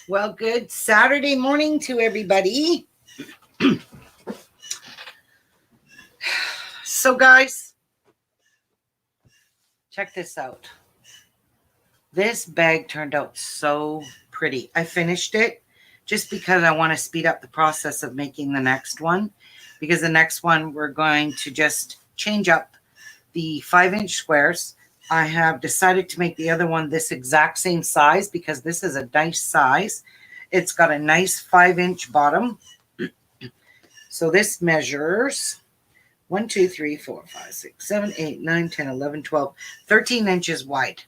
Well, good Saturday morning to everybody. So, guys, check this out. This bag turned out so pretty. I finished it just because I want to speed up the process of making the next one. Because the next one, we're going to just change up the 5-inch squares. I have decided to make the other one this exact same size because this is a nice size. It's got a nice 5-inch bottom. So this measures 1, 2, 3, 4, 5, 6, 7, 8, 9, 10, 11, 12, 13 inches wide.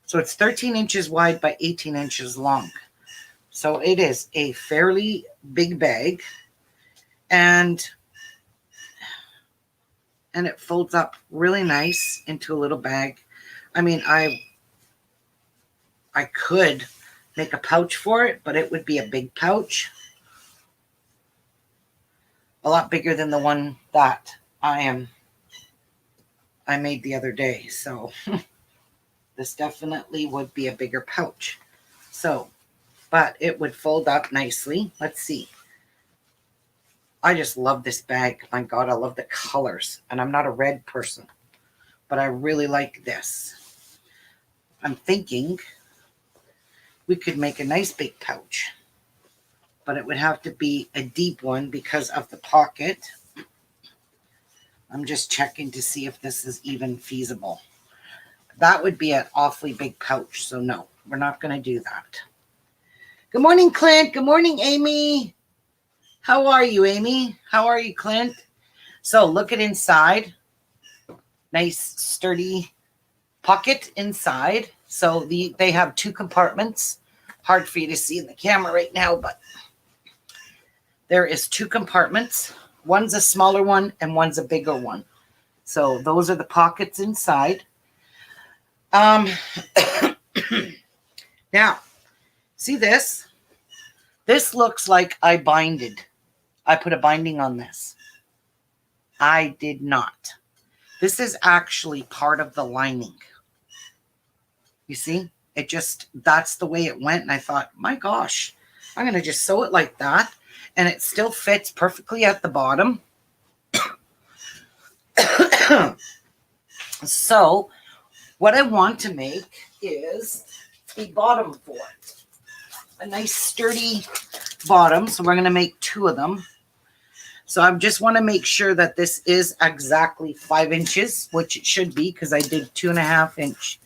So it's 13 inches wide by 18 inches long. So it is a fairly big bag. And it folds up really nice into a little bag. I mean, I could make a pouch for it, but it would be a big pouch. A lot bigger than the one that I made the other day. So this definitely would be a bigger pouch. So, but it would fold up nicely. Let's see. I just love this bag. My God, I love the colors. And I'm not a red person, but I really like this. I'm thinking we could make a nice big pouch, but it would have to be a deep one because of the pocket. I'm just checking to see if this is even feasible. That would be an awfully big pouch. So no, we're not going to do that. Good morning, Clint. Good morning, Amy. How are you, Amy? How are you, Clint? So look at inside. Nice, sturdy pocket inside. So they have 2 compartments. Hard for you to see in the camera right now, but there is 2 compartments. One's a smaller one and one's a bigger one. So those are the pockets inside. Now, see this? This looks like I binded. I put a binding on this. I did not. This is actually part of the lining. You see? It just, that's the way it went. And I thought, my gosh, I'm going to just sew it like that. And it still fits perfectly at the bottom. So what I want to make is the bottom for it. A nice sturdy bottom. So we're going to make 2 of them. So I just want to make sure that this is exactly 5 inches, which it should be because I did 2.5-inch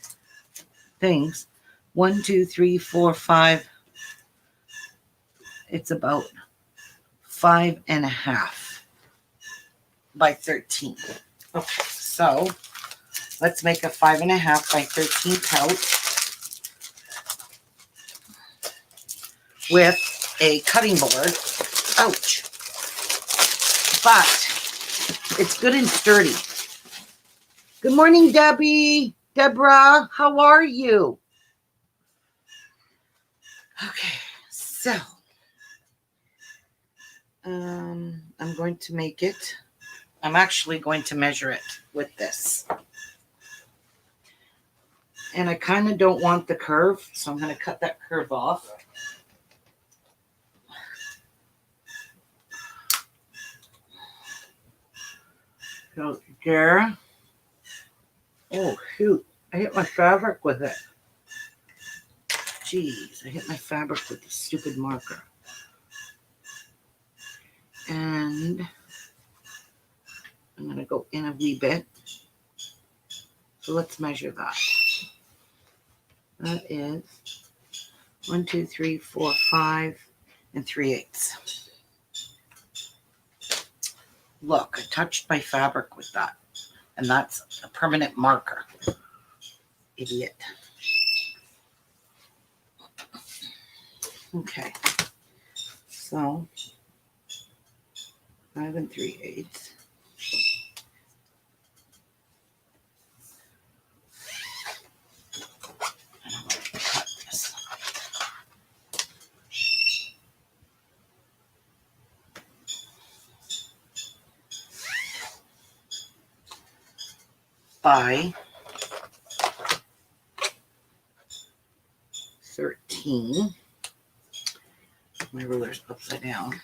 things. 1, 2, 3, 4, 5. It's about 5.5 by 13. Okay, so let's make a 5.5 by 13 pouch with a cutting board. Ouch. But it's good and sturdy. Good morning, Deborah. How are you? Okay, so I'm going to make it. I'm actually going to measure it with this. And I kind of don't want the curve, so I'm going to cut that curve off. So there. Oh, shoot. I hit my fabric with it. Jeez, I hit my fabric with the stupid marker. And I'm going to go in a wee bit. So let's measure that. That is 1, 2, 3, 4, 5, and 3/8. Look, I touched my fabric with that. And that's a permanent marker. Idiot. Okay. So 5 3/8. Cut this. By 13. My ruler's upside down.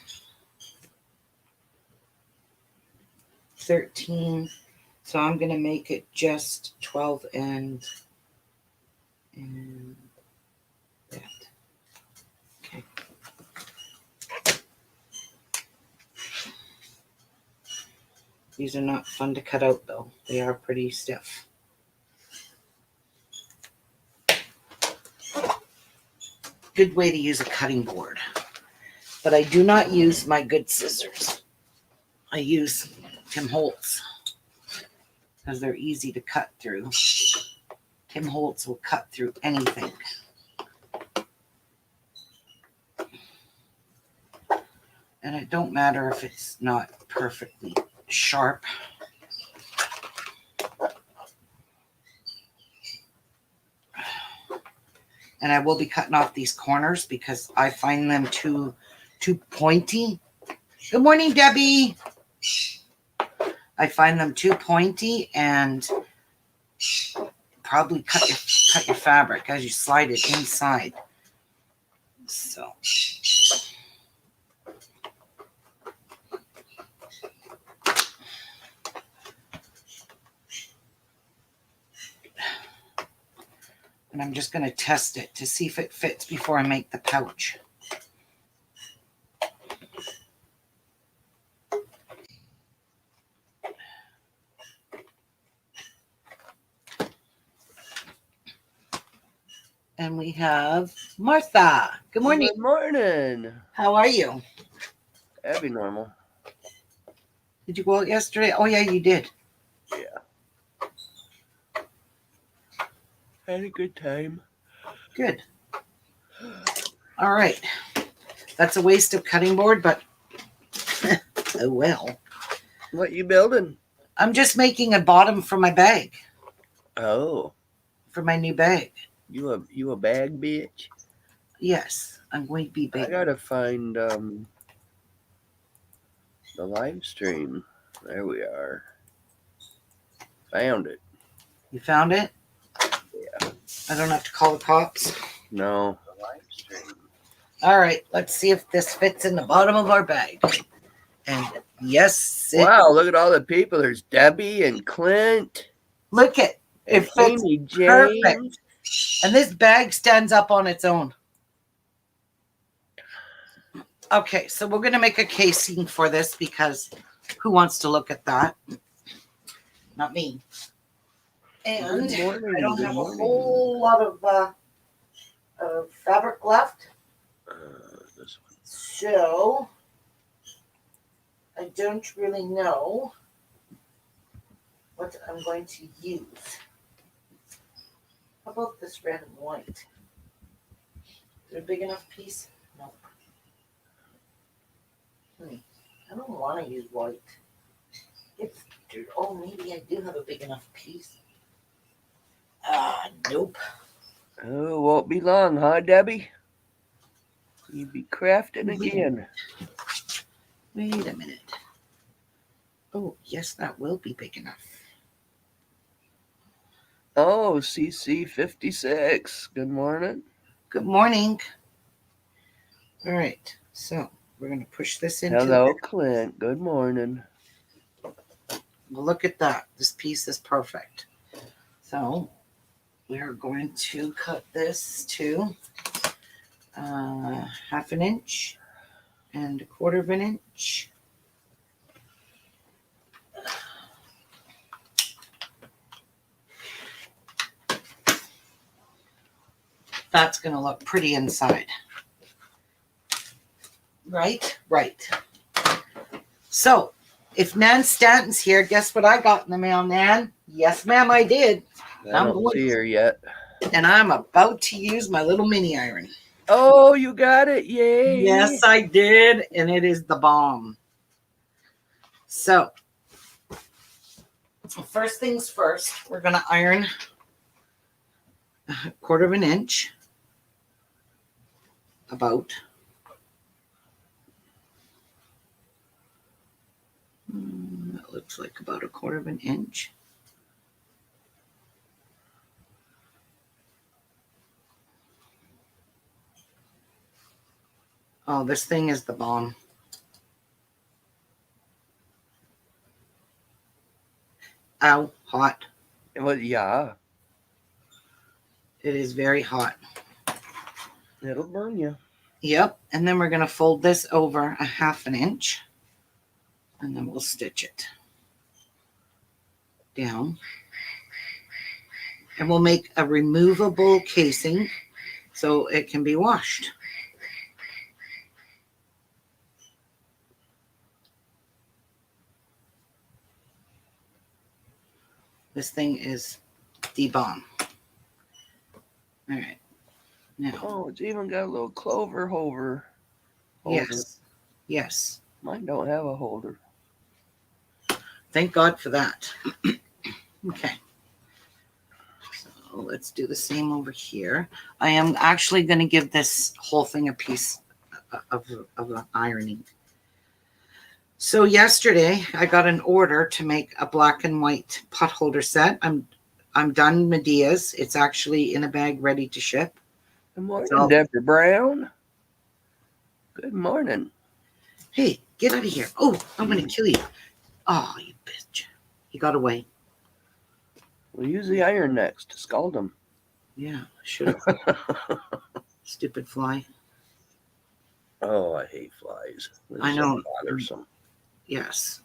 13. So I'm going to make it just 12 and that. Okay. These are not fun to cut out, though. They are pretty stiff. Good way to use a cutting board. But I do not use my good scissors. I use Tim Holtz because they're easy to cut through. Tim Holtz will cut through anything. And it don't matter if it's not perfectly sharp. And I will be cutting off these corners because I find them too pointy. Good morning, Debbie. I find them too pointy and probably cut your fabric as you slide it inside. So and I'm just going to test it to see if it fits before I make the pouch. And we have Martha. Good morning. Good morning. How are you? That'd be normal. Did you go out yesterday? Oh, yeah, you did. Yeah. Had a good time. Good. All right. That's a waste of cutting board, but oh well. What you building? I'm just making a bottom for my bag. Oh. For my new bag. You a bag bitch? Yes, I'm going to be big. I gotta find the live stream. There we are. Found it. You found it? Yeah. I don't have to call the cops? No. The live stream. All right, let's see if this fits in the bottom of our bag. And yes, wow, look at all the people. There's Debbie and Clint. Look it. It fits perfect. And this bag stands up on its own. Okay, so we're going to make a casing for this because who wants to look at that? Not me. And I don't have a whole lot of fabric left. This one. So I don't really know what I'm going to use. How about this red and white? Is it a big enough piece? No. I don't want to use white. Oh, maybe I do have a big enough piece. Nope. Oh, won't be long, huh, Debbie? You'd be crafting again. Wait a minute. Oh, yes, that will be big enough. Oh, CC56. Good morning. Good morning. All right, so we're going to push this into. Hello, Clint. Good morning. Well, look at that. This piece is perfect. So we're going to cut this to 1/2 inch and 1/4 inch. That's going to look pretty inside. Right? Right. So, if Nan Stanton's here, guess what I got in the mail, Nan? Yes, ma'am, I did. I don't see her yet. And I'm about to use my little mini iron. Oh, you got it. Yay. Yes, I did. And it is the bomb. So, first things first, we're going to iron 1/4 inch. About. That looks like about 1/4 inch. Oh, this thing is the bomb. Ow, hot. Well, yeah, It is very hot. it'll burn you. Yep. And then we're going to fold this over a 1/2 inch. And then we'll stitch it down. And we'll make a removable casing so it can be washed. This thing is the bomb. All right. Now. Oh, it's even got a little Clover holder. Yes. Yes. Mine don't have a holder. Thank God for that. Okay. So let's do the same over here. I am actually going to give this whole thing a piece of ironing. So yesterday I got an order to make a black and white pot holder set. I'm done Medea's. It's actually in a bag ready to ship. Good morning, Deborah Brown. Good morning. Hey, get out of here. Oh, I'm going to kill you. Oh, you bitch. He got away. We'll use the iron next to scald him. Yeah, should have. Stupid fly. Oh, I hate flies. They're I know. So bothersome. Yes.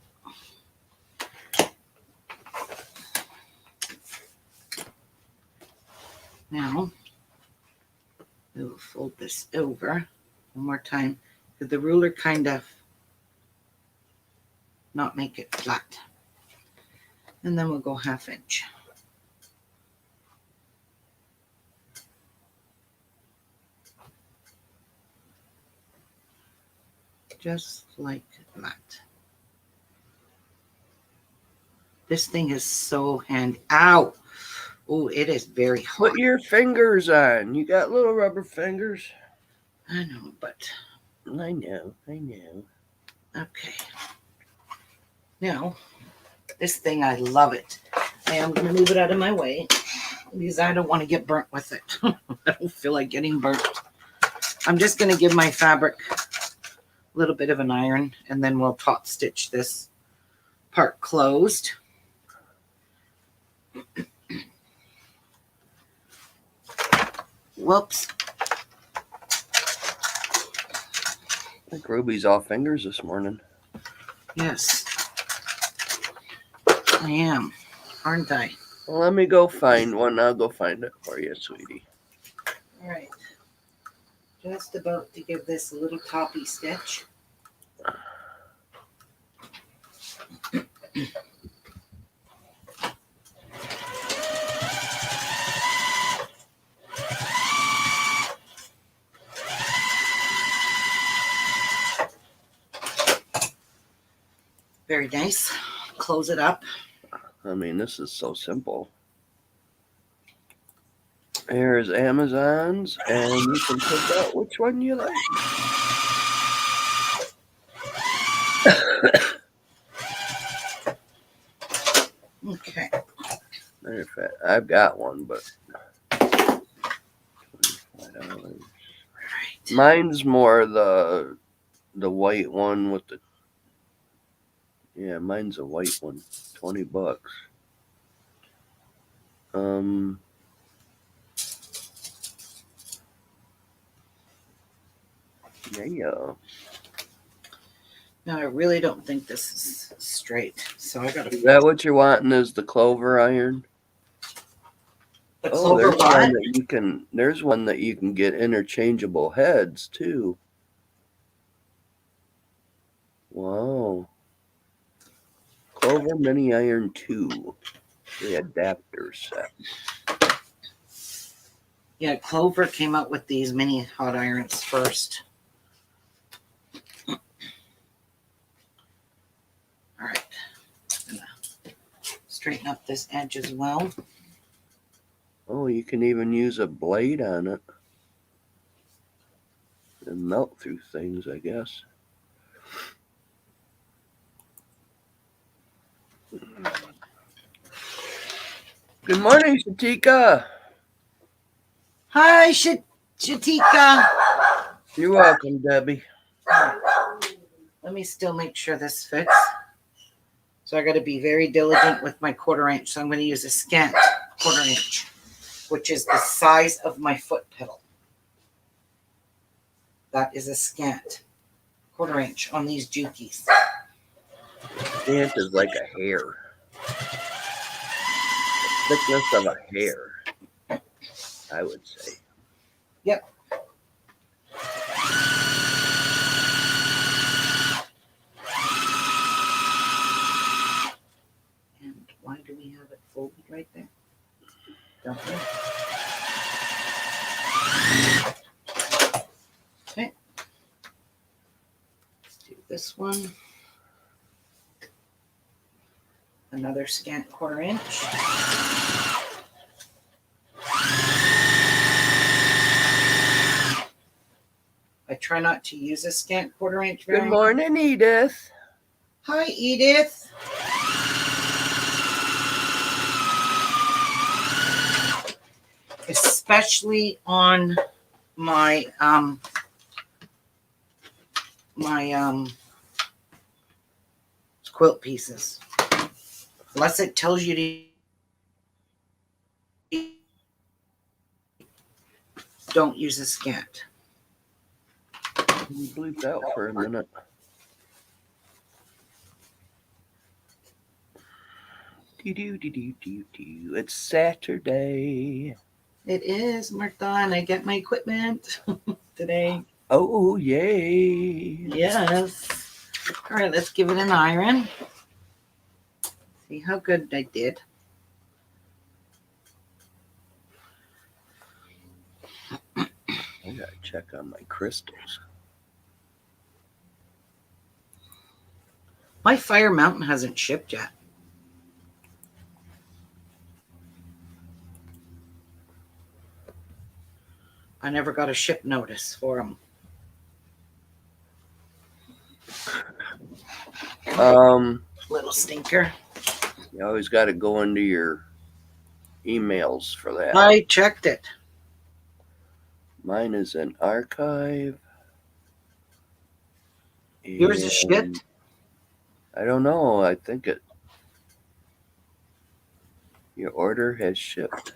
Now, we will fold this over one more time. Did the ruler kind of not make it flat? And then we'll go 1/2 inch. Just like that. This thing is so handy. Ow! Oh, it is very hot. Put your fingers on. You got little rubber fingers. I know, but I know. okay. Now, this thing, I love it. I am going to move it out of my way because I don't want to get burnt with it. I don't feel like getting burnt. I'm just going to give my fabric a little bit of an iron, and then we'll top stitch this part closed. Whoops. I think Ruby's off fingers this morning. Yes. I am, aren't I? Well, let me go find one. I'll go find it for you, sweetie. All right. Just about to give this a little toppy stitch. Very nice. Close it up. I mean, this is so simple. Here's Amazon's, and you can pick out which one you like. Okay. Matter of fact, I've got one, but $25. Right. Mine's more the white one with the. Yeah, mine's a white one. $20. Yeah. Now I really don't think this is straight, so I gotta. Is that what you're wanting? Is the Clover iron? The Oh, Clover there's one what? that you can. There's one that you can get interchangeable heads too. Wow. Clover Mini Iron 2, the adapter set. Yeah, Clover came out with these mini hot irons first. All right. I'm gonna straighten up this edge as well. Oh, you can even use a blade on it and melt through things, I guess. Good morning, Shatika. Hi, Shatika. You're welcome, Debbie. Let me still make sure this fits. So I got to be very diligent with my 1/4 inch. So I'm going to use a scant 1/4 inch, which is the size of my foot pedal. That is a scant 1/4 inch on these Jukies. Scant is like a hair. The thickness of a hair, I would say. Yep. And why do we have it folded right there? Don't we? Okay. Let's do this one. Another scant 1/4 inch. I try not to use a scant 1/4 inch. Good morning, Edith. Hi, Edith. Especially on my quilt pieces. Unless it tells you to don't use a scant. Bleep out for a minute. It's Saturday. It is, Martha, and I get my equipment today. Oh, yay. Yes. All right, let's give it an iron. See how good I did. I gotta check on my crystals. My Fire Mountain hasn't shipped yet. I never got a ship notice for them. Little stinker. You always got to go into your emails for that. I checked it. Mine is an archive. Yours is shipped? I don't know. I think your order has shipped.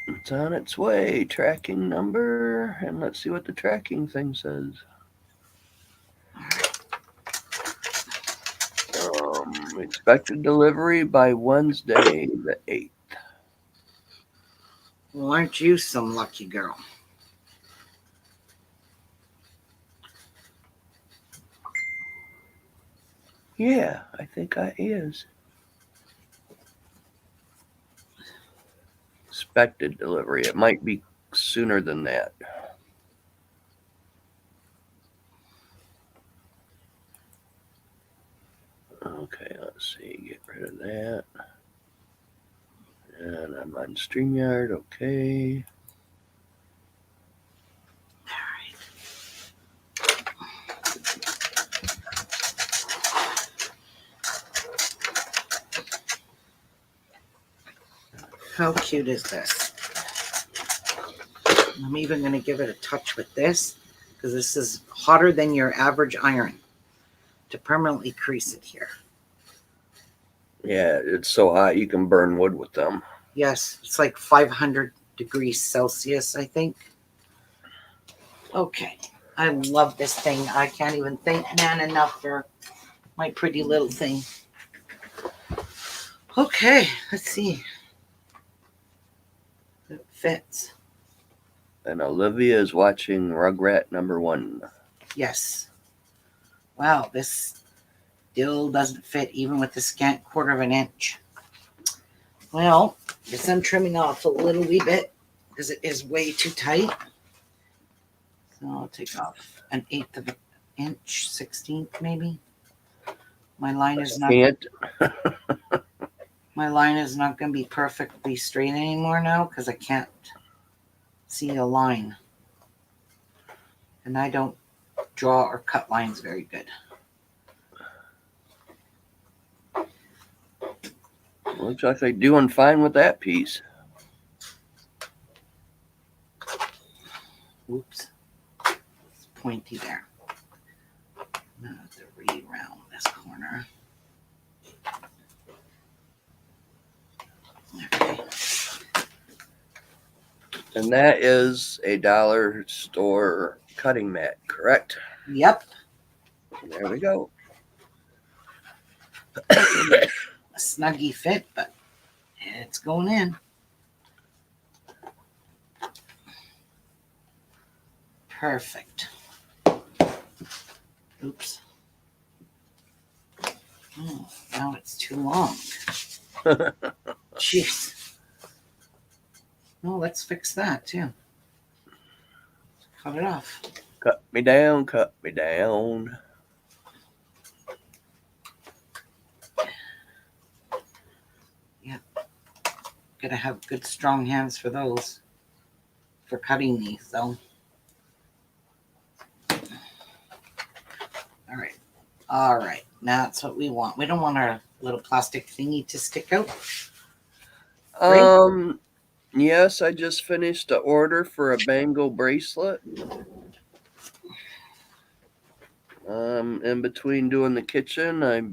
It's on its way. Tracking number. And let's see what the tracking thing says. Expected delivery by Wednesday the 8th. Well, aren't you some lucky girl? Yeah, I think I is. Expected delivery. It might be sooner than that. Okay, let's see. Get rid of that. And I'm on StreamYard. Okay. How cute is this? I'm even going to give it a touch with this because this is hotter than your average iron to permanently crease it here. Yeah, it's so hot you can burn wood with them. Yes, it's like 500 degrees Celsius, I think. Okay, I love this thing. I can't even thank man enough for my pretty little thing. Okay, let's see. It fits. And Olivia is watching Rugrat #1. Yes. Wow, this still doesn't fit even with the scant 1/4 inch. Well, guess I'm trimming off a little wee bit because it is way too tight. So I'll take off 1/8 of an inch, 16th maybe. My line is not. My line is not going to be perfectly straight anymore now because I can't see a line. And I don't draw or cut lines very good. Looks like they're doing fine with that piece. Oops. pointy there. I'm gonna have to re-round this corner. Okay. And that is a dollar store cutting mat, correct? Yep. There we go. A snuggy fit, but it's going in. Perfect. Oops. Oh, now it's too long. Jeez. No, let's fix that too. Cut it off. Cut me down, cut me down. Gotta have good strong hands for those. For cutting these though. Alright. Alright. That's what we want. We don't want our little plastic thingy to stick out. Yes, I just finished the order for a Bangle Bracelet. In between doing the kitchen, I've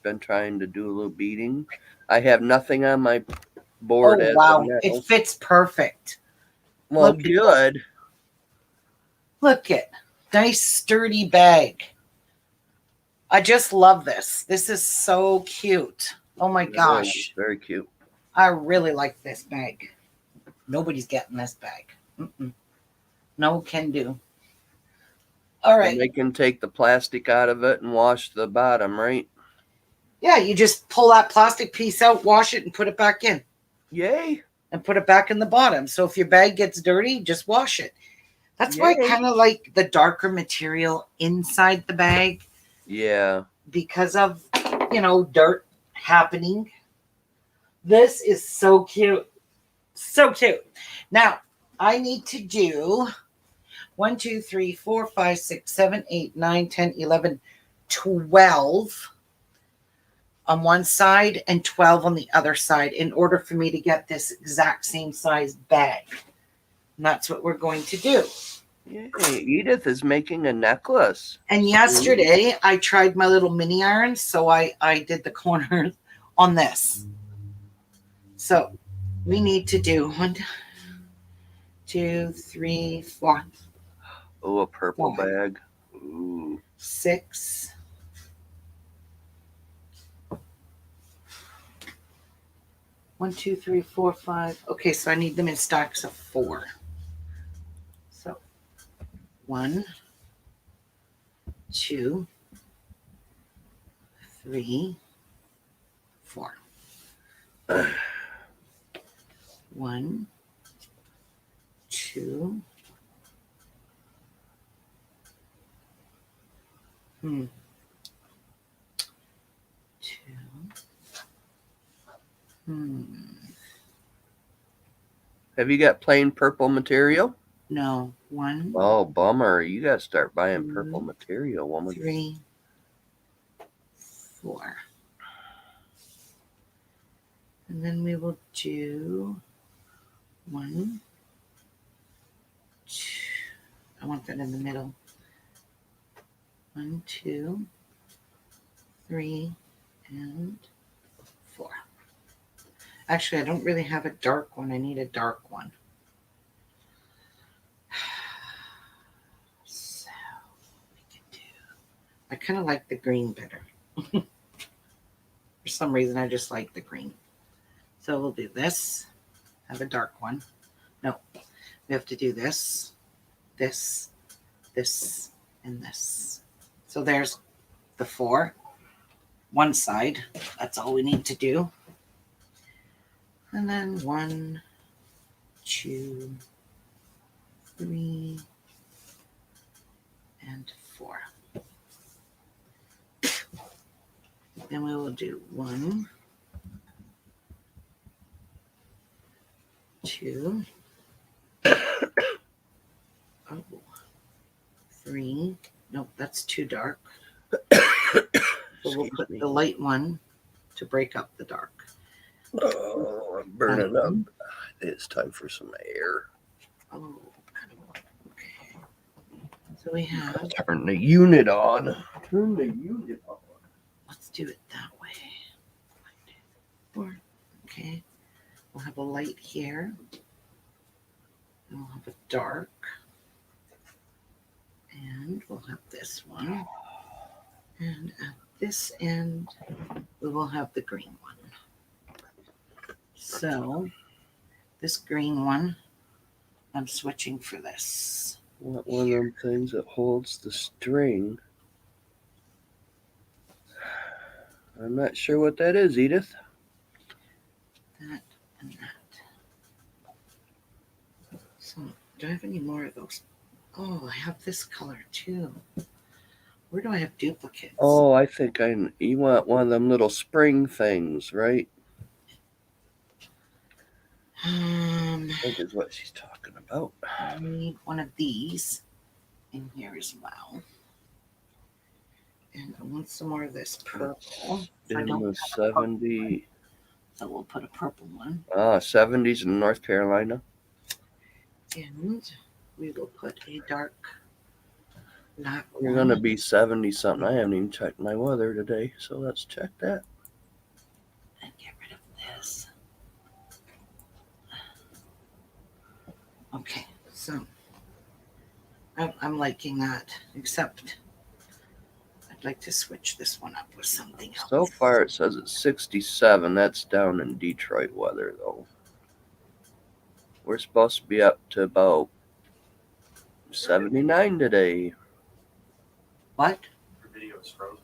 been trying to do a little beading. I have nothing on my board Oh as wow. of now. It fits perfect. Well, Look at good. Look at nice sturdy bag. I just love this. This is so cute. Oh my gosh. Very cute. I really like this bag. Nobody's getting this bag. No can do. All right. And they can take the plastic out of it and wash the bottom, right? Yeah, you just pull that plastic piece out, wash it, and put it back in. Yay. And put it back in the bottom. So if your bag gets dirty, just wash it. That's why I kind of like the darker material inside the bag. Yeah. Because of, dirt happening. This is so cute. So cute. Now, I need to do 1, 2, 3, 4, 5, 6, 7, 8, 9, 10, 11, 12 on one side and 12 on the other side in order for me to get this exact same size bag. And that's what we're going to do. Yay. Edith is making a necklace. And yesterday I tried my little mini iron, so I did the corners on this. So we need to do 1, 2, 3, 4. Oh, a purple 5, bag. Ooh. 6. 1, 2, 3, 4, 5. Okay, so I need them in stacks of 4. So 1, 2, 3, 4. 1, 2. 2. Have you got plain purple material? No. 1. Oh, bummer. You got to start buying purple material, woman. 3, 4. And then we will do 1, 2. I want that in the middle. 1, 2, 3, and 4. Actually, I don't really have a dark one. I need a dark one. So we can do. I kind of like the green better. For some reason, I just like the green. So we'll do this. Have a dark one. No, we have to do this, this, this, and this. So there's the 4. One side. That's all we need to do. And then 1, 2, 3, and 4. Then we will do 1, 2, 3. Nope, that's too dark. So we'll put the light one to break up the dark. Oh, I'm burning up. It's time for some air. Oh, okay. So we have, Turn the unit on. Turn the unit on. let's do it that way. Okay. We'll have a light here. And we'll have a dark. And we'll have this one. And at this end, we will have the green one. So this green one, I'm switching for this. Want one of them things that holds the string. I'm not sure what that is, Edith. That and that. So do I have any more of those? Oh, I have this color too. Where do I have duplicates? Oh, I think you want one of them little spring things, right? I think is what she's talking about. I need one of these in here as well. And I want some more of this purple. So I In don't the have a purple 70. one. So we'll put a purple one. 70s in North Carolina. And we will put a dark black You're one. gonna be 70 something. I haven't even checked my weather today, so let's check that. And get rid of this. Okay, so I'm liking that, except I'd like to switch this one up with something else. So far it says it's 67. That's down in Detroit weather though. We're supposed to be up to about 79 today. What? Your video is frozen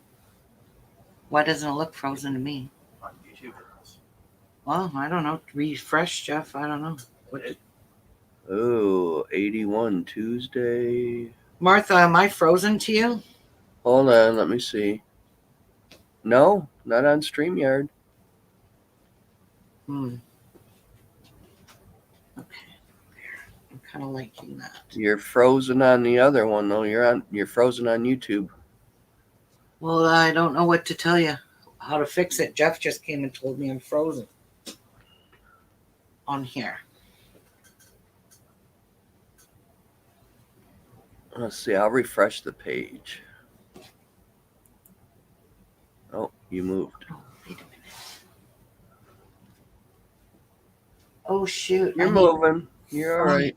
Why doesn't it look frozen to me? on YouTube. It does. Well, I don't know. Refresh, Jeff. I don't know. What? Oh, 81 Tuesday. Martha, am I frozen to you? Hold on, let me see. No, not on StreamYard. Okay. I'm kind of liking that. You're frozen on the other one though. You're frozen on YouTube. Well, I don't know what to tell you. How to fix it. Jeff just came and told me I'm frozen on here. Let's see, I'll refresh the page. Oh, you moved. Oh, wait a minute. Oh, shoot. You're moving. You're all five. right.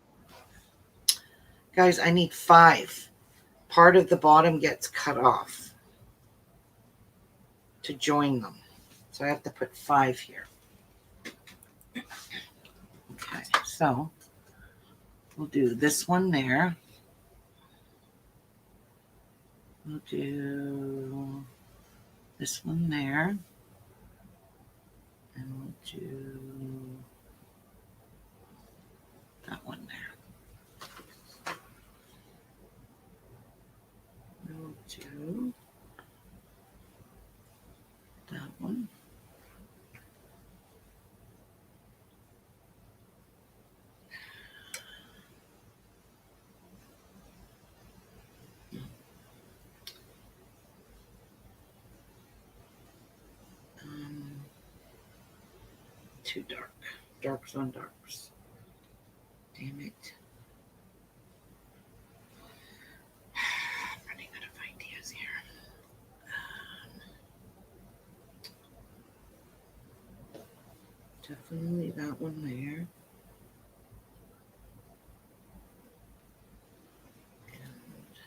Guys, I need 5. Part of the bottom gets cut off to join them. So I have to put 5 here. Okay, so we'll do this one there. We'll do this one there. And we'll do that one there. We'll do that one. Too dark. Darks on darks. Damn it. I'm running out of ideas here. Definitely that one there. And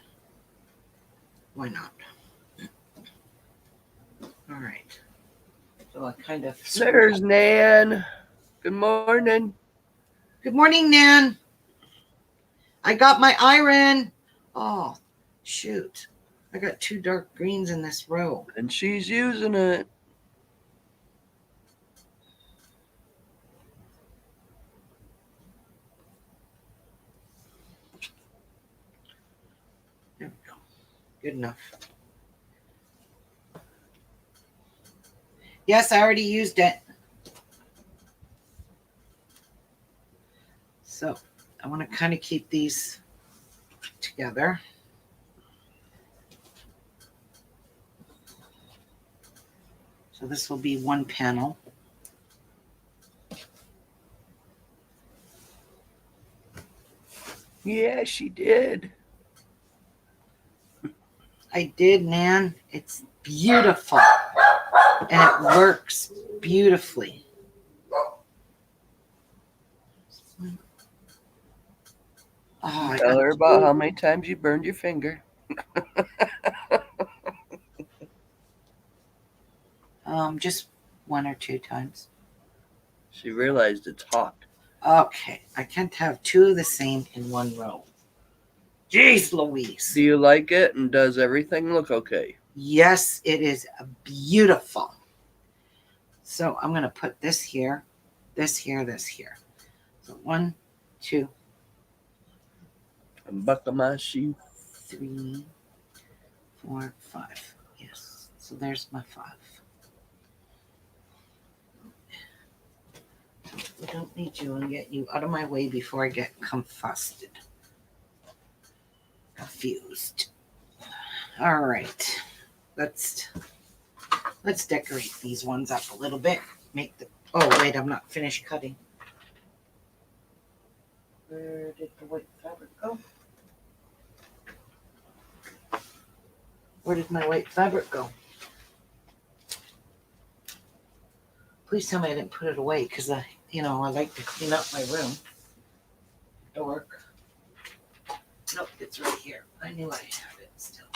why not? All right. So I kind of. There's Nan. Good morning. Good morning, Nan. I got my iron. Oh, shoot. I got 2 dark greens in this row. And she's using it. There we go. Good enough. Yes, I already used it. So I want to kind of keep these together. So this will be one panel. Yeah, she did. I did, Nan. It's beautiful. And it works beautifully. Oh, I Tell got her about two. how many times you burned your finger. Just 1 or 2 times. She realized it's hot. Okay, I can't have 2 of the same in one row. Jeez Louise. Do you like it, and does everything look okay? Yes, it is beautiful. So I'm going to put this here, this here, this here. So 1, 2, And buckle my shoe. 3, 4, 5. Yes. So there's my 5. We don't need you and get you out of my way before I get confused. All right. Let's decorate these ones up a little bit. Make the wait, I'm not finished cutting. Where did the white fabric go? Where did my white fabric go? Please tell me I didn't put it away because I like to clean up my room. Dork. Nope, it's right here. I knew I had it still.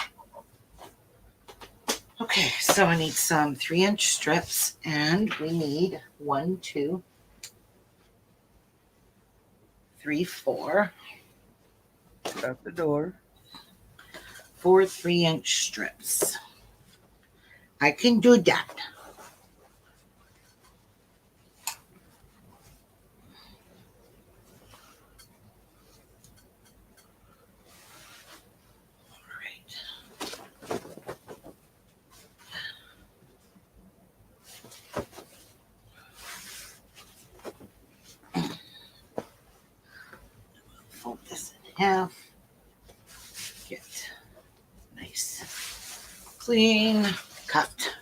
Okay, so I need some 3-inch strips, and we need 1, 2, 3, 4. Out the door. 4 3-inch strips. I can do that. Fold this in half. Get nice, clean cut.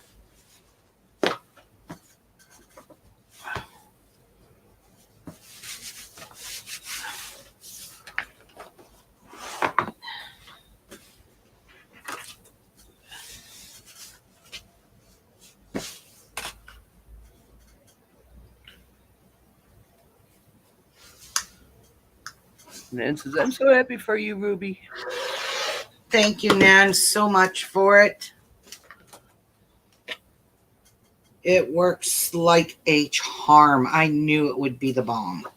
Nan says, I'm so happy for you, Ruby. Thank you, Nan, so much for it. It works like a charm. I knew it would be the bomb.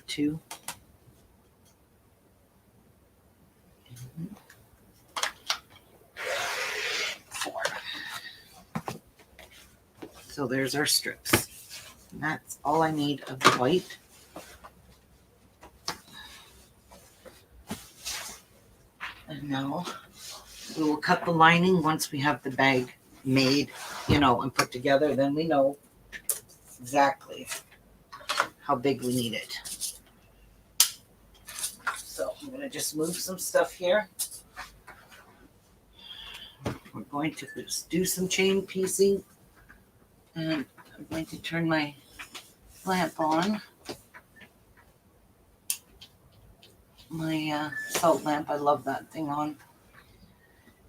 2. And 4. So there's our strips. And that's all I need of the white. And now we will cut the lining once we have the bag made, and put together. Then we know exactly how big we need it. So I'm going to just move some stuff here. We're going to just do some chain piecing. And I'm going to turn my lamp on. My salt lamp, I love that thing on.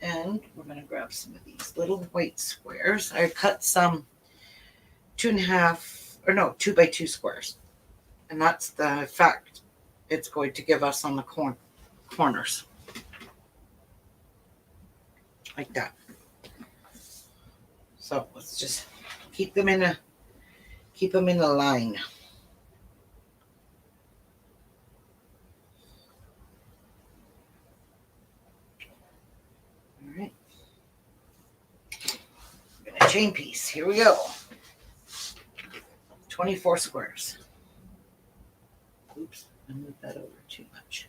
And we're going to grab some of these little white squares. I cut some 2 by 2 squares. And that's the effect it's going to give us on the corners. Like that. So let's just keep them in a line. All right. We're gonna chain piece. Here we go. 24 squares. Oops, I moved that over too much.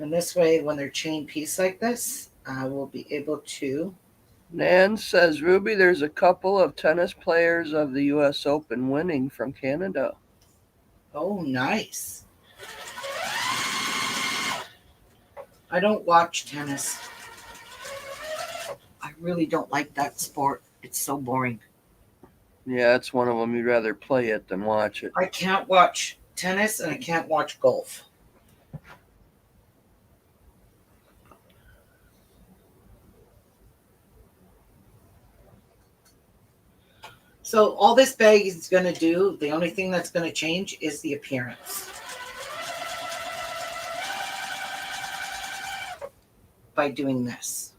And this way, when they're chain piece like this, I will be able to. Nan says, Ruby, there's a couple of tennis players of the U.S. Open winning from Canada. Oh, nice. I don't watch tennis. really don't like that sport. It's so boring. Yeah, it's one of them. You'd rather play it than watch it. I can't watch tennis and I can't watch golf. So all this bag is going to do, the only thing that's going to change is the appearance. By doing this.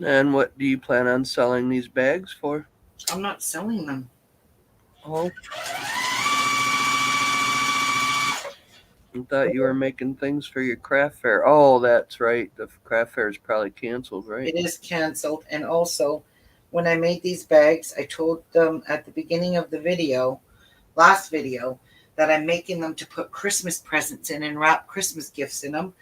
And what do you plan on selling these bags for? I'm not selling them. Oh. I thought you were making things for your craft fair. Oh, that's right. The craft fair is probably canceled, right? It is canceled. And also, when I made these bags, I told them at the beginning of the video, last video, that I'm making them to put Christmas presents in and wrap Christmas gifts in them,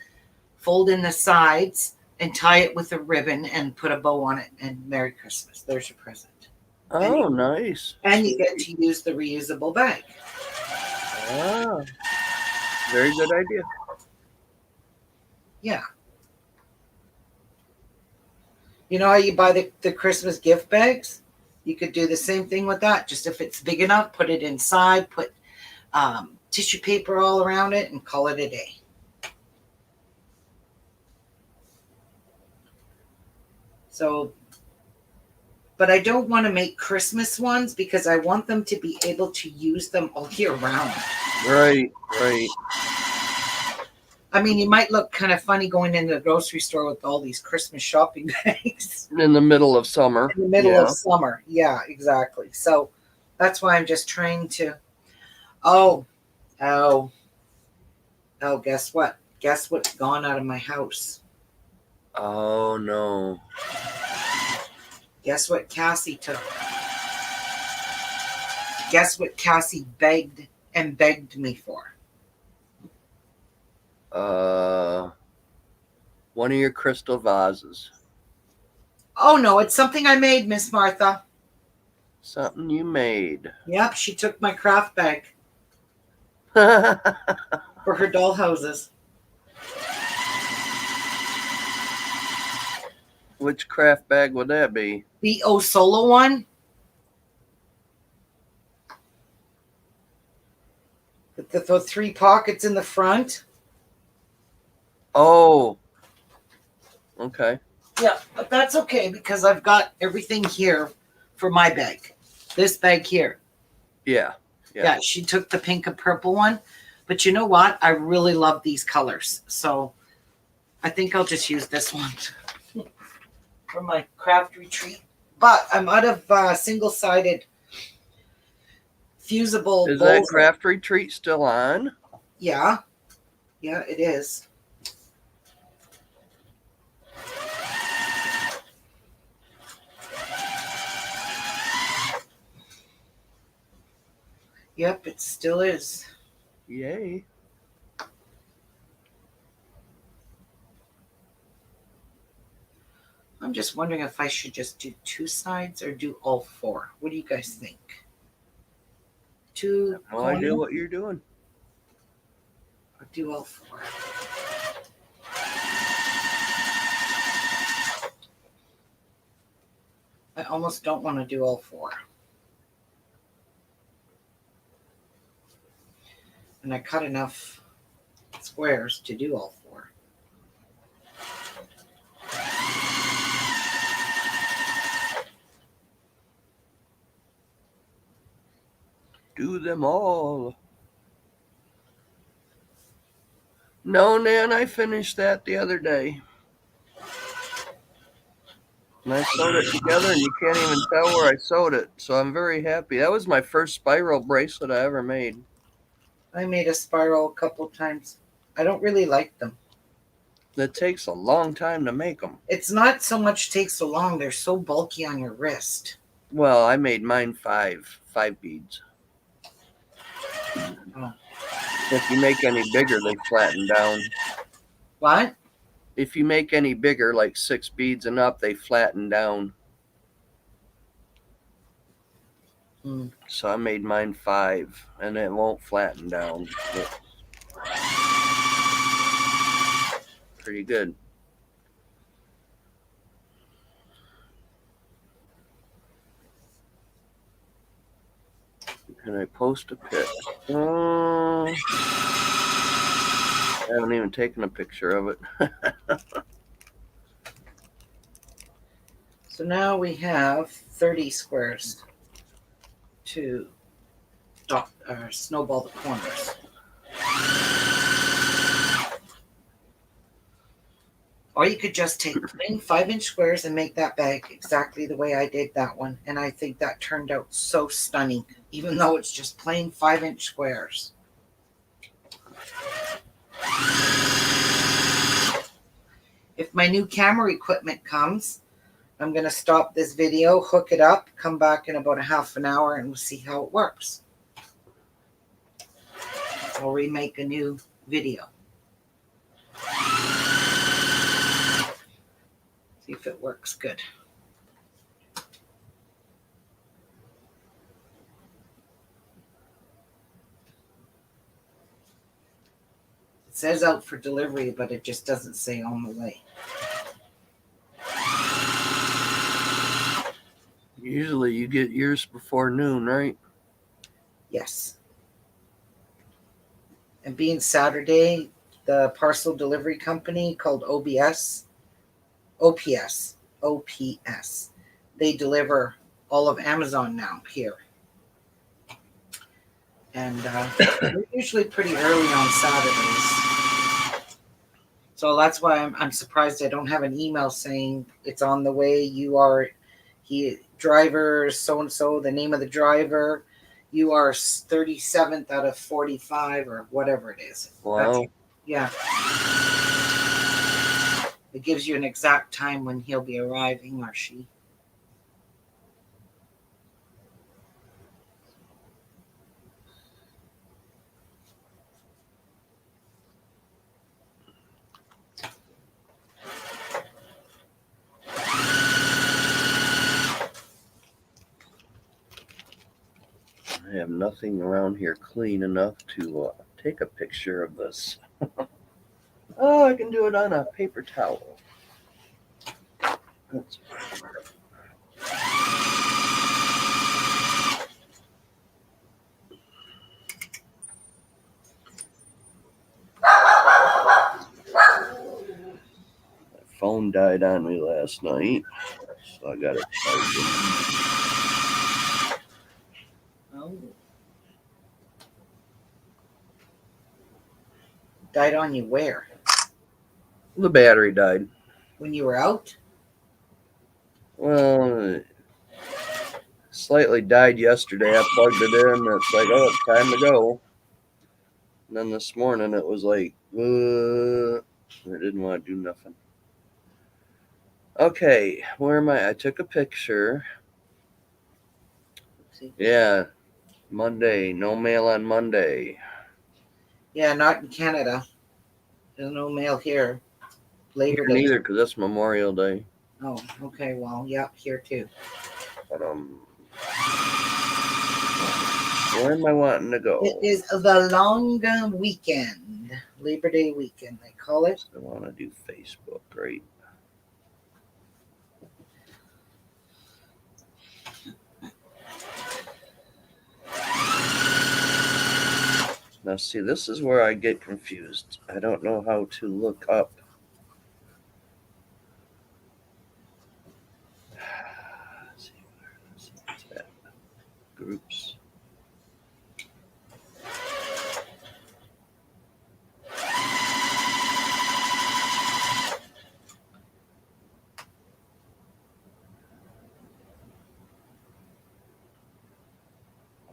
fold in the sides, and tie it with a ribbon and put a bow on it. And Merry Christmas. There's your present. Oh, nice. And you get to use the reusable bag. Ah, very good idea. Yeah. You know how you buy the Christmas gift bags? You could do the same thing with that. Just if it's big enough, put it inside, put tissue paper all around it, and call it a day. So, but I don't want to make Christmas ones because I want them to be able to use them all year round. Right, right. I mean, you might look kind of funny going into the grocery store with all these Christmas shopping bags. In the middle of summer. In the middle of summer. Yeah, exactly. So that's why I'm just trying to. Oh, guess what? Guess what's gone out of my house? Oh, no. Guess what Cassie took? Guess what Cassie begged me for? One of your crystal vases. Oh, no, it's something I made, Miss Martha. Something you made. Yep, she took my craft bag Which for her doll houses. craft bag would that be? The Solo one. With the 3 pockets in the front. Oh. Okay. Yeah, but that's okay because I've got everything here for my bag. This bag here. Yeah. Yeah, she took the pink and purple one. But you know what? I really love these colors. So I think I'll just use this one for my craft retreat. But I'm out of single-sided fusible Is that bowls. craft retreat still on? Yeah. Yeah, it is. Yep, it still is. Yay. I'm just wondering if I should just do 2 sides or do all 4. What do you guys think? 2 No idea what you're doing. Or do all 4? I almost don't want to do all 4. And I cut enough squares to do all 4. Do them all. No, Nan, I finished that the other day. And I sewed it together, and you can't even tell where I sewed it. So I'm very happy. That was my first spiral bracelet I ever made. I made a spiral a couple times. I don't really like them. That takes a long time to make them. It's not so much takes so long. They're so bulky on your wrist. Well, I made mine 5 beads. Oh. If you make any bigger, they flatten down. What? If you make any bigger, like 6 beads and up, they flatten down. Mm. So I made mine 5, and it won't flatten down. It's pretty good. Can I post a pic? I haven't even taken a picture of it. So now we have 30 squares to snowball the corners. Or you could just take plain 5-inch squares and make that bag exactly the way I did that one. And I think that turned out so stunning, even though it's just plain 5-inch squares. If my new camera equipment comes, I'm going to stop this video, hook it up, come back in about a half an hour, and we'll see how it works. I'll remake a new video. See if it works good. It says out for delivery, but it just doesn't say on the way. Usually you get yours before noon, right? Yes. And being Saturday, the parcel delivery company called OPS, they deliver all of Amazon now here. And they're usually pretty early on Saturdays. So that's why I'm surprised I don't have an email saying it's on the way. You are driver so-and-so, the name of the driver. You are 37th out of 45 or whatever it is. Wow. Yeah. It gives you an exact time when he'll be arriving or she. I have nothing around here clean enough to take a picture of this. Oh, I can do it on a paper towel. That's My phone died on me last night, so I got it charging. Oh. Died on you where? The battery died. When you were out? Well, slightly died yesterday. I plugged it in. It's like, oh, it's time to go. And then this morning it was like, it didn't want to do nothing. Okay, where am I? I took a picture. Yeah, Monday. No mail on Monday. Yeah, not in Canada. There's no mail here. Labor Here Day. neither, because that's Memorial Day. Oh, okay. Well, yeah, here too. But where am I wanting to go? It is the long weekend. Labor Day weekend, they call it. I want to do Facebook, right? Now, see, this is where I get confused. I don't know how to look up. Let's see where this is at. Groups.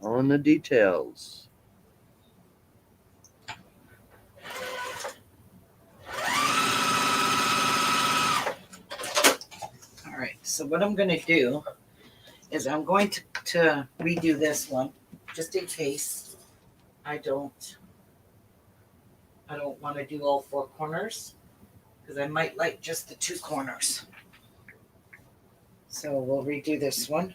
All in the details. All right. So what I'm going to do is I'm going to redo this one just in case I don't want to do all 4 corners because I might like just the 2 corners. So we'll redo this one.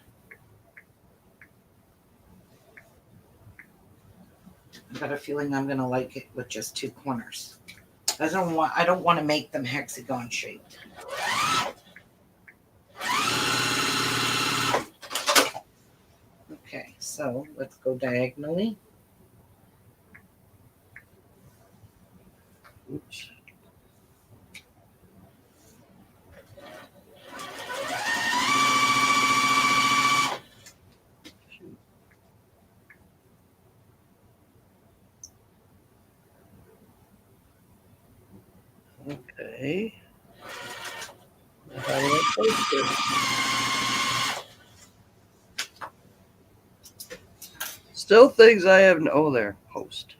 I got a feeling I'm gonna like it with just 2 corners. I don't want to make them hexagon shaped. Okay, so let's go diagonally. Oops. Okay. How do I post it? Still things I haven't. Oh, there. Post.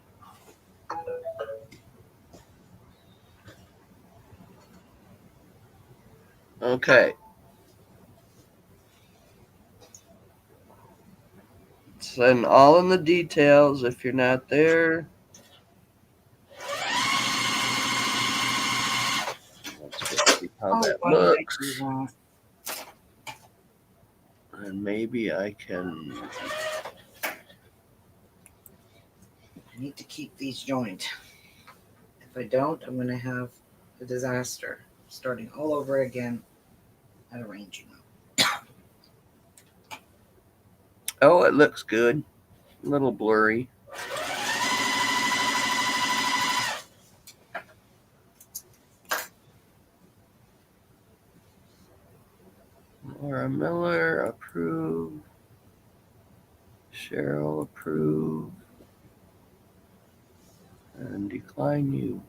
Okay. Send all in the details if you're not there. Let's just see how that why did I looks. do that? And maybe I can. I need to keep these joined. If I don't, I'm going to have a disaster starting all over again at arranging them. Oh, it looks good. A little blurry. Laura Miller, approve. Cheryl, approve. And decline you.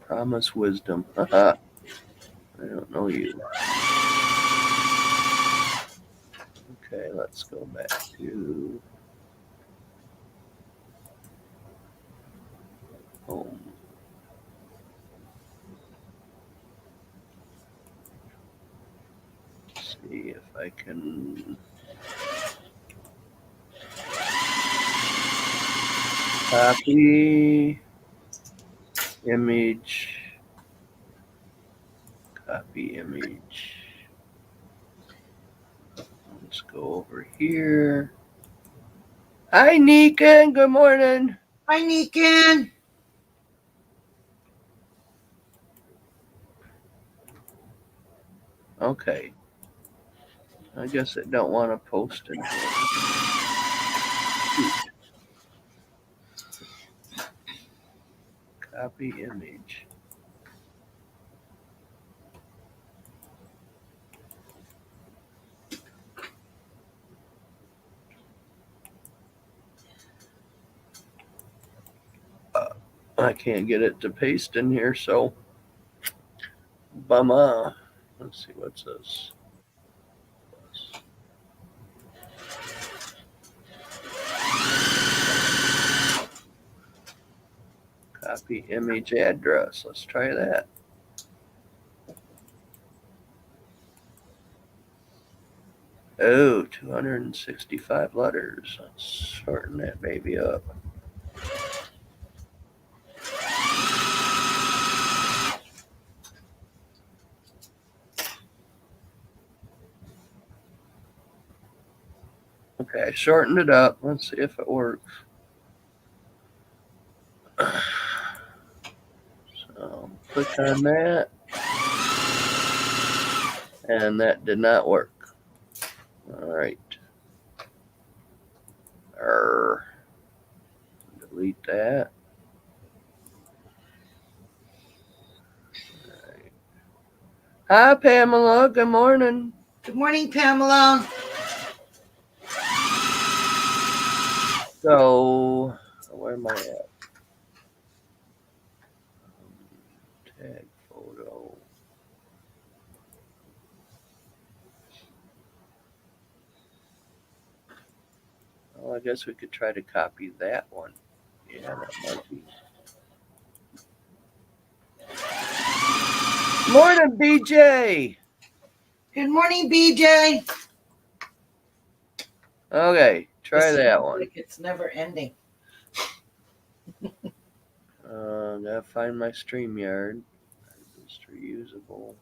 Promise wisdom. Haha. I don't know you. Okay, let's go back to home. See if I can copy image. Copy image. Let's go over here. Hi, Nikan. Good morning. Hi, Nikan. Okay. I guess I don't want to post it. Copy image. I can't get it to paste in here, so bummer. Let's see, what's this? Copy image address. Let's try that. Oh, 265 letters. Let's shorten that baby up. Okay, I shortened it up. Let's see if it works. So click on that. And that did not work. All right. Delete that. All right. Hi, Pamela. Good morning. Good morning, Pamela. So, where am I at? Tag photo. Well, I guess we could try to copy that one. Yeah, that might be. Morning, BJ. Good morning, BJ. Okay, try This that seems one. like it's never ending. Gotta find my StreamYard. It's reusable.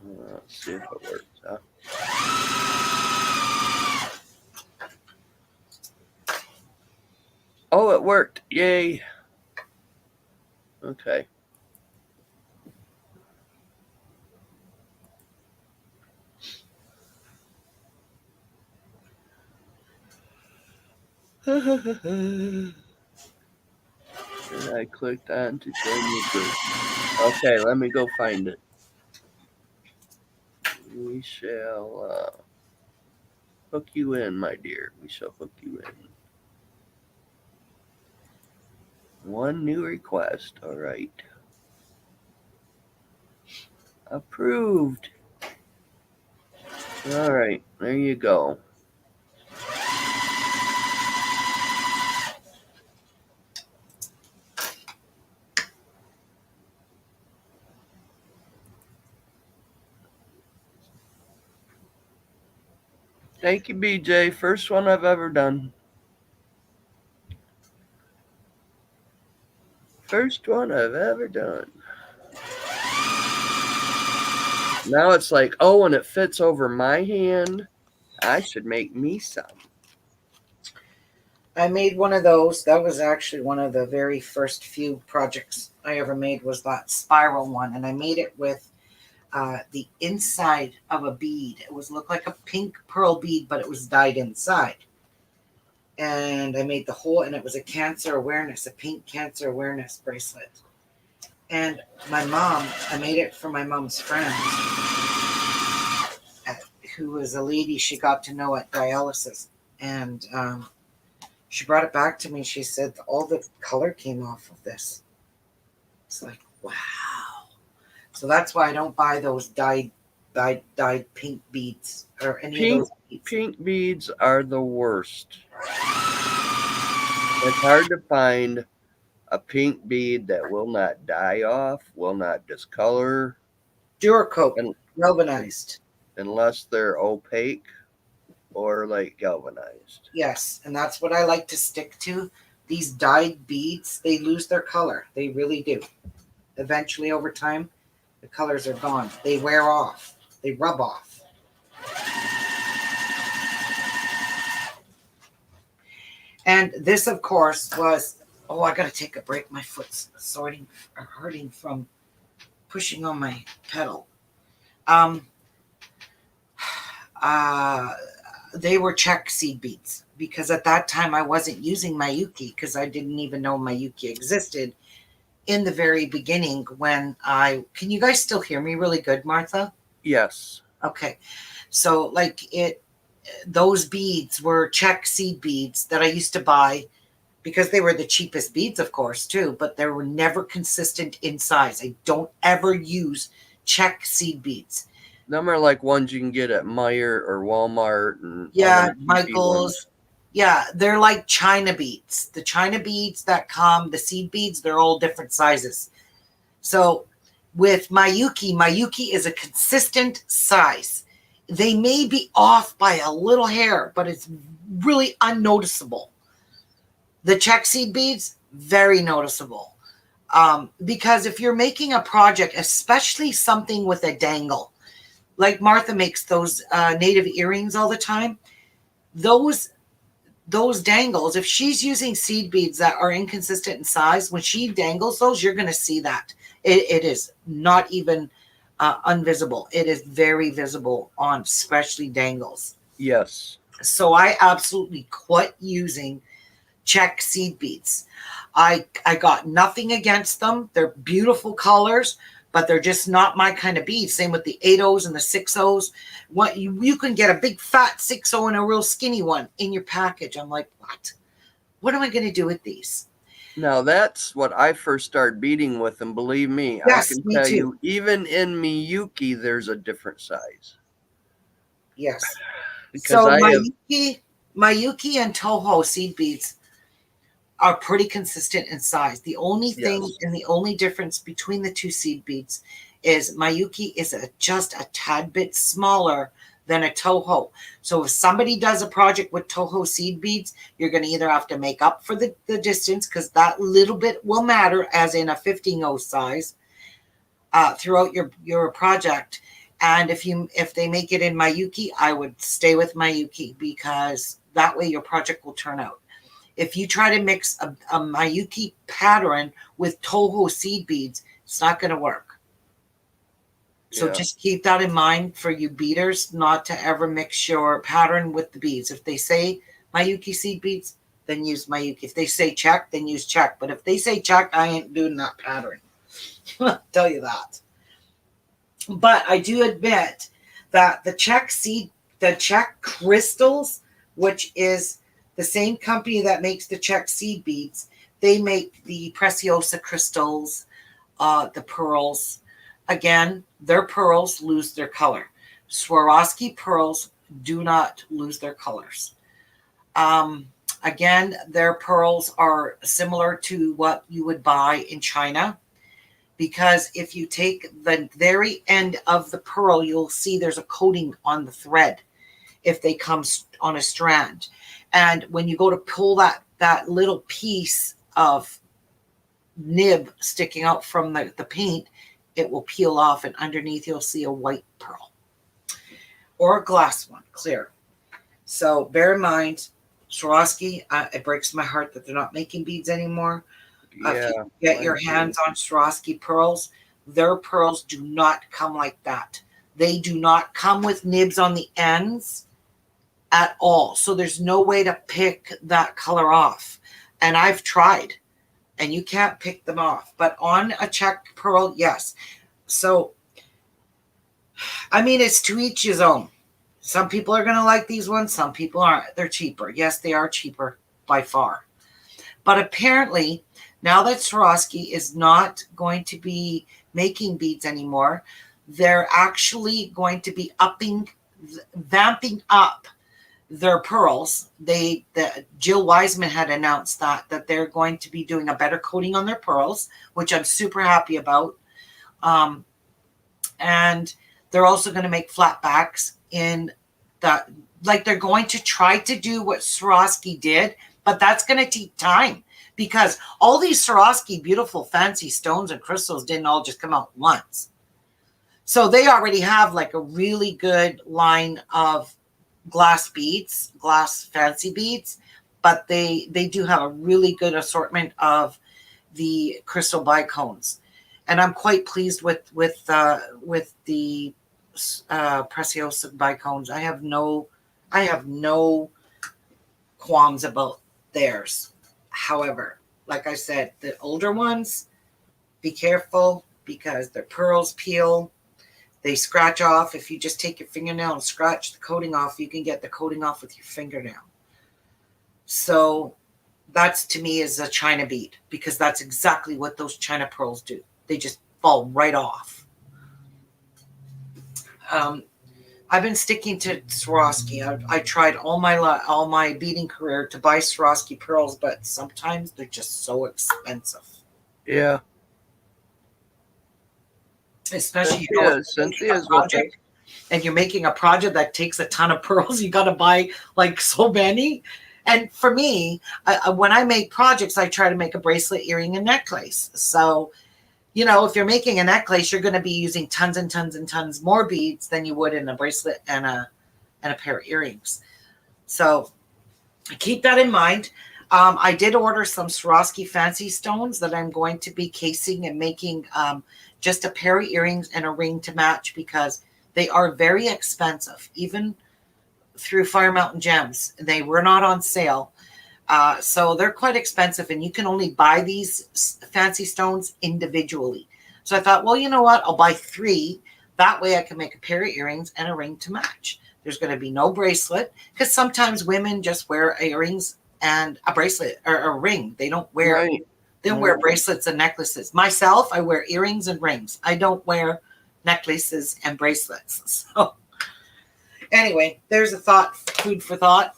Let's see if it works. Huh? worked. Yay. Okay. And I clicked on to join the group. Okay, let me go find it. We shall hook you in, my dear. We shall hook you in. One new request. All right. Approved. All right. There you go. Thank you, BJ. First one I've ever done. First one I've ever done. Now it's like, oh, and it fits over my hand. I should make me some. I made one of those. That was actually one of the very first few projects I ever made, was that spiral one. And I made it with the inside of a bead. It was looked like a pink pearl bead, but it was dyed inside. And I made the whole, and it was a cancer awareness, a pink cancer awareness bracelet. And my mom, I made it for my mom's friend, who was a lady she got to know at dialysis. And she brought it back to me. She said all the color came off of this. It's like, wow. So that's why I don't buy those dyed pink beads or any of those beads. Pink beads are the worst. It's hard to find a pink bead that will not die off, will not discolor. Duracoat, galvanized. Unless they're opaque or like galvanized. Yes, and that's what I like to stick to. These dyed beads, they lose their color. They really do. Eventually, over time, the colors are gone. They wear off. They rub off. And this, of course, was, oh, I got to take a break. My foot's hurting from pushing on my pedal. They were Czech seed beads, because at that time I wasn't using Miyuki, because I didn't even know Miyuki existed in the very beginning. Can you guys still hear me really good, Martha? Yes. Okay. So those beads were Czech seed beads that I used to buy, because they were the cheapest beads, of course, too, but they were never consistent in size. I don't ever use Czech seed beads. Them are like ones you can get at Meijer or Walmart. And yeah, Michael's. Yeah, they're like China beads. The China beads that come, the seed beads, they're all different sizes. So with Miyuki is a consistent size. They may be off by a little hair, but it's really unnoticeable. The Czech seed beads, very noticeable. Because if you're making a project, especially something with a dangle, like Martha makes those native earrings all the time, those dangles, if she's using seed beads that are inconsistent in size, when she dangles those, you're going to see that. It is not even invisible. It is very visible on especially dangles. Yes. So I absolutely quit using Czech seed beads. I got nothing against them. They're beautiful colors, but they're just not my kind of beads. Same with the 8-0s and the 6-0s. What you can get a big fat 6-0 and a real skinny one in your package. I'm like, what? What am I going to do with these? Now that's what I first started beading with, and believe me, yes, I can tell you, even in Miyuki, there's a different size. Yes. Because so Miyuki and Toho seed beads are pretty consistent in size. The only thing and the only difference between the two seed beads is Miyuki is just a tad bit smaller than a Toho. So if somebody does a project with Toho seed beads, you're going to either have to make up for the distance, because that little bit will matter, as in a 15-0 size, throughout your project. And if they make it in Miyuki, I would stay with Miyuki, because that way your project will turn out. If you try to mix a Miyuki pattern with Toho seed beads, it's not going to work. So Yeah. just keep that in mind for you beaders, not to ever mix your pattern with the beads. If they say Miyuki seed beads, then use Miyuki. If they say check, then use check. But if they say check, I ain't doing that pattern. I'll tell you that. But I do admit that the check crystals, which is the same company that makes the check seed beads, they make the Preciosa crystals, the pearls. Again, their pearls lose their color. Swarovski pearls do not lose their colors. Again, their pearls are similar to what you would buy in China, because if you take the very end of the pearl, you'll see there's a coating on the thread if they come on a strand. And when you go to pull that little piece of nib sticking out from the paint, it will peel off, and underneath you'll see a white pearl or a glass one, clear. So bear in mind, Swarovski, it breaks my heart that they're not making beads anymore. If you get your hands on Swarovski pearls, their pearls do not come like that. They do not come with nibs on the ends at all. So there's no way to pick that color off. And I've tried, and you can't pick them off. But on a check pearl, yes. So, I mean, it's to each his own. Some people are going to like these ones. Some people aren't. They're cheaper. Yes, they are cheaper by far. But apparently, now that Swarovski is not going to be making beads anymore, they're actually going to be vamping up their pearls. Jill Wiseman had announced that they're going to be doing a better coating on their pearls, which I'm super happy about. And they're also going to make flat backs in that, like they're going to try to do what Swarovski did, but that's going to take time, because all these Swarovski beautiful fancy stones and crystals didn't all just come out once. So they already have like a really good line of glass beads, glass fancy beads, but they do have a really good assortment of the crystal bicones. And I'm quite pleased with the Preciosa bicones. I have no qualms about theirs. However, like I said, the older ones, be careful, because their pearls peel. They scratch off. If you just take your fingernail and scratch the coating off, you can get the coating off with your fingernail. So that's, to me, is a China bead, because that's exactly what those China pearls do. They just fall right off. I've been sticking to Swarovski. I tried all my beading career to buy Swarovski pearls, but sometimes they're just so expensive. Yeah. Especially Cynthia's project, and you're making a project that takes a ton of pearls. You got to buy like so many. And for me, when I make projects, I try to make a bracelet, earring, and necklace. So, you know, if you're making a necklace, you're going to be using tons and tons and tons more beads than you would in a bracelet and a pair of earrings. So keep that in mind. I did order some Swarovski fancy stones that I'm going to be casing and making just a pair of earrings and a ring to match, because they are very expensive, even through Fire Mountain Gems. They were not on sale. So they're quite expensive, and you can only buy these fancy stones individually. So I thought, well, you know what? I'll buy 3. That way I can make a pair of earrings and a ring to match. There's going to be no bracelet, because sometimes women just wear earrings and a bracelet or a ring. They don't wear right. They don't wear bracelets and necklaces. Myself, I wear earrings and rings. I don't wear necklaces and bracelets. So anyway, there's a thought, food for thought.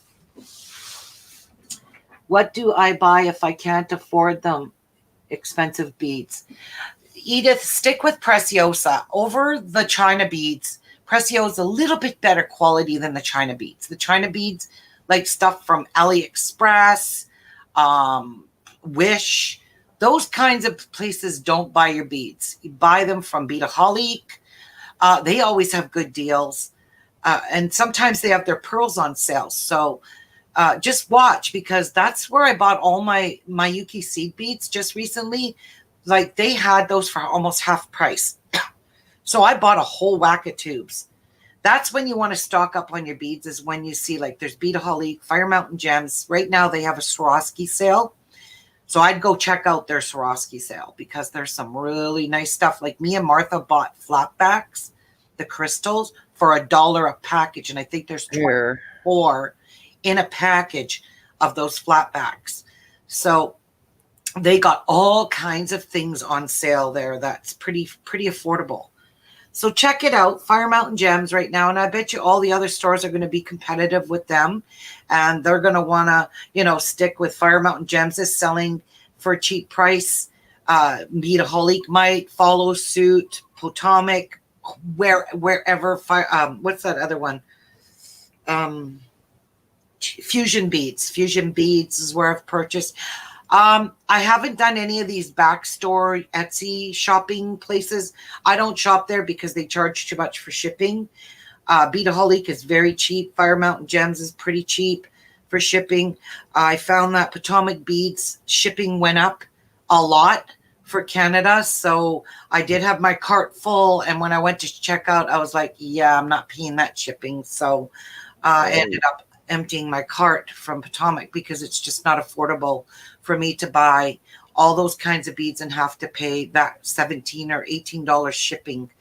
What do I buy if I can't afford them? Expensive beads. Edith, stick with Preciosa over the China beads. Preciosa is a little bit better quality than the China beads. The China beads, like stuff from AliExpress, Wish, those kinds of places don't buy your beads. You buy them from Beadaholic. They always have good deals. And sometimes they have their pearls on sale. So just watch, because that's where I bought all my Yuki seed beads just recently. Like they had those for almost half price. So I bought a whole whack of tubes. That's when you want to stock up on your beads, is when you see like there's Beadaholic, Fire Mountain Gems. Right now they have a Swarovski sale. So I'd go check out their Swarovski sale, because there's some really nice stuff. Like me and Martha bought flatbacks, the crystals, for $1 a package. And I think there's 24 in a package of those flatbacks. So they got all kinds of things on sale there. That's pretty affordable. So check it out, Fire Mountain Gems right now. And I bet you all the other stores are going to be competitive with them. And they're going to want to, stick with Fire Mountain Gems is selling for a cheap price. Beadaholic might follow suit. Potomac, wherever. What's that other one? Fusion Beads. Fusion Beads is where I've purchased. I haven't done any of these backstore Etsy shopping places. I don't shop there because they charge too much for shipping. Beadaholic is very cheap. Fire Mountain Gems is pretty cheap for shipping. I found that Potomac Beads shipping went up a lot for Canada. So I did have my cart full. And when I went to check out, I was like, yeah, I'm not paying that shipping. So I ended up emptying my cart from Potomac, because it's just not affordable for me to buy all those kinds of beads and have to pay that $17 or $18 shipping.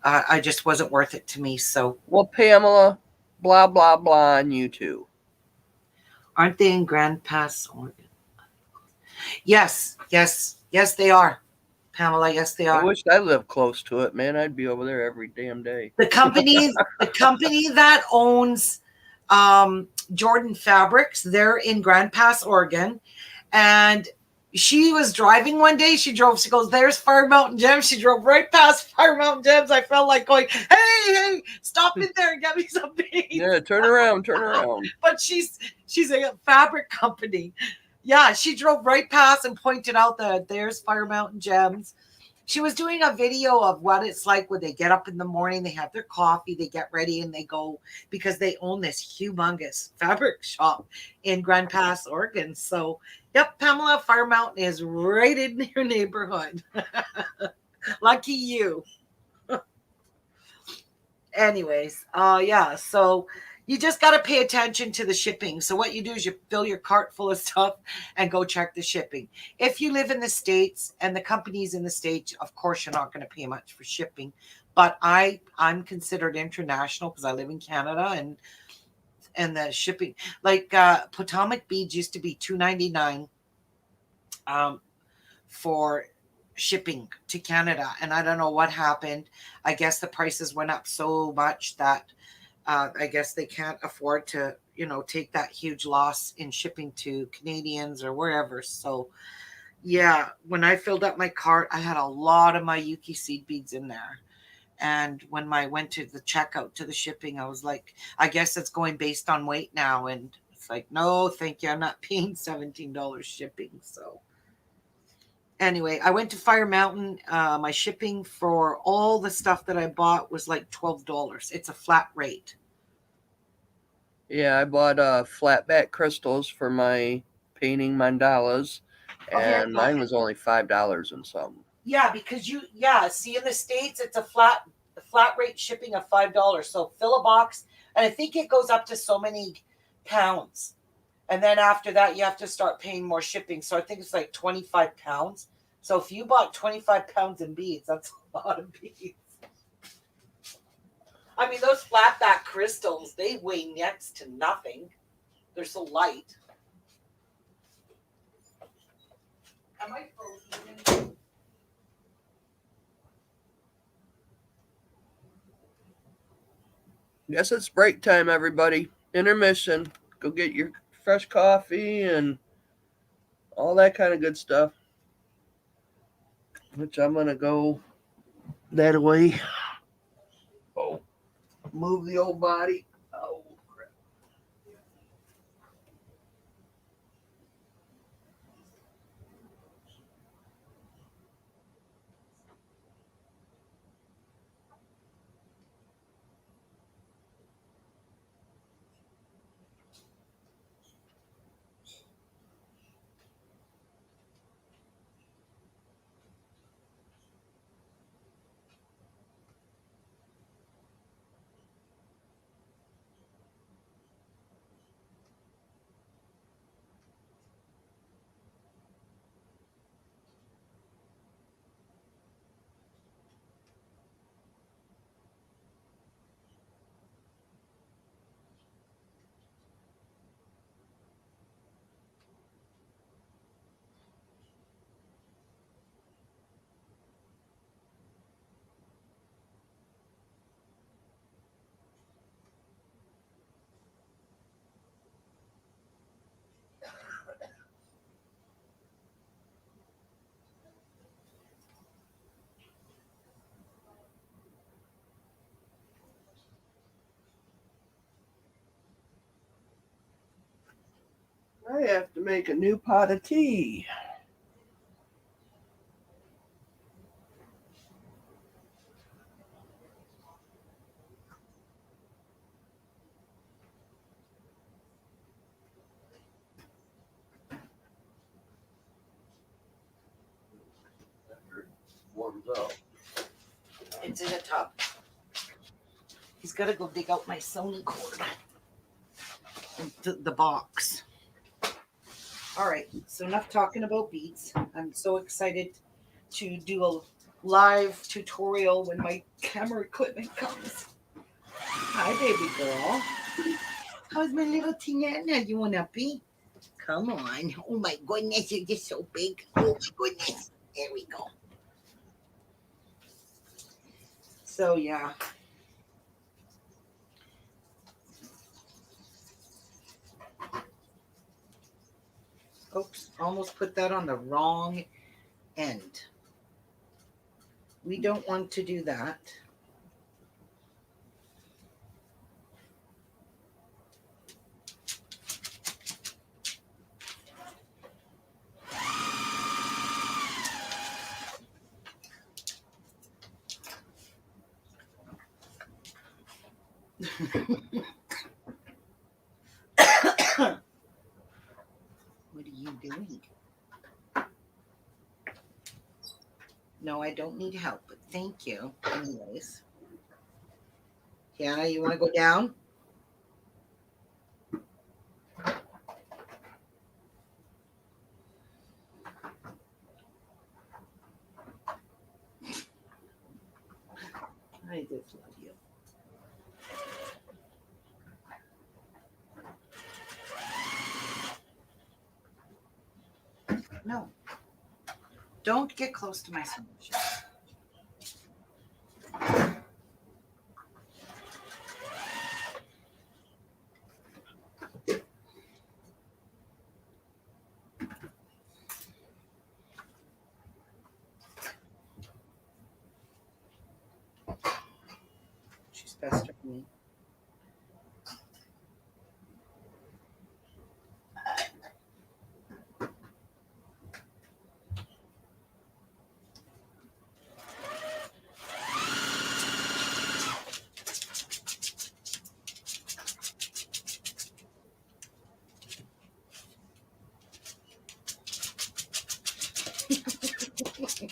I just wasn't worth it to me. So, well, Pamela, blah blah blah on YouTube. Aren't they in Grand Pass, Oregon? Yes, they are, Pamela. Yes, they are. I wish I lived close to it, man. I'd be over there every damn day. The company that owns Jordan Fabrics, they're in Grand Pass, Oregon. And she was driving one day. She goes, there's Fire Mountain Gems. She drove right past Fire Mountain Gems. I felt like going, hey, stop in there and get me some beads. Yeah, turn around. But she's a fabric company. Yeah, she drove right past and pointed out that there's Fire Mountain Gems. She was doing a video of what it's like when they get up in the morning, they have their coffee, they get ready, and they go, because they own this humongous fabric shop in Grand Pass, Oregon. So, yep, Pamela, Fire Mountain is right in your neighborhood. Lucky you. Anyways, yeah, so you just got to pay attention to the shipping. So what you do is you fill your cart full of stuff and go check the shipping. If you live in the States and the company's in the States, of course, you're not going to pay much for shipping. But I'm considered international because I live in Canada, and the shipping, like Potomac beads used to be $2.99 for shipping to Canada. And I don't know what happened. I guess the prices went up so much that I guess they can't afford to, take that huge loss in shipping to Canadians or wherever. So, yeah, when I filled up my cart, I had a lot of my Yuki seed beads in there. And when I went to the checkout to the shipping, I was like, I guess it's going based on weight now. And it's like, no, thank you. I'm not paying $17 shipping. So, anyway, I went to Fire Mountain. My shipping for all the stuff that I bought was like $12. It's a flat rate. Yeah, I bought flatback crystals for my painting mandalas, and mine was only $5 and something. Yeah, because see, in the States, it's a flat rate shipping of $5. So fill a box, and I think it goes up to so many pounds. And then after that, you have to start paying more shipping. So I think it's like 25 pounds. So if you bought 25 pounds in beads, that's a lot of beads. I mean, those flatback crystals, they weigh next to nothing. They're so light. Am I frozen? Guess it's break time, everybody. Intermission. Go get your fresh coffee and all that kind of good stuff. Which I'm going to go that way. Oh, move the old body. Oh, crap. I have to make a new pot of tea. After it warms up. It's in a tub. He's got to go dig out my Sony cord. The box. All right, so enough talking about beads. I'm so excited to do a live tutorial when my camera equipment comes. Hi, baby girl. How's my little Tiana? You want a pee? Come on. Oh my goodness, you're just so big. Oh my goodness. There we go. So yeah. Oops, almost put that on the wrong end. We don't want to do that. What are you doing? No, I don't need help, but thank you. Anyways. Tiana, you want to go down? I just love you. No. Don't get close to my solution. She's pestering me.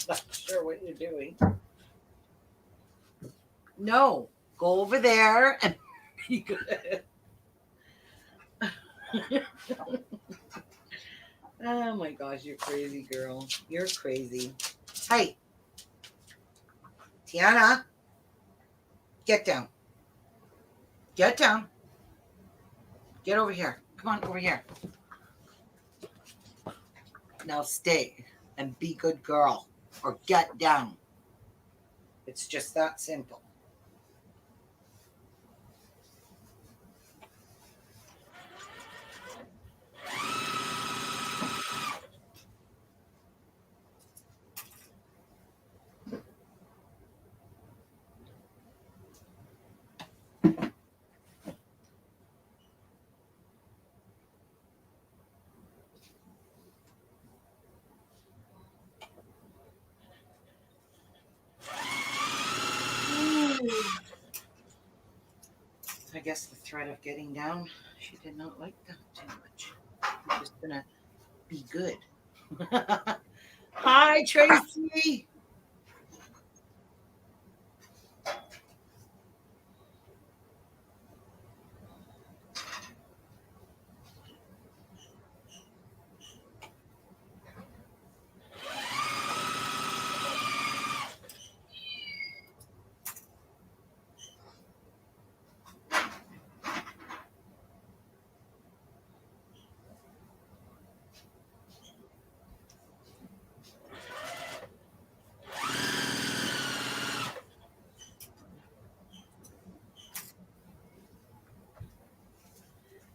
Not sure what you're doing. No, go over there and be good. Oh my gosh, you're crazy, girl. You're crazy. Hey, Tiana, get down. Get down. Get over here. Come on, over here. Now stay and be good girl or get down. It's just that simple. I guess the threat of getting down, she did not like that too much. I'm just gonna be good. Hi, Tracy.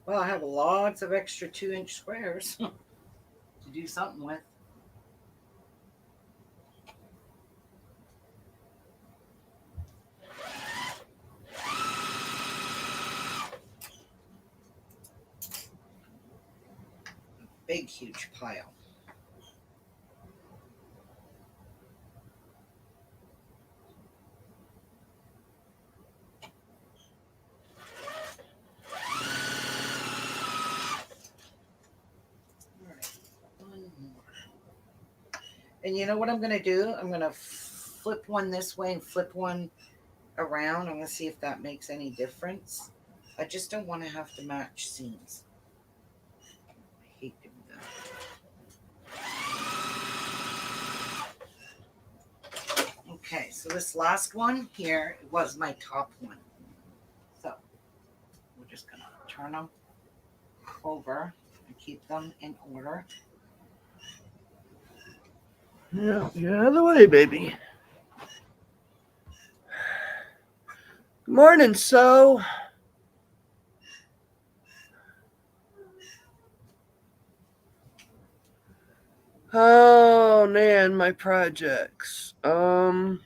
Well, I have lots of extra 2-inch squares to do something with. big, huge pile. All right, one more. And you know what I'm going to do? I'm going to flip one this way and flip one around. I'm going to see if that makes any difference. I just don't want to have to match seams. I hate doing that. Okay, so this last one here was my top one. So we're just going to turn them over and keep them in order. Yeah, get out of the way, baby. Good morning, so. Oh man, my projects. Well,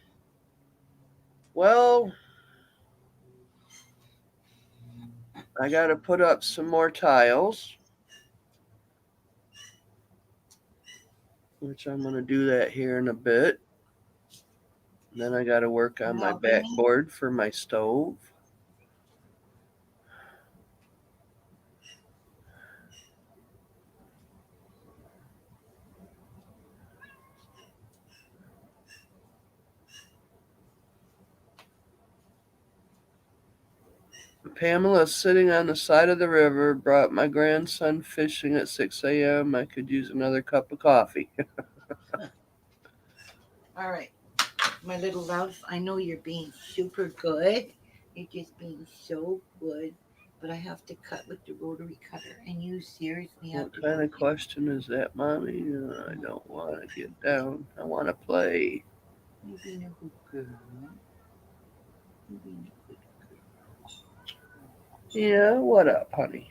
I gotta put up some more tiles, which I'm gonna do that here in a bit. Then I gotta work on my backboard for my stove. Pamela's sitting on the side of the river, brought my grandson fishing at 6 a.m. I could use another cup of coffee. All right, my little love, I know you're being super good. You're just being so good. But I have to cut with the rotary cutter, and you seriously have What to. kind of question is that, Mommy? I don't want to get down. I want to play. You're being a good girl. You're being a good girl. Yeah, what up, honey?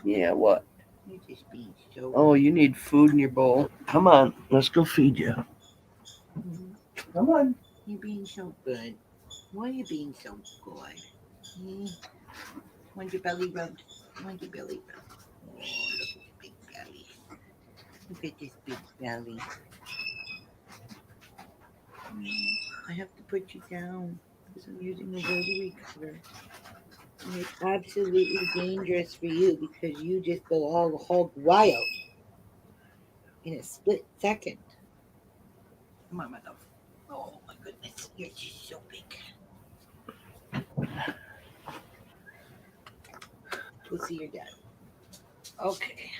Yeah, what? You're just being so. Oh, you need food in your bowl. Come on, let's go feed you. Come on. You're being so good. Why are you being so good? When's your belly rubbed? When's your belly rubbed? Oh, look at your big belly. Look at this big belly. I have to put you down because I'm using a rotary cutter. And it's absolutely dangerous for you because you just go all hog wild in a split second. Come on, my love. Oh my goodness, you're just so big. Go see your dad. Okay.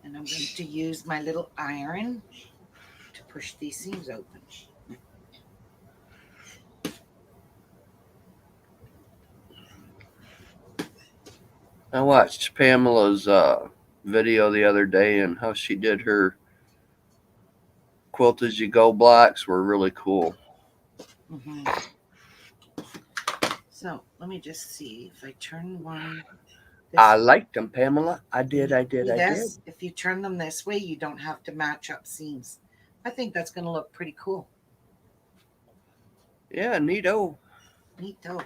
And I'm going to use my little iron to push these seams open. I watched Pamela's video the other day, and how she did her quilt as you go blocks were really cool. Mm-hmm. So let me just see if I turn one. I liked them, Pamela. I did. If you turn them this way, you don't have to match up seams. I think that's going to look pretty cool. Yeah, neato. Neato.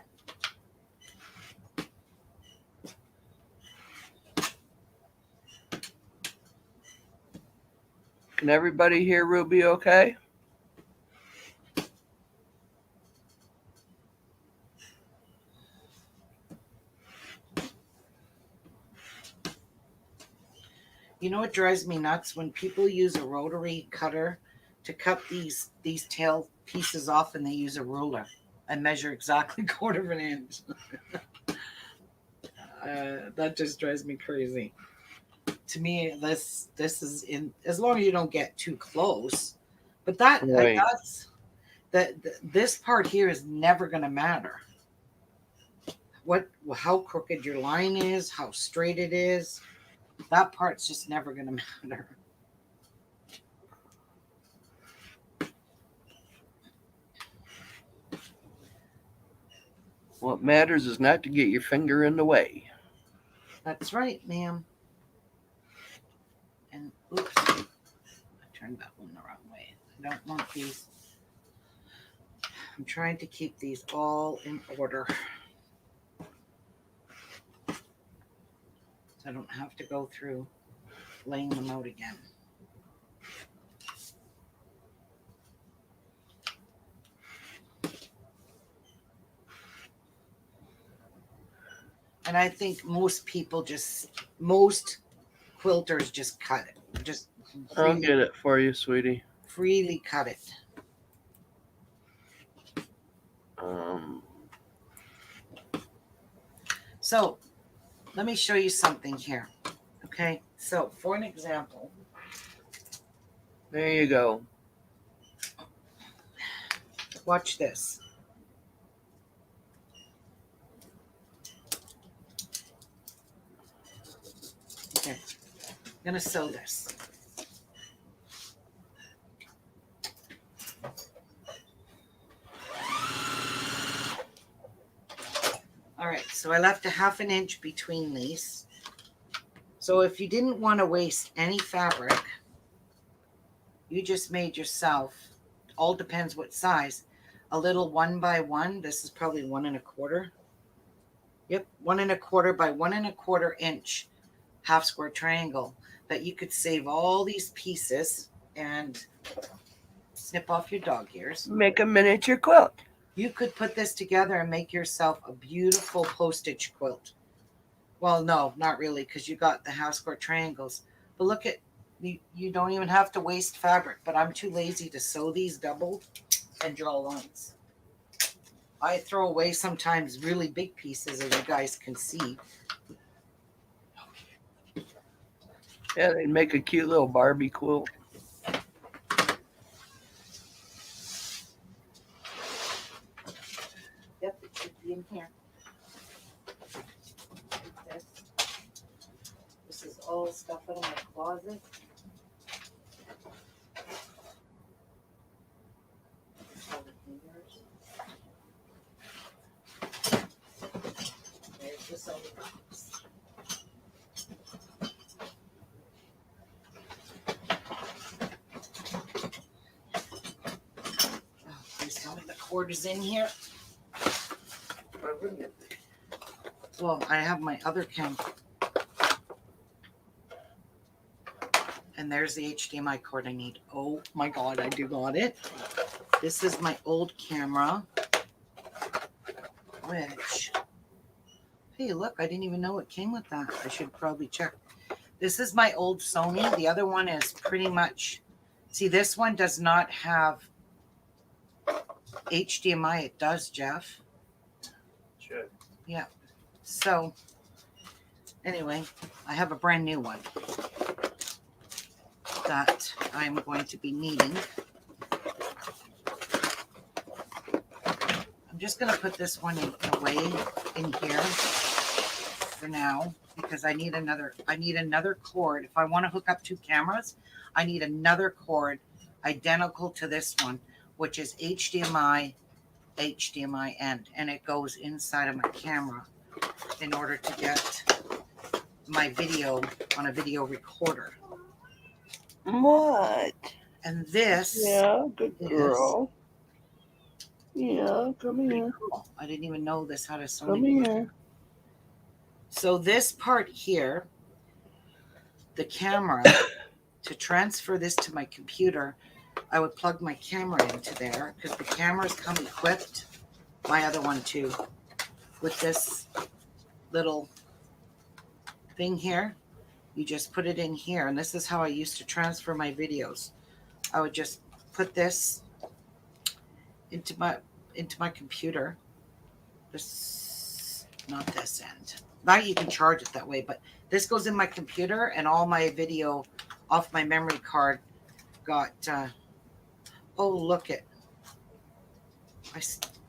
Can everybody hear Ruby okay? You know what drives me nuts? When people use a rotary cutter to cut these tail pieces off and they use a ruler and measure exactly 1/4 of an inch. That just drives me crazy. To me, this is in, as long as you don't get too close. But Right. this part here is never going to matter. How crooked your line is, how straight it is, that part's just never going to matter. What matters is not to get your finger in the way. That's right, ma'am. And oops, I turned that one the wrong way. I don't want these. I'm trying to keep these all in order. So I don't have to go through laying them out again. And I think most quilters just cut it. Just I'll get it for you, sweetie. freely cut it. So let me show you something here. Okay, so for an example, There you go. watch this. Okay, I'm gonna sew this. All right, so I left a 1/2 inch between these. So if you didn't want to waste any fabric, you just made yourself, all depends what size, a little 1 by 1. This is probably 1 1/4. Yep, 1 1/4 by 1 1/4 inch half square triangle that you could save all these pieces and snip off your dog ears. Make a miniature quilt. You could put this together and make yourself a beautiful postage quilt. Well, no, not really, because you got the half square triangles. But look at, you don't even have to waste fabric, but I'm too lazy to sew these doubled and draw lines. I throw away sometimes really big pieces, as you guys can see. Yeah, they'd make a cute little Barbie quilt. Yep, it should be in here. This is all stuff out of my closet. There's the sewing box. Oh, please tell me the cord is in here. Why wouldn't it be? Well, I have my other cam. And there's the HDMI cord I need. Oh my God, I do got it. This is my old camera. Which, hey, look, I didn't even know it came with that. I should probably check. This is my old Sony. The other one is pretty much, see, this one does not have HDMI. It does, Jeff. Should. Yeah. So, anyway, I have a brand new one that I'm going to be needing. I'm just going to put this one away in here for now because I need another cord. If I want to hook up 2 cameras, I need another cord identical to this one, which is HDMI end, and it goes inside of my camera in order to get my video on a video recorder. What? And this, Yeah, good girl. Yeah, come here. cool. I didn't even know this had a Sony. Come here. So this part here, the camera, to transfer this to my computer, I would plug my camera into there because the cameras come equipped, my other one too, with this little thing here. You just put it in here, and this is how I used to transfer my videos. I would just put this into my computer. This, not this end. Now you can charge it that way, but this goes in my computer, and all my video off my memory card got. Oh, look it!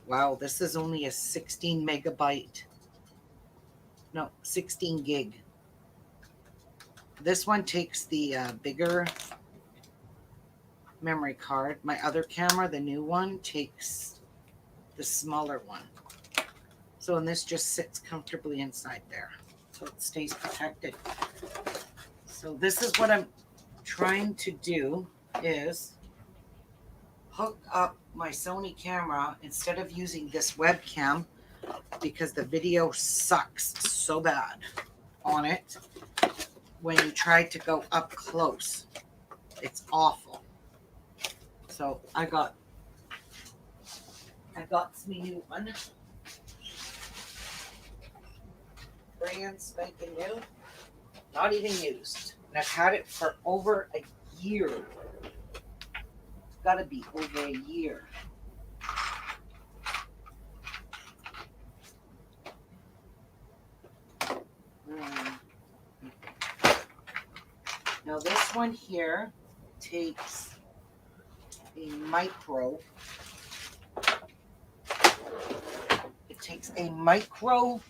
Wow, this is only a 16 megabyte. No, 16 gig. This one takes the bigger memory card. My other camera, the new one, takes the smaller one. So, and this just sits comfortably inside there. So it stays protected. So this is what I'm trying to do is hook up my Sony camera instead of using this webcam because the video sucks so bad on it when you try to go up close. It's awful. So I got me new one. Brand spanking new. Not even used. And I've had it for over a year. It's got to be over a year. Now this one here takes a micro. It takes a micro.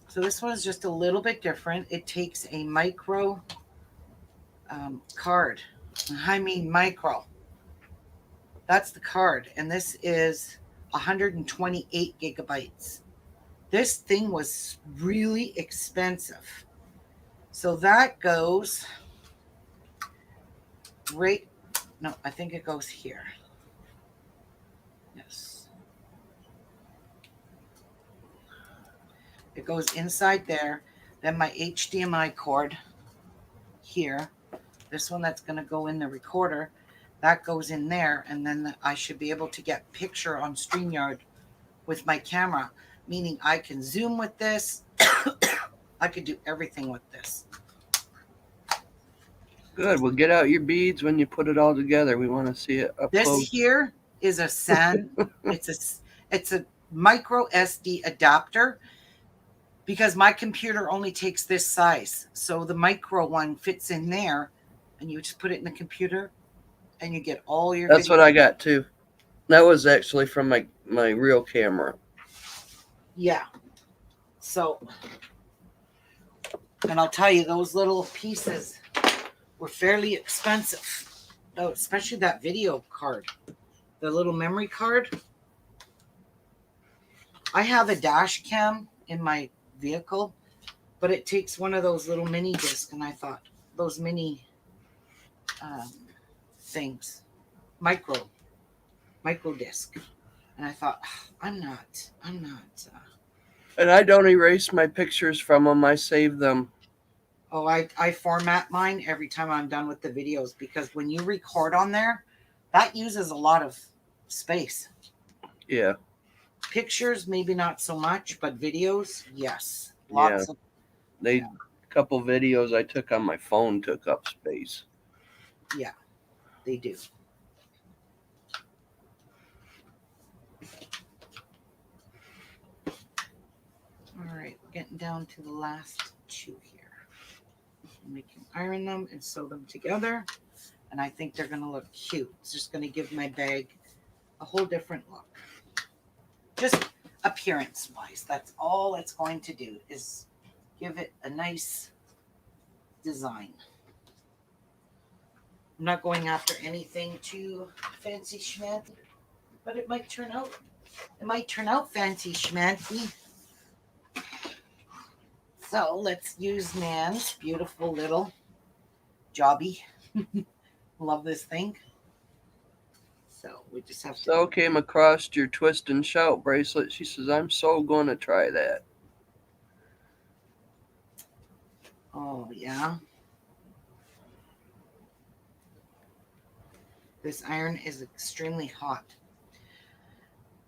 So this one is just a little bit different. It takes a micro card. I mean micro. That's the card. And this is 128 gigabytes. This thing was really expensive. So that goes right. No, I think it goes here. Yes. It goes inside there. Then my HDMI cord here. This one that's going to go in the recorder. That goes in there. And then I should be able to get picture on StreamYard with my camera. Meaning I can zoom with this. I could do everything with this. Good. Well, get out your beads when you put it all together. We want to see it up This close. here is a sand. it's a micro SD adapter because my computer only takes this size. So the micro one fits in there and you just put it in the computer and you get all your That's video. what I got too. That was actually from my real camera. Yeah. So, and I'll tell you, those little pieces were fairly expensive. Oh, especially that video card. The little memory card. I have a dash cam in my vehicle, but it takes one of those little mini discs, and I thought those mini things, micro disc, and I thought I'm not. And I don't erase my pictures from them. I save them. Oh, I format mine every time I'm done with the videos because when you record on there, that uses a lot of space. Yeah. Pictures, maybe not so much, but videos, yes. Lots of. A couple videos I took on my phone took up space. Yeah, they do. All right, we're getting down to the last two here. We can iron them and sew them together. And I think they're going to look cute. It's just going to give my bag a whole different look. Just appearance-wise. That's all it's going to do is give it a nice design. I'm not going after anything too fancy schmancy, but it might turn out. It might turn out fancy schmancy. So let's use Nan's beautiful little jobby. Love this thing. So we just have to. So came across your twist and shout bracelet. She says, I'm so going to try that. Oh, yeah. This iron is extremely hot.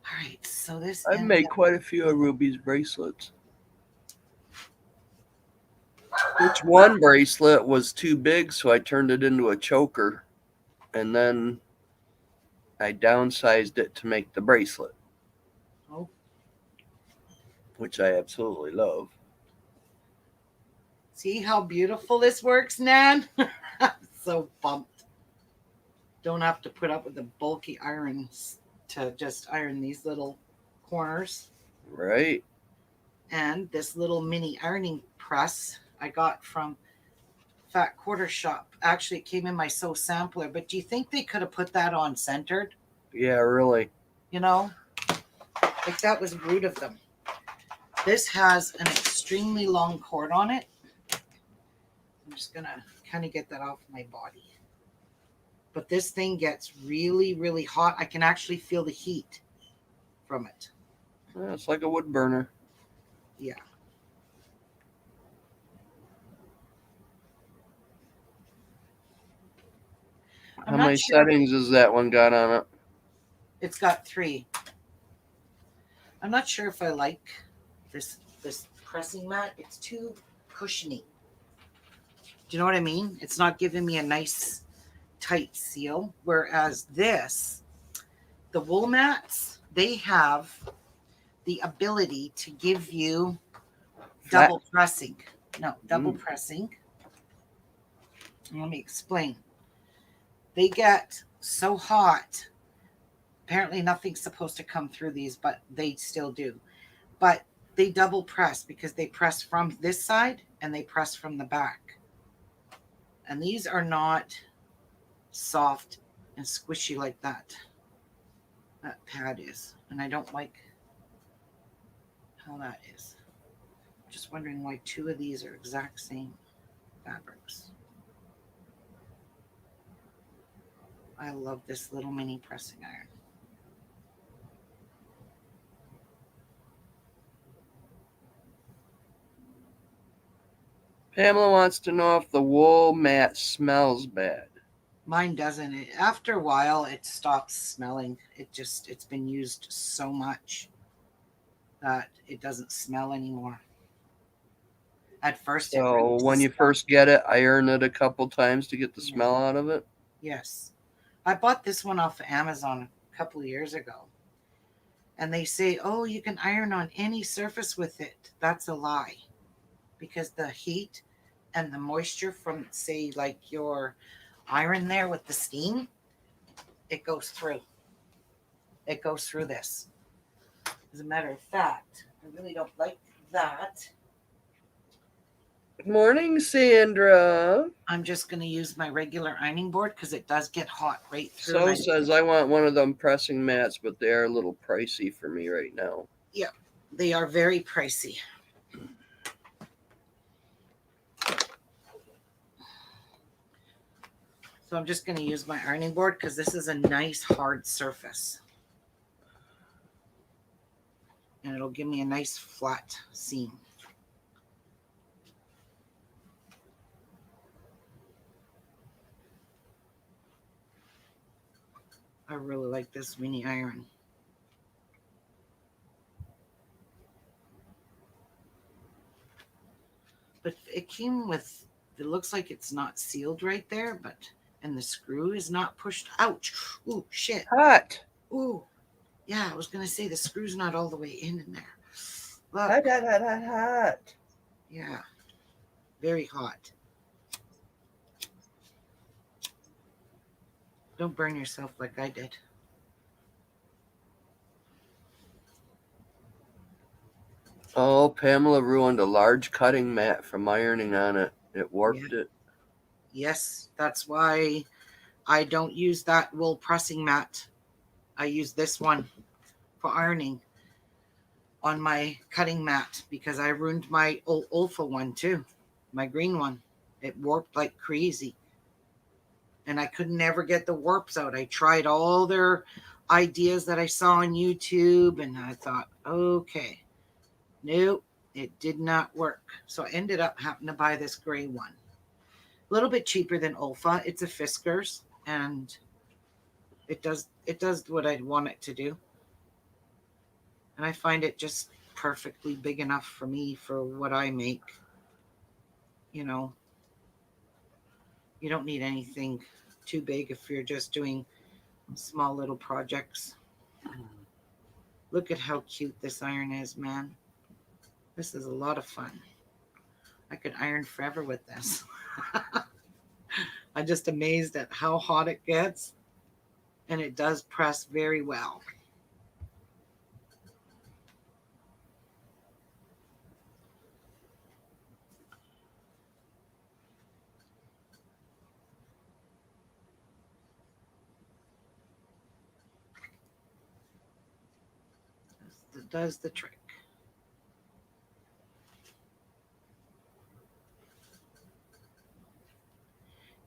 All right, so this. I've made quite a few of Ruby's bracelets. Which one bracelet was too big, so I turned it into a choker. And then I downsized it to make the bracelet. Oh. Which I absolutely love. See how beautiful this works, Nan? I'm so pumped. Don't have to put up with the bulky irons to just iron these little corners. Right. And this little mini ironing press I got from Fat Quarter Shop. Actually, it came in my Sew Sampler, but do you think they could have put that on centered? Yeah, really. You know, like that was rude of them. This has an extremely long cord on it. I'm just going to kind of get that off my body. But this thing gets really, really hot. I can actually feel the heat from it. Yeah, it's like a wood burner. Yeah. How many settings has that one got on it? It's got 3. I'm not sure if I like this pressing mat. It's too cushiony. Do you know what I mean? It's not giving me a nice tight seal. Whereas this, the wool mats, they have the ability to give you double pressing. No, double pressing. Let me explain. They get so hot. Apparently nothing's supposed to come through these, but they still do. But they double press because they press from this side and they press from the back. And these are not soft and squishy like that pad is. And I don't like how that is. I'm just wondering why 2 of these are exact same fabrics. I love this little mini pressing iron. Pamela wants to know if the wool mat smells bad. Mine doesn't. After a while, it stops smelling. It's been used so much that it doesn't smell anymore. At first, So it really when you smelled. first get it, iron it a couple times to get the smell out of it. Yes. I bought this one off of Amazon a couple of years ago. And they say, oh, you can iron on any surface with it. That's a lie. Because the heat and the moisture from, say, like your iron there with the steam, it goes through. It goes through this. As a matter of fact, I really don't like that. Good morning, Sandra. I'm just going to use my regular ironing board because it does get hot right through. So says I want one of them pressing mats, but they are a little pricey for me right now. Yeah, they are very pricey. So I'm just going to use my ironing board because this is a nice hard surface. And it'll give me a nice flat seam. I really like this mini iron. But it came with, it looks like it's not sealed right there, but, and the screw is not pushed. Ouch. Ooh, shit. Hot. Ooh. Yeah, I was going to say the screw's not all the way in there. Look. Hot, hot, hot, hot, hot. Yeah. Very hot. Don't burn yourself like I did. Oh, Pamela ruined a large cutting mat from ironing on it. It warped it. Yes, that's why I don't use that wool pressing mat. I use this one for ironing on my cutting mat because I ruined my old Olfa one too, my green one. It warped like crazy. And I could never get the warps out. I tried all their ideas that I saw on YouTube and I thought, okay, nope, it did not work. So I ended up having to buy this gray one. A little bit cheaper than Olfa. It's a Fiskars and it does what I want it to do. And I find it just perfectly big enough for me for what I make. You know, you don't need anything too big if you're just doing small little projects. Look at how cute this iron is, man. This is a lot of fun. I could iron forever with this. I'm just amazed at how hot it gets. And it does press very well. does the trick.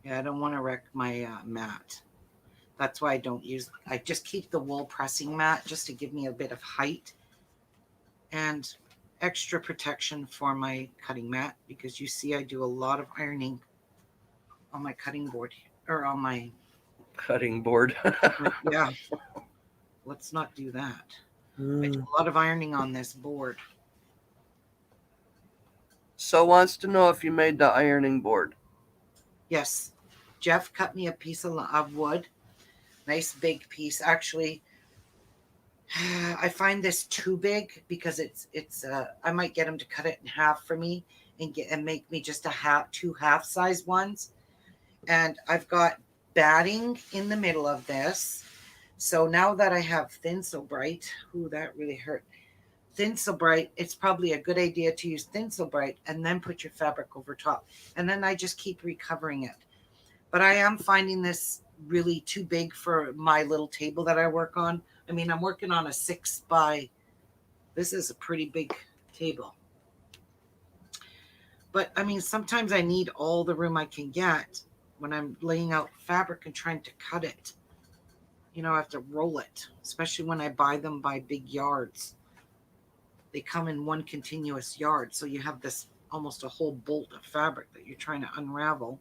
Yeah, I don't want to wreck my mat. That's why I just keep the wool pressing mat just to give me a bit of height and extra protection for my cutting mat, because you see I do a lot of ironing on my cutting board or on my Cutting board. yeah. Let's not do that. I do a lot of ironing on this board. So wants to know if you made the ironing board. Yes. Jeff cut me a piece of wood. Nice big piece. Actually, I find this too big because it's I might get him to cut it in half for me and make me just two half size ones. And I've got batting in the middle of this. So now that I have Thin So Bright, ooh, that really hurt. Thin So Bright, it's probably a good idea to use Thin So Bright and then put your fabric over top. And then I just keep recovering it. But I am finding this really too big for my little table that I work on. I mean, I'm working on a 6 by, this is a pretty big table. But I mean, sometimes I need all the room I can get when I'm laying out fabric and trying to cut it. You know, I have to roll it, especially when I buy them by big yards. They come in one continuous yard. So you have this almost a whole bolt of fabric that you're trying to unravel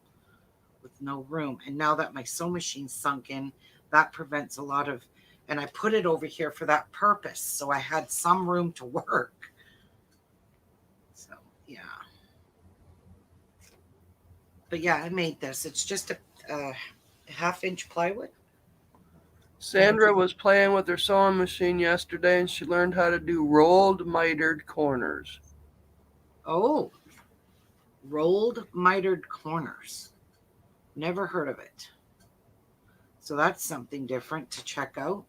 with no room. And now that my sewing machine's sunk in, that prevents a lot of, and I put it over here for that purpose. So I had some room to work. So, yeah. But yeah, I made this. It's just a half-inch plywood. Sandra was playing with her sewing machine yesterday and she learned how to do rolled mitered corners. Oh, rolled mitered corners. Never heard of it. So that's something different to check out.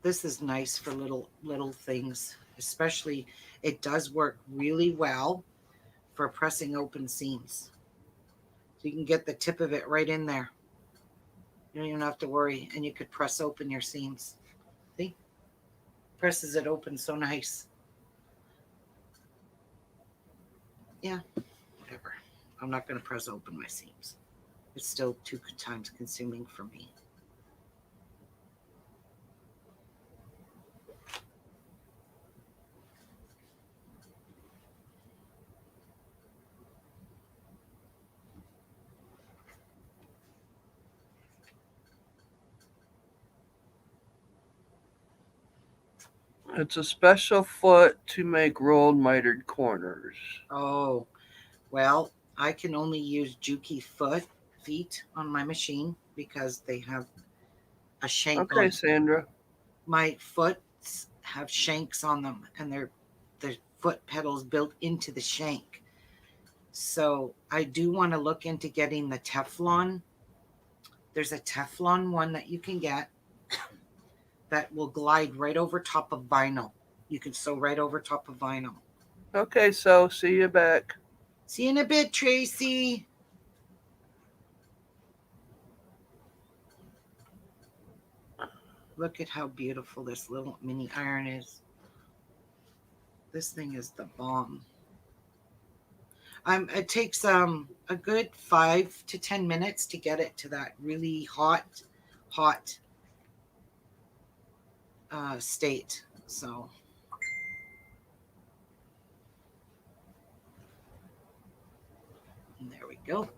This is nice for little things, especially it does work really well for pressing open seams. So you can get the tip of it right in there. You don't even have to worry, and you could press open your seams. See? Presses it open so nice. Yeah, whatever. I'm not going to press open my seams. It's still too time consuming for me. It's a special foot to make rolled mitered corners. Oh, well, I can only use Juki feet on my machine because they have a shank Okay, on. Sandra. My foots have shanks on them, and they're the foot pedals built into the shank. So I do want to look into getting the Teflon. There's a Teflon one that you can get that will glide right over top of vinyl. You can sew right over top of vinyl. Okay, so see you back. See you in a bit, Tracy. Look at how beautiful this little mini iron is. This thing is the bomb. It takes a good 5 to 10 minutes to get it to that really hot state. So there we go.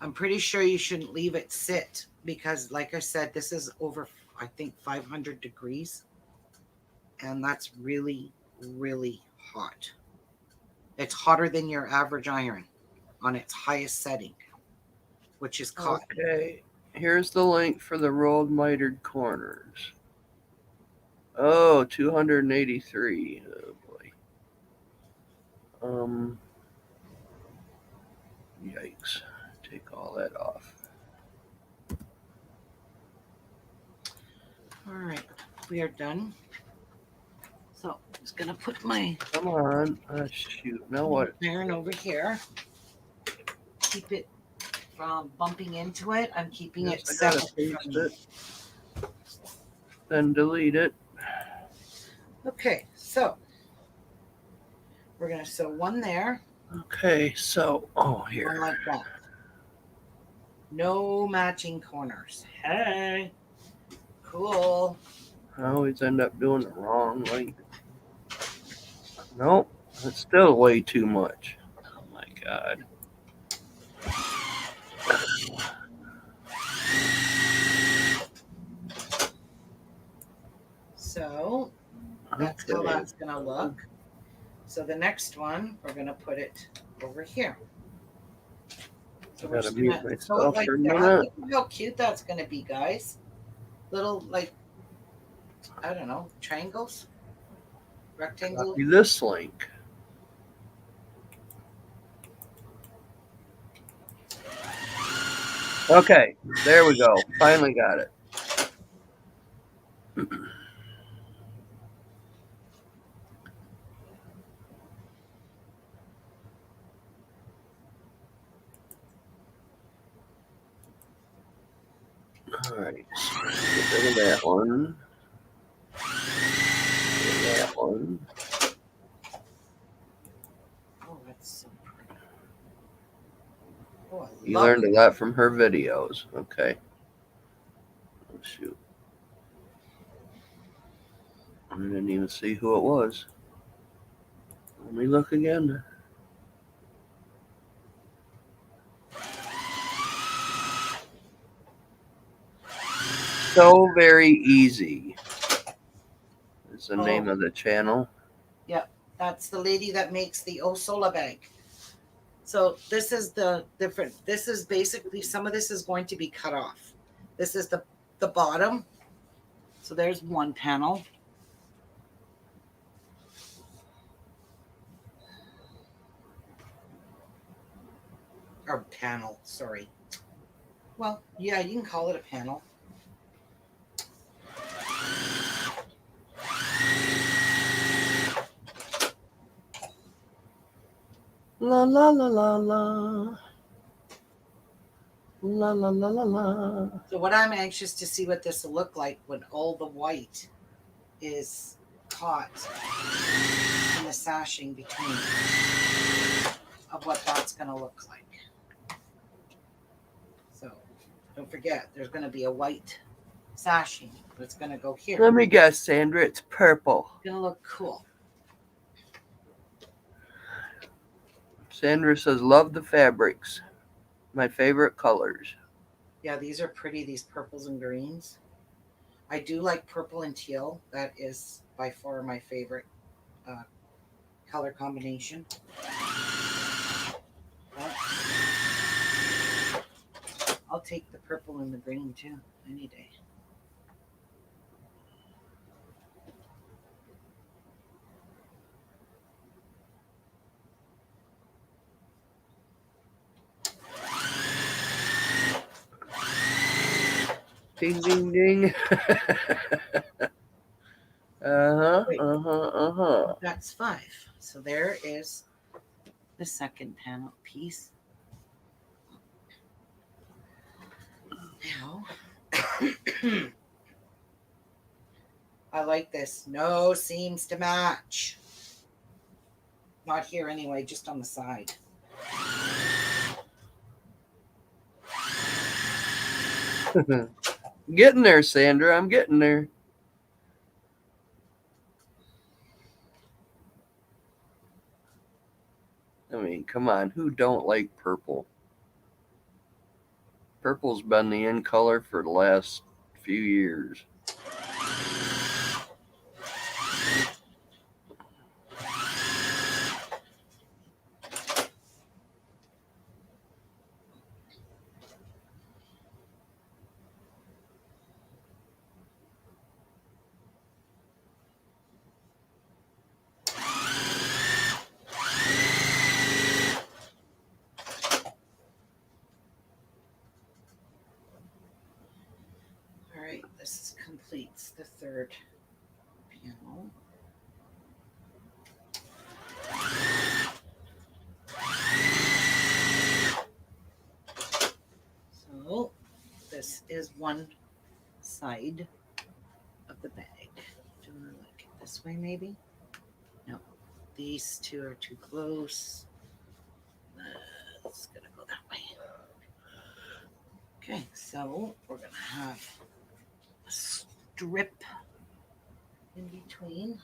I'm pretty sure you shouldn't leave it sit because, like I said, this is over, I think, 500 degrees. And that's really, really hot. It's hotter than your average iron on its highest setting, which is cotton. Okay, here's the link for the rolled mitered corners. Oh, 283. Oh boy. Yikes. Take all that off. All right, we are done. So I'm just gonna put my Come on. Shoot. Now what? iron over here. Keep it from bumping into it. I'm keeping it Yes, I gotta separate paste from it. Then delete it. Okay, so we're gonna sew one there, Okay, so one here. like that. No matching corners. Hey, cool. I always end up doing it wrong. Like, nope, it's still way too much. Oh my god. So that's how Okay. that's gonna look. So the next one, we're gonna put it over here. So I we're gotta just mute gonna sew it myself like for a that. minute. Look how cute that's gonna be, guys. Little like, I don't know, triangles, rectangle. Copy this link. Okay, there we go. Finally got it. All right, so get rid of that one. That one. Oh, that's so pretty. Oh, I You love learned it. a lot from her videos. Okay. Oh, shoot. I didn't even see who it was. Let me look again. So very easy is the name of the channel. Yep, that's the lady that makes the Osola bag. So this is the different. This is basically some of this is going to be cut off. This is the bottom. So there's one panel. Or panel, sorry. Well, yeah, you can call it a panel. La la la la la. La la la la la. So what I'm anxious to see what this will look like when all the white is caught in the sashing between of what that's going to look like. So don't forget, there's going to be a white sashing that's going to go here. Let me guess, Sandra. It's purple. It's going to look cool. Sandra says, love the fabrics. My favorite colors. Yeah, these are pretty, these purples and greens. I do like purple and teal. That is by far my favorite color combination. But I'll take the purple and the green too, any day. Ding, ding, ding. Wait. Uh-huh. That's 5. So there is the second panel piece. Now, I like this. No seams to match. Not here anyway, just on the side. Getting there, Sandra. I'm getting there. I mean, come on. Who don't like purple? Purple's been the in color for the last few years. this completes the third panel. So this is one side of the bag. Do you want to look it this way maybe? No, these two are too close. It's gonna go that way. Okay, so we're gonna have a strip in between.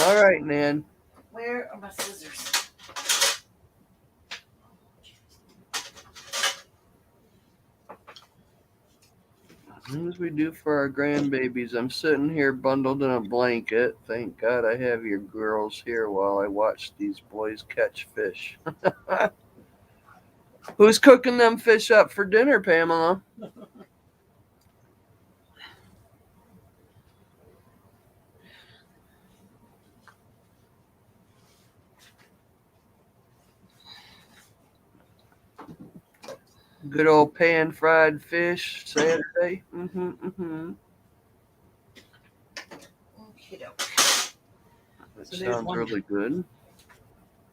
All right, Nan. Where are my scissors? As we do for our grandbabies, I'm sitting here bundled in a blanket. Thank God I have your girls here while I watch these boys catch fish. Who's cooking them fish up for dinner, Pamela? Good old pan-fried fish Saturday. Okay, That So there's sounds one. really good.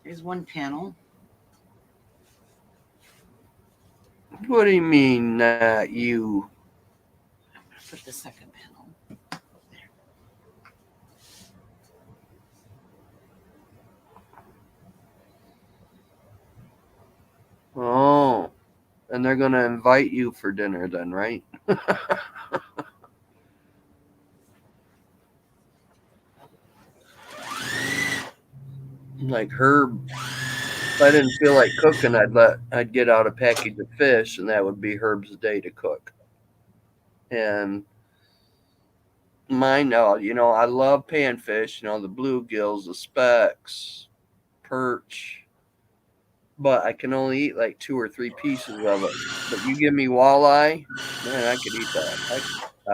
There's one panel. What do you mean, not you? I'm gonna put the second panel there. Oh, and they're going to invite you for dinner then, right? Like Herb, if I didn't feel like cooking, I'd get out a package of fish, and that would be Herb's day to cook. And mine, no, I love panfish, the bluegills, the specks, perch, but I can only eat like 2 or 3 pieces of it. But you give me walleye, man, I could eat the heck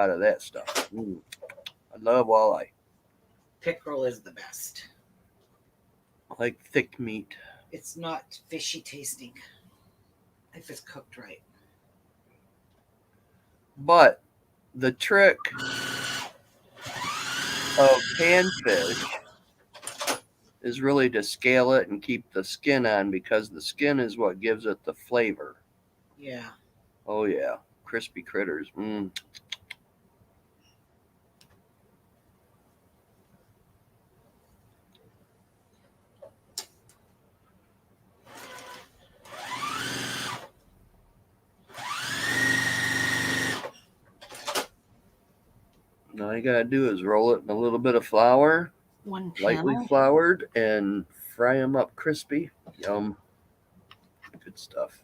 out of that stuff. I love walleye. Pickerel is the best. I like thick meat. It's not fishy tasting if it's cooked right. But the trick of panfish is really to scale it and keep the skin on, because the skin is what gives it the flavor. Yeah. Oh yeah, crispy critters. All you gotta do is roll it in a little bit of flour, One lightly panel. floured, and fry them up crispy. Yum. Good stuff.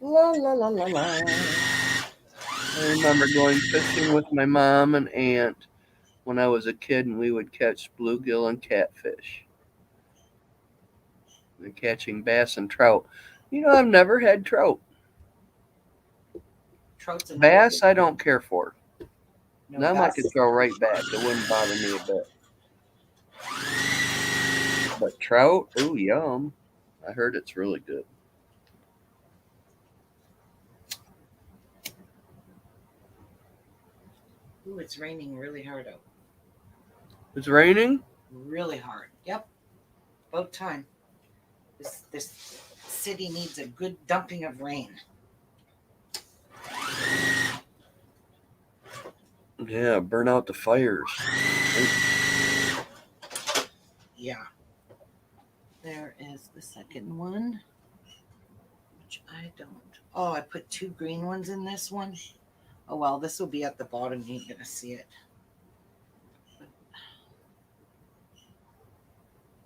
La la la la la. I remember going fishing with my mom and aunt when I was a kid, and we would catch bluegill and catfish. And catching bass and trout. I've never had trout. Trout's another Bass, good I one. don't care for. No, Them I bass could is throw right back. It wouldn't bother me a bit. But trout, ooh, yum. I heard it's really good. Ooh, it's raining really hard out. It's raining? Really hard. Yep. About time. This city needs a good dumping of rain. Yeah, burn out the fires. Yeah. There is the second one, which I don't. Oh, I put 2 green ones in this one. Oh well, this will be at the bottom. You ain't gonna see it.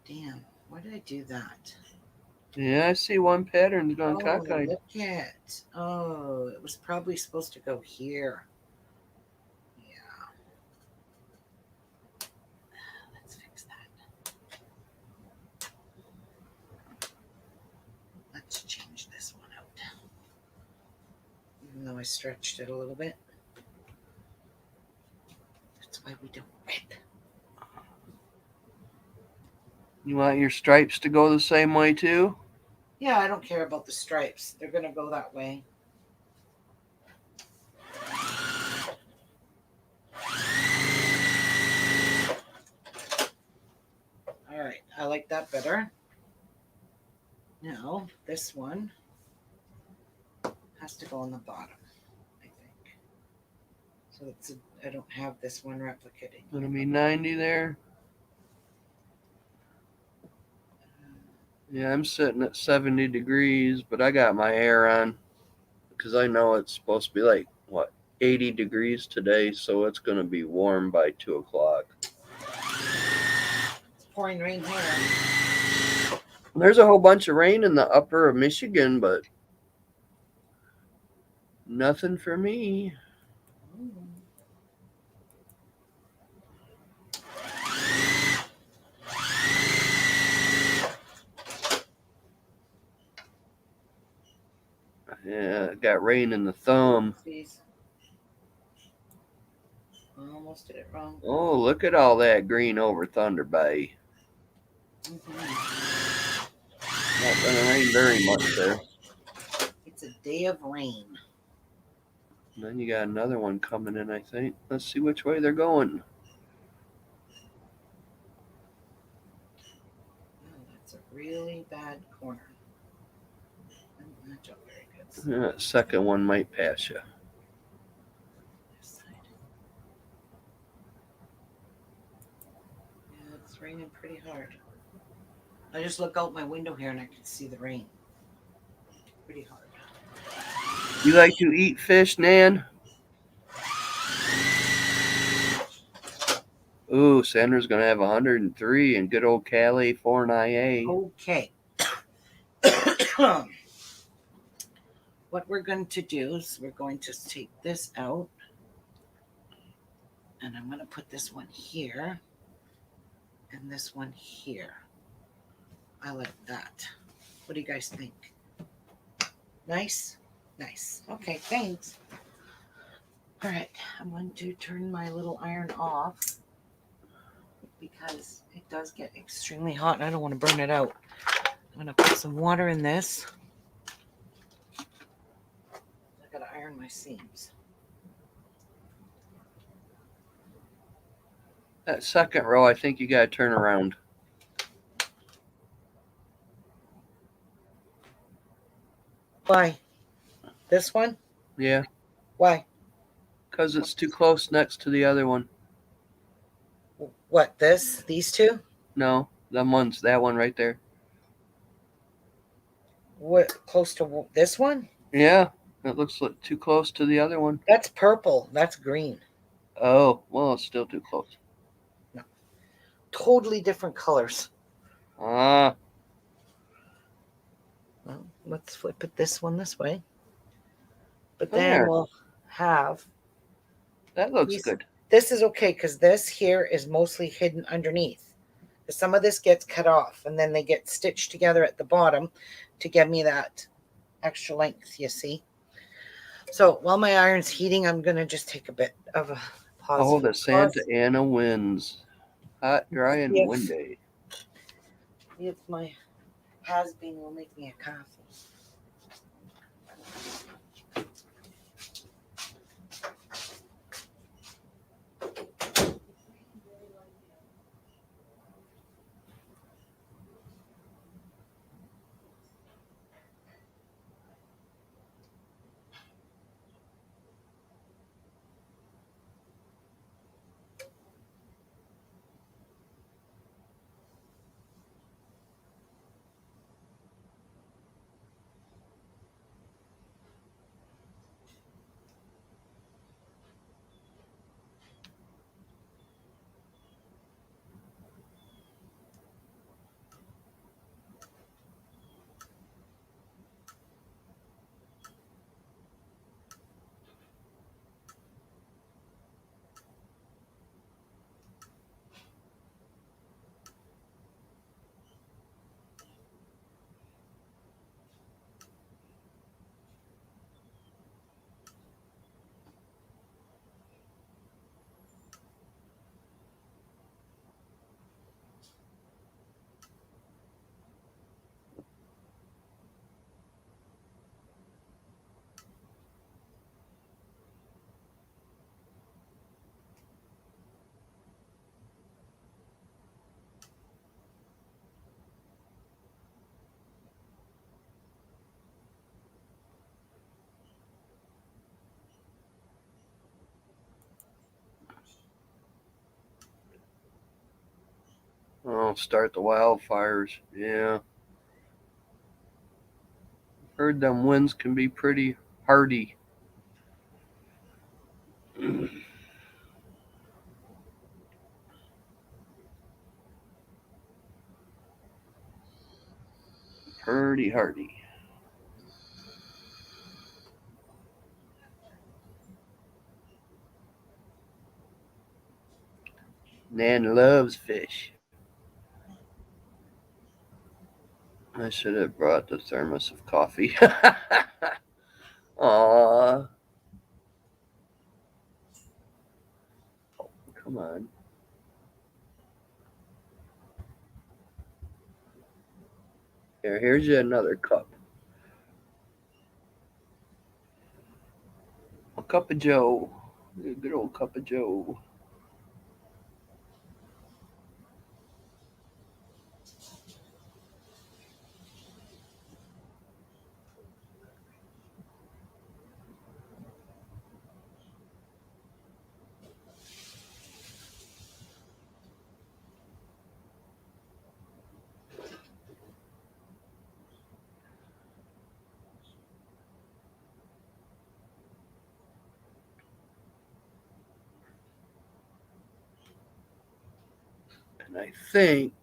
Damn, why did I do that? Yeah, I see one pattern on Oh, cockeyed. look at. Oh, it was probably supposed to go here. Yeah. even though I stretched it a little bit. That's why we don't rip. You want your stripes to go the same way too? Yeah, I don't care about the stripes. They're going to go that way. All right, I like that better. Now, this one has to go on the bottom, I think. So I don't have this one replicating. Gonna be 90 there. Yeah, I'm sitting at 70 degrees, but I got my air on because I know it's supposed to be like, what, 80 degrees today, so it's going to be warm by 2 o'clock. It's pouring rain here. There's a whole bunch of rain in the upper of Michigan, but nothing for me. Yeah, got rain in the thumb. Please. I almost did it wrong. Oh, look at all that green over Thunder Bay. Mm-hmm. Not gonna rain very much there. It's a day of rain. And then you got another one coming in, I think. Let's see which way they're going. Oh, that's a really bad corner. Doesn't match up very good. That second one might pass you. This side. Yeah, it's raining pretty hard. I just look out my window here and I can see the rain. Pretty hard. You like to eat fish, Nan? Ooh, Sandra's gonna have 103 and good old Cali 4IA. Okay. What we're going to do is we're going to take this out. And I'm going to put this one here. And this one here. I like that. What do you guys think? Nice? Nice. Okay, thanks. All right, I'm going to turn my little iron off because it does get extremely hot and I don't want to burn it out. I'm going to put some water in this. I got to iron my seams. That second row, I think you gotta turn around. Why? This one? Yeah, Why? because it's too close next to the other one. What, this? These two? No, that one right there. What, close to this one? Yeah, it looks like too close to the other one. That's purple. That's green. Oh, well, it's still too close. Totally different colors. Ah, Well, let's flip it this way. But There. then we'll have that looks these- good. This is okay because this here is mostly hidden underneath. Some of this gets cut off and then they get stitched together at the bottom to give me that extra length, you see. So while my iron's heating, I'm going to just take a bit of a pause. Oh, the Santa Ana winds. Hot, dry, and Yes. windy. If my has-been will make me a coffee. It'll start the wildfires. Yeah. Heard them winds can be pretty hardy. Pretty hardy. Nan loves fish. I should have brought the thermos of coffee. Aw. Come on. Here's you another cup. A cup of Joe. A good old cup of Joe. And I think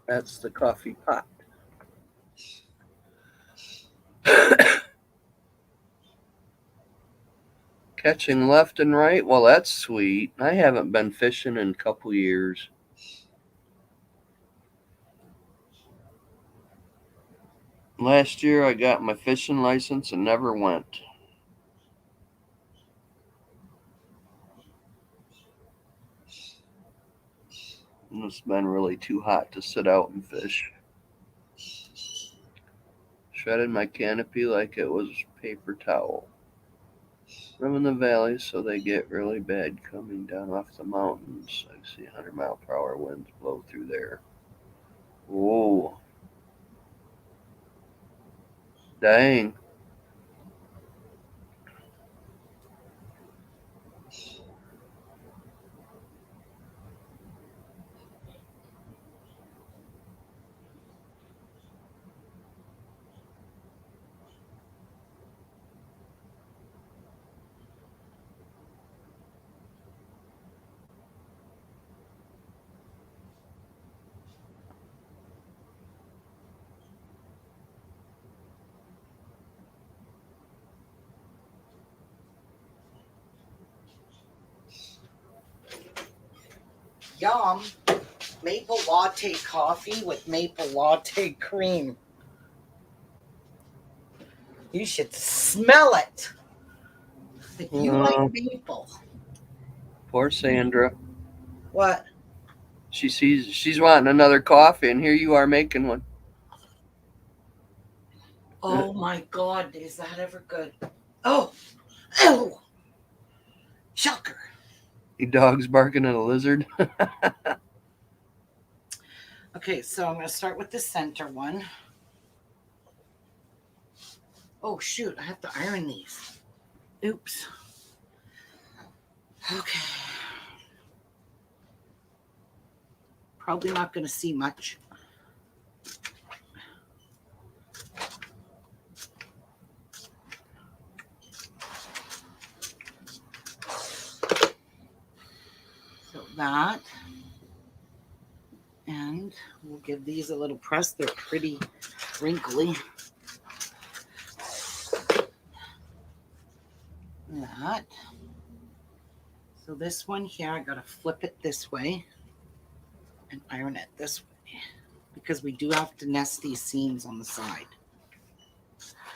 that's the coffee pot. Catching left and right. Well, that's sweet. I haven't been fishing in a couple years. Last year I got my fishing license and never went. It's been really too hot to sit out and fish. Shredded my canopy like it was paper towel. I'm in the valley, so they get really bad coming down off the mountains. I see 100-mile-per-hour winds blow through there. Whoa. Dang. Yum. Maple latte coffee with maple latte cream. You should smell it. If you like maple. Poor Sandra. What? She's wanting another coffee, and here you are making one. Oh my God, is that ever good? Oh, oh, shocker. You dog's barking at a lizard. Okay, so I'm going to start with the center one. Oh, shoot, I have to iron these. Oops. Okay. Probably not going to see much. So that. And we'll give these a little press. They're pretty wrinkly. That. So this one here, I got to flip it this way and iron it this way because we do have to nest these seams on the side.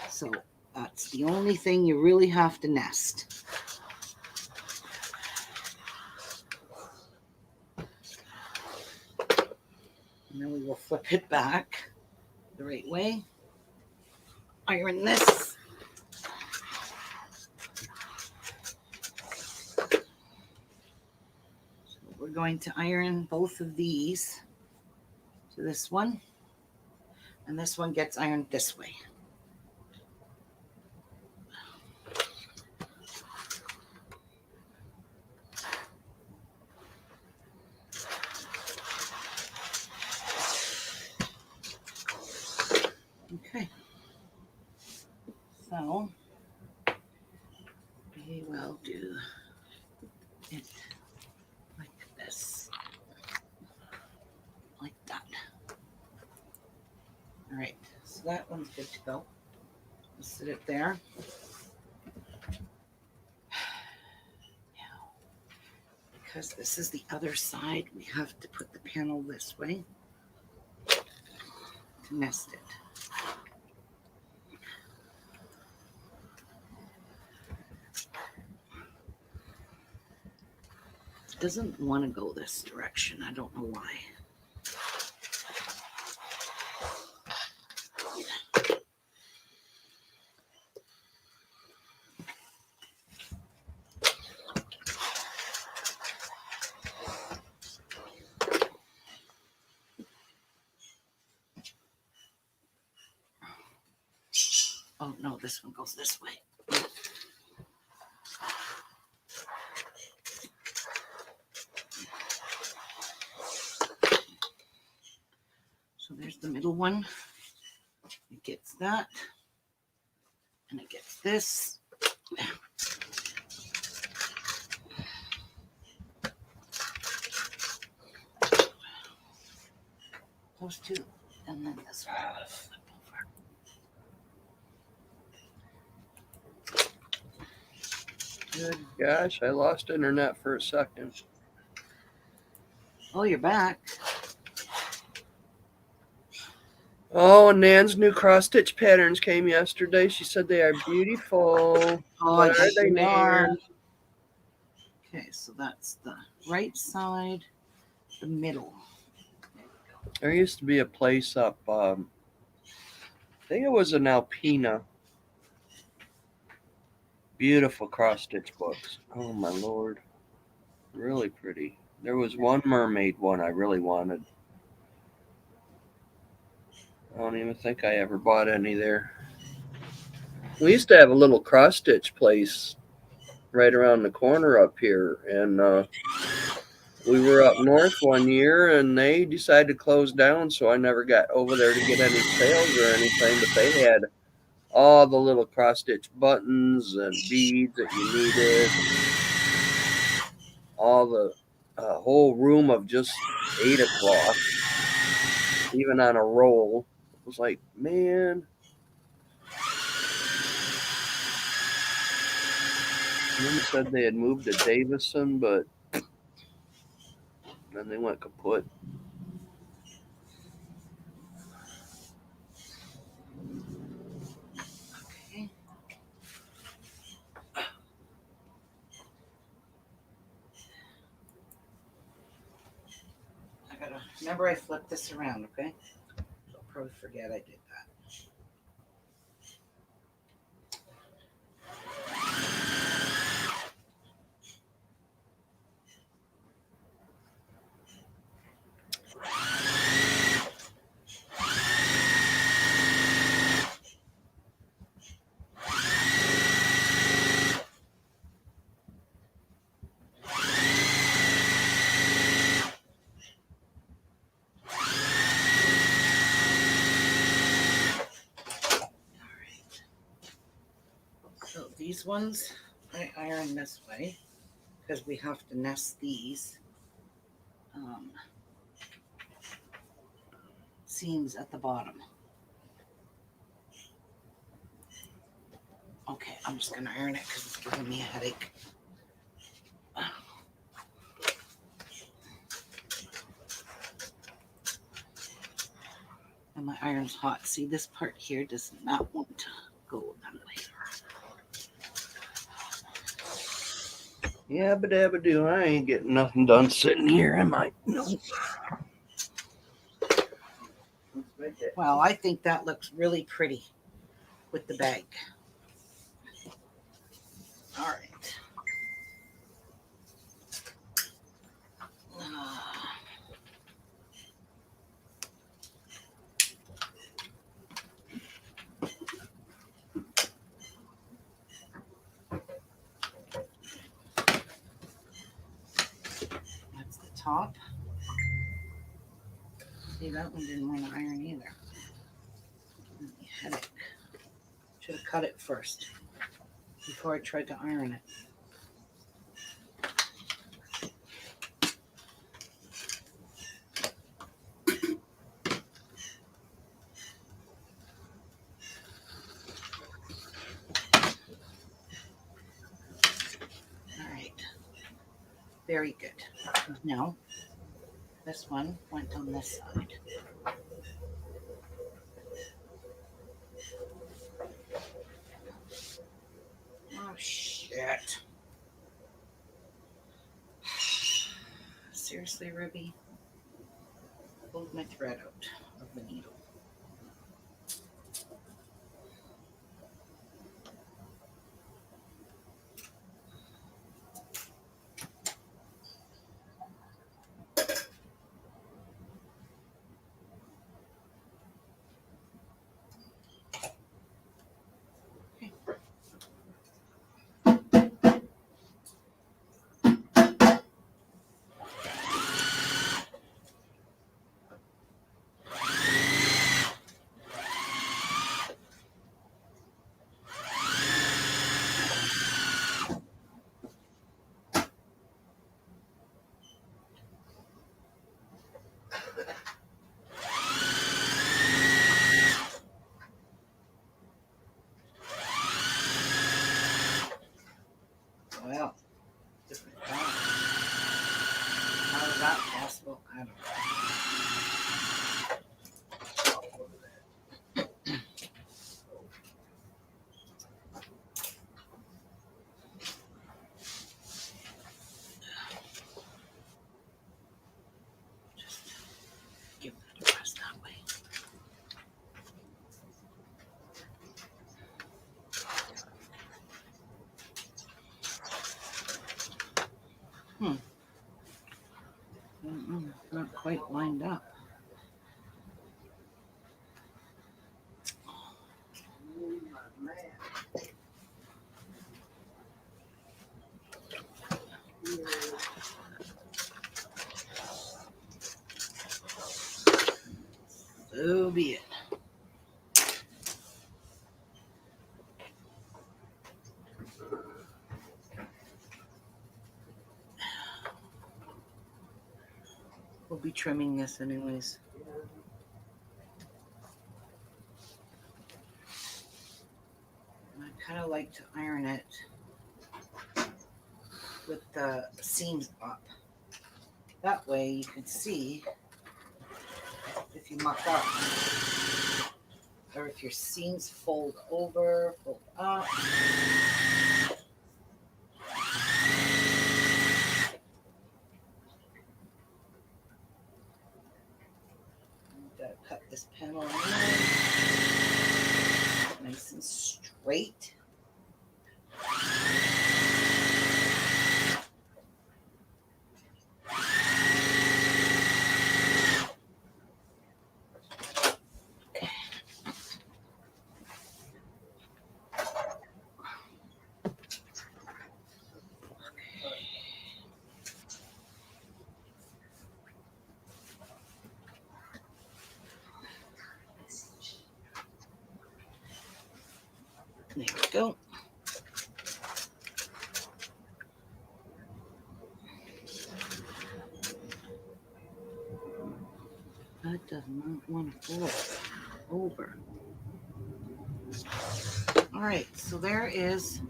So that's the only thing you really have to nest. And then we will flip it back the right way. Iron this. So we're going to iron both of these to this one. And this one gets ironed this way. So we will do it like this, like that. All right, so that one's good to go. We'll sit it there. Now, because this is the other side, we have to put the panel this way to nest it. It doesn't want to go this direction. I don't know why. Oh no, this one goes this way. So there's the middle one. It gets that. And it gets this. Those two. And then this one. Flip over. Good. Gosh, I lost internet for a second. Oh, you're back. Oh, and Nan's new cross-stitch patterns came yesterday. She said they are beautiful. Oh, What I are bet they, you are. Nan? Okay, so that's the right side, the middle. There used to be a place up, I think it was in Alpena. Beautiful cross-stitch books. Oh, my Lord. Really pretty. There was one mermaid one I really wanted. I don't even think I ever bought any there. We used to have a little cross-stitch place right around the corner up here, and we were up north one year and they decided to close down, so I never got over there to get any sales or anything, but they had all the little cross-stitch buttons and beads that you needed, all the whole room of just Ada cloth, even on a roll. It was like, man. Mom said they had moved to Davison, but then they went kaput. Okay. I gotta remember I flipped this around, okay? I'll probably forget I did that. So these ones I iron this way because we have to nest these seams at the bottom. Okay, I'm just gonna iron it because it's giving me a headache. And my iron's hot. See, this part here does not want to go that way. Yeah, but dabba do. I ain't getting nothing done sitting here, am I? Nope. Well, I think that looks really pretty with the bag. All right. That's the top. See, that one didn't want to iron either. Headache. Should have cut it first before I tried to iron it. All right. Very good. Now, this one went on this side. Oh, shit. Seriously, Ruby? Pulled my thread out of the needle. Well, different color. How is that possible? I don't know. Just give that a press that way. Not quite lined up. So be it. We'll be trimming this anyways. And I kind of like to iron it with the seams up. That way you can see if you muck up or if your seams fold over, fold up. Gotta cut this panel in nice and straight. There we go. That does not want to fold over. All right, so there is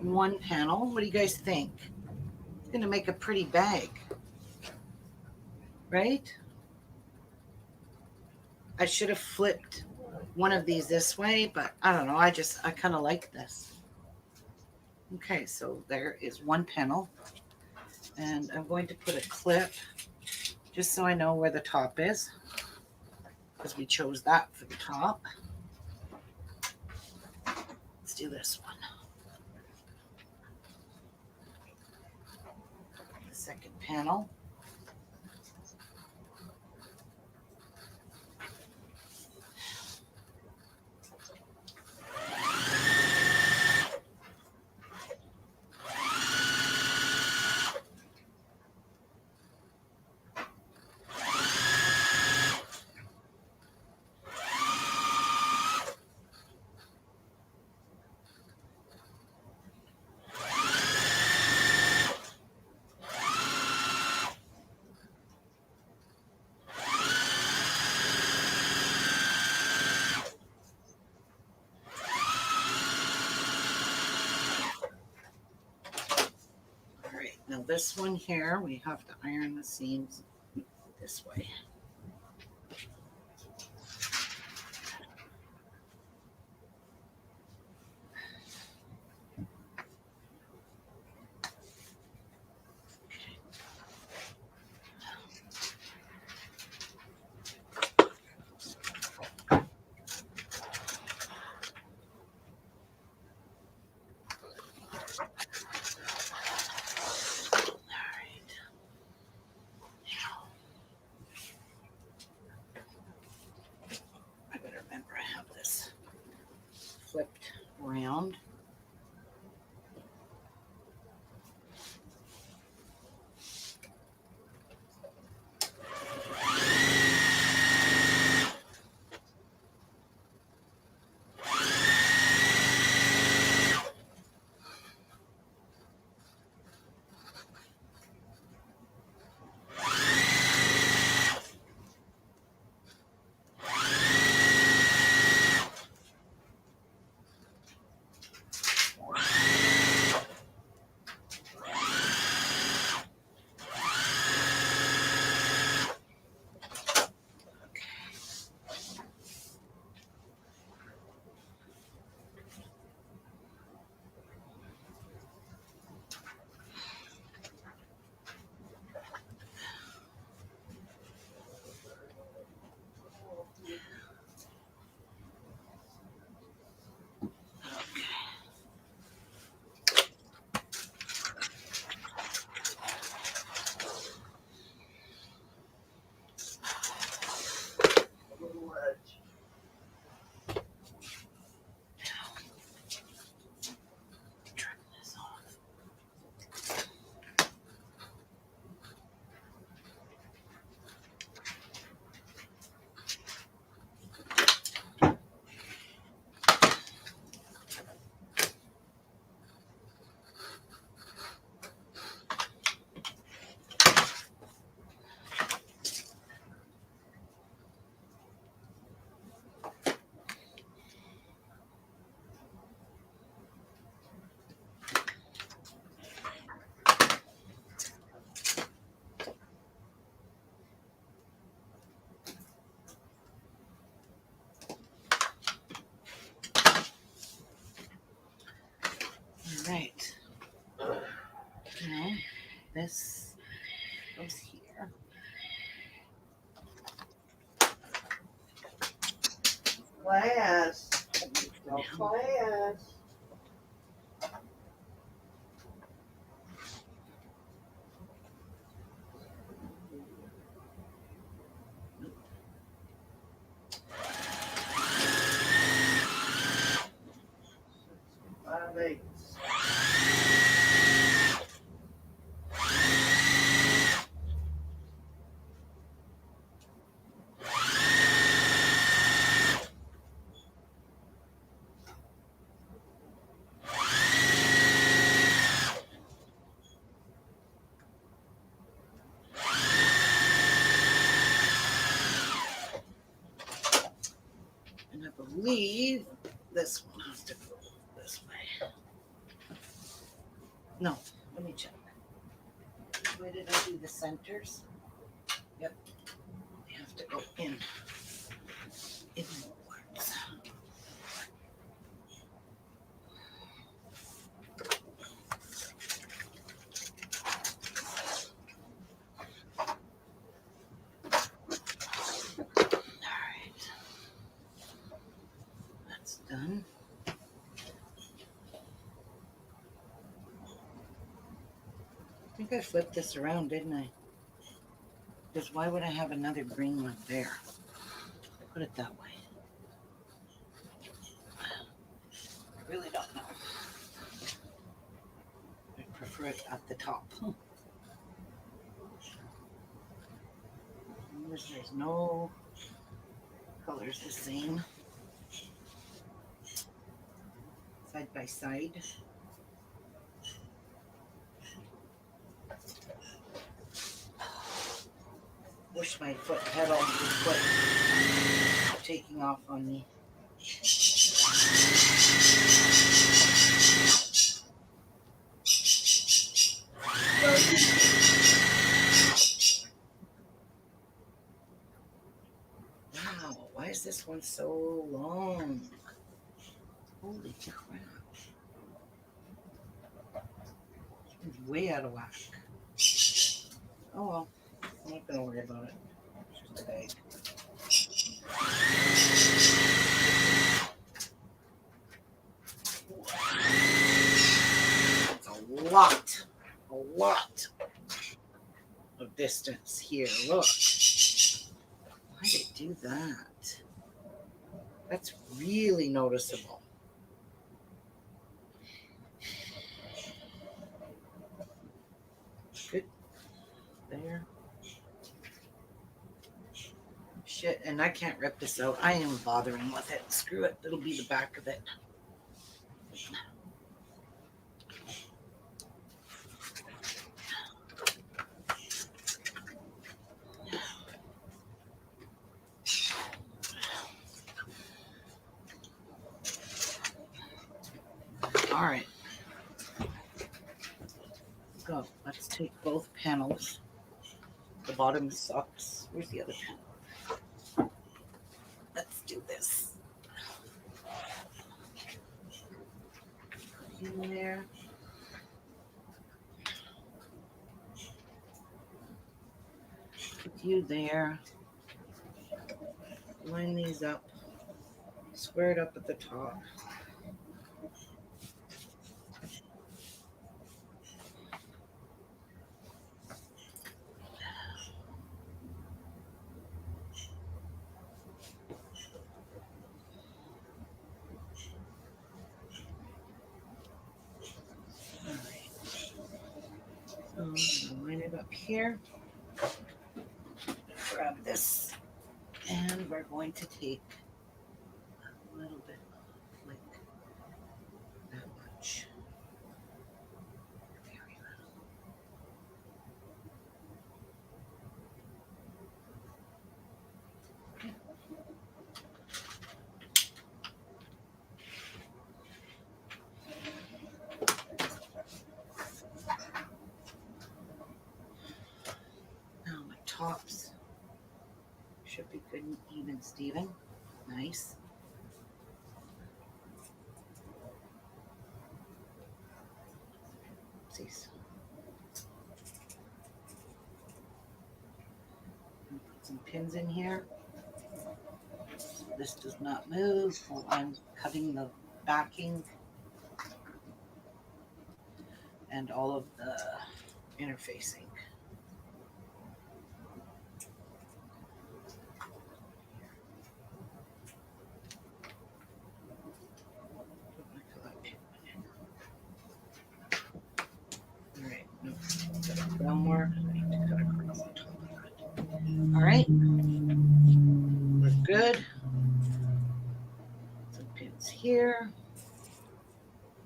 one panel. What do you guys think? It's going to make a pretty bag, right? I should have flipped one of these this way, but I don't know. I kind of like this. Okay, so there is one panel, and I'm going to put a clip just so I know where the top is, because we chose that for the top. Let's do this one. The second panel. this one here, we have to iron the seams this way. I better remember I have this flipped around. Trim this off. All right. Now, this goes here. Class. No class. Five eighths. And I believe this one has to go this way. No, let me check. Where did I do the centers? Yep. They have to go in. Inwards. Alright. That's done. I think I flipped this around, didn't I? Because why would I have another green one there? Put it that way. I really don't know. I prefer it at the top. There's no colors the same. Side by side. Wish my foot pedal would quit taking off on me. Well, you is this one so long? Holy crap. It's way out of whack. Oh well, I'm not gonna worry about it. It's just a bag. It's a lot of distance here. Look. Why did it do that? That's really noticeable. Good. There. Shit, and I can't rip this out. I am bothering with it. Screw it. It'll be the back of it. All right. So let's take both panels. The bottom sucks. Where's the other panel? Let's do this. In there. Put you there. Line these up. Square it up at the top. So I'm gonna line it up here. Grab this, and we're going to take a little bit like that much. Very little. Okay. Now my tops should be good and even, Steven. Nice. Oopsies. Put some pins in here. So this does not move while I'm cutting the backing and all of the interfacing. Alright, no, one more. I need to cut across the top of that. Alright, we're good. Some pins here.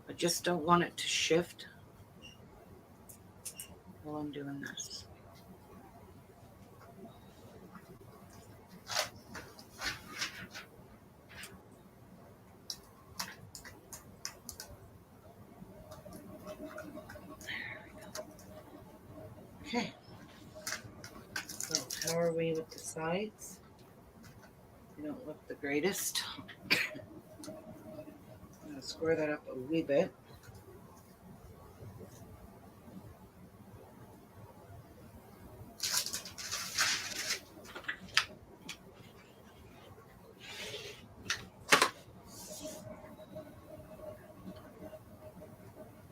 I just don't want it to shift while I'm doing this. Okay, so how are we with the sides? They don't look the greatest. I'm going to square that up a wee bit.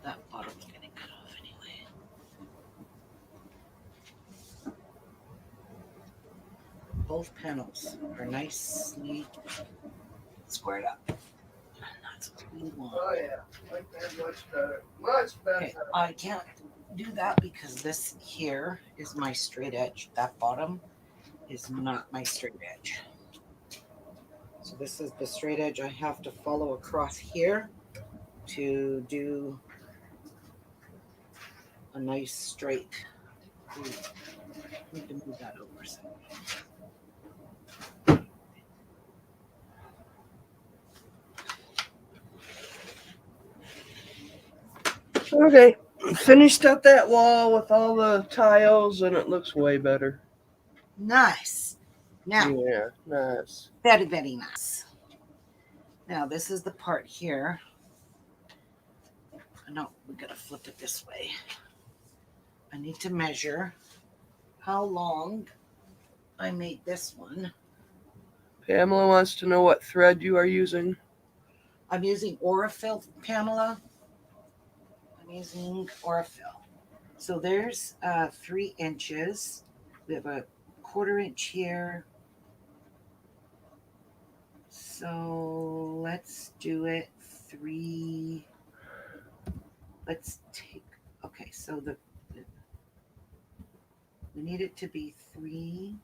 That bottom's getting cut off anyway. Both panels are nicely squared up. And that's what we want. Oh yeah, like that much better. Much better. Okay, I can't do that because this here is my straight edge. That bottom is not my straight edge. So this is the straight edge I have to follow across here to do a nice straight. Ooh, I need to move that over some. Okay, finished up that wall with all the tiles, and it looks way better. Nice. Now, Yeah, nice. very, very nice. Now, this is the part here. No, we gotta flip it this way. I need to measure how long I made this one. Pamela wants to know what thread you are using. I'm using Aurifil, Pamela. I'm using Aurifil. So there's 3 inches. We have a 1/4 inch here. So let's do it 3. Let's take, okay, so we need it to be 3.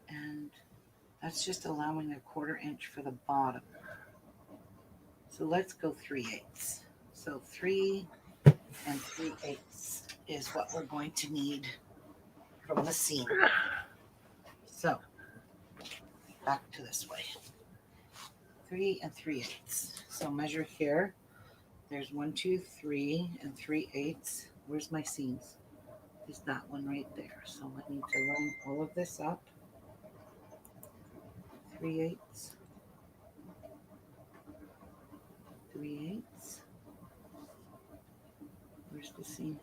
And that's just allowing a 1/4 inch for the bottom. So let's go 3/8. So 3 and 3/8 is what we're going to need from the seam. So back to this way. 3 and 3/8. So measure here. There's 1, 2, 3 and 3/8. Where's my seams? Is that one right there. So I need to run all of this up. 3/8. 3/8. Where's the seam?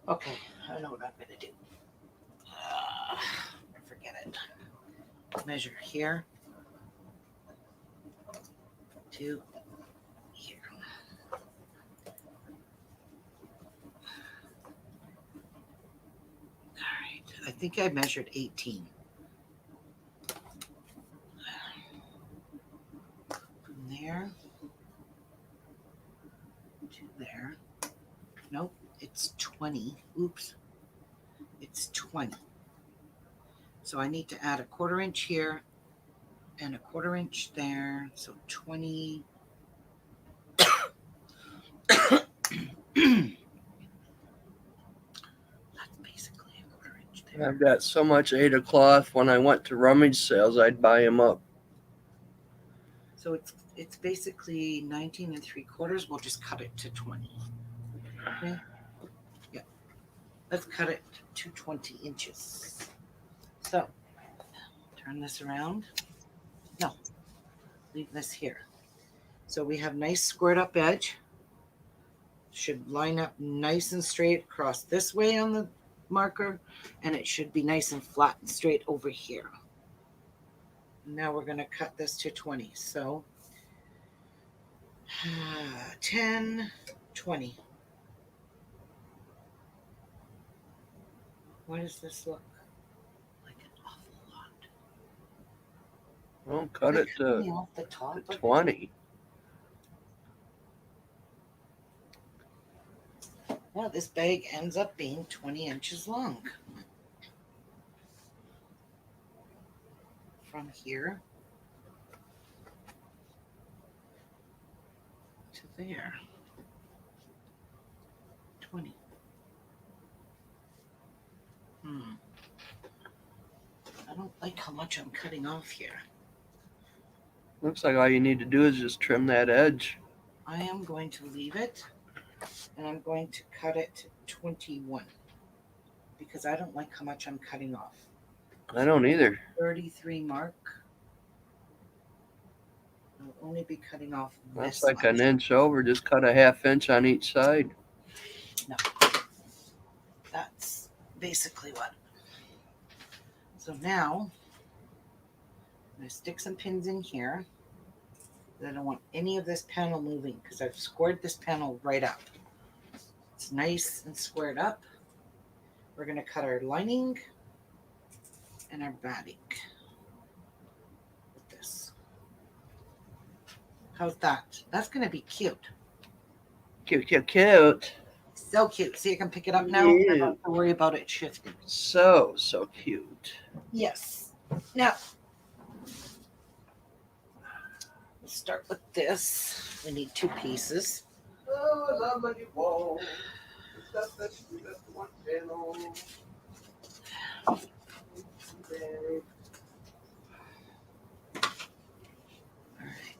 Okay, I know what I'm gonna do. Forget it. Measure here to here. All right, I think I measured 18. From there to there. Nope, it's 20. Oops, it's 20. So I need to add a 1/4 inch here and a 1/4 inch there. So 20. That's basically a 1/4 inch there. I've got so much Ada cloth. When I went to rummage sales, I'd buy them up. So it's basically 19 3/4. We'll just cut it to 20. Okay. Yeah. Let's cut it to 20 inches. So turn this around. No, leave this here. So we have nice squared up edge. Should line up nice and straight across this way on the marker, and it should be nice and flat and straight over here. Now we're going to cut this to 20. So 10, 20. Why does this look like an awful lot? Well, cut it to Off the top of it? 20. Well, this bag ends up being 20 inches long. From here to there. 20. I don't like how much I'm cutting off here. Looks like all you need to do is just trim that edge. I am going to leave it, and I'm going to cut it to 21 because I don't like how much I'm cutting off. I don't either. 33 mark. I'll only be cutting off That's this like much. an inch over. Just cut a 1/2 inch on each side. No, that's basically what. So now I'm going to stick some pins in here. I don't want any of this panel moving because I've squared this panel right up. It's nice and squared up. We're going to cut our lining and our batting with this. How's that? That's going to be cute. Cute, cute, cute. So cute. See, I can pick it up now. I don't have to worry about it shifting. So cute. Yes. Now, let's start with this. We need 2 pieces. Oh, I love my new wall. That's one panel. All right.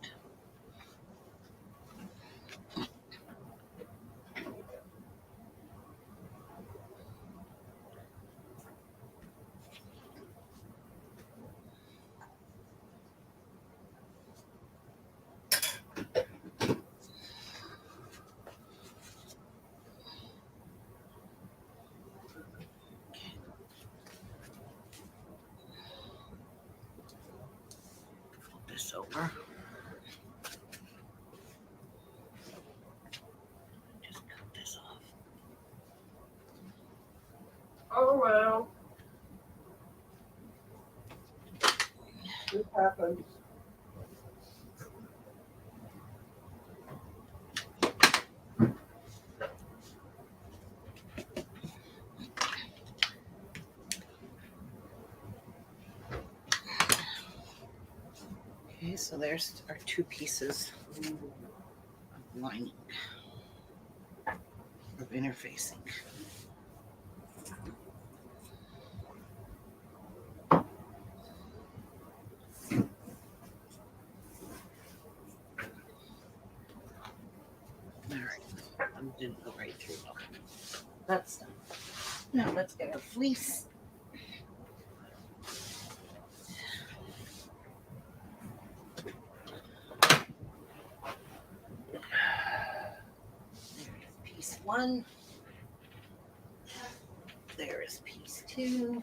this over. Just cut this off. Oh well. This happens. Okay, so there's our 2 pieces of lining, of interfacing. All right, I didn't go right through. Okay, that's done. Now let's get our fleece. There's piece 1. There is piece 2.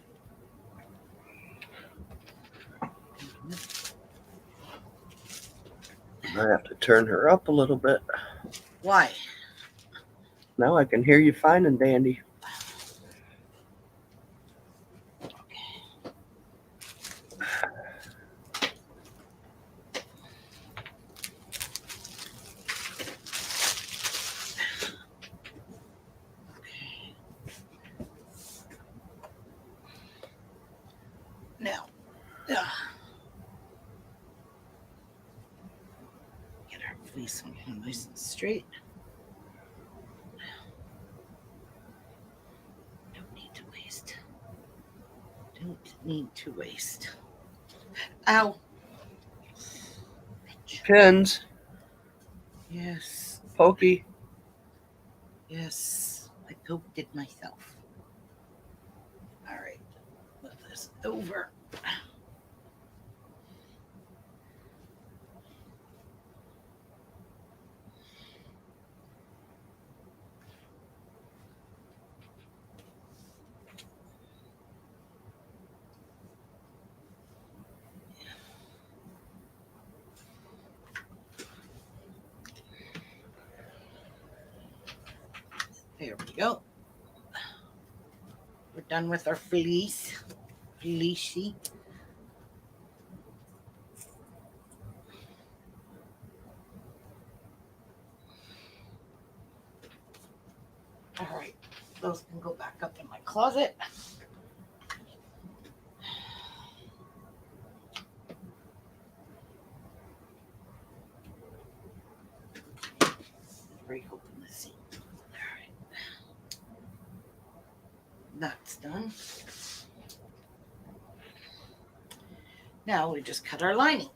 I have to turn her up a little bit. Why? Now I can hear you fine and dandy. Now, get our fleece nice and straight. Don't need to waste. Don't need to waste. Ow. Bitch. Pins, Yes, pokey. yes. I poked it myself. All right, move this over. There we go. We're done with our fleece. Fleecey. All right, those can go back up in my closet. Break open the seam. All right, that's done. Now we just cut our lining.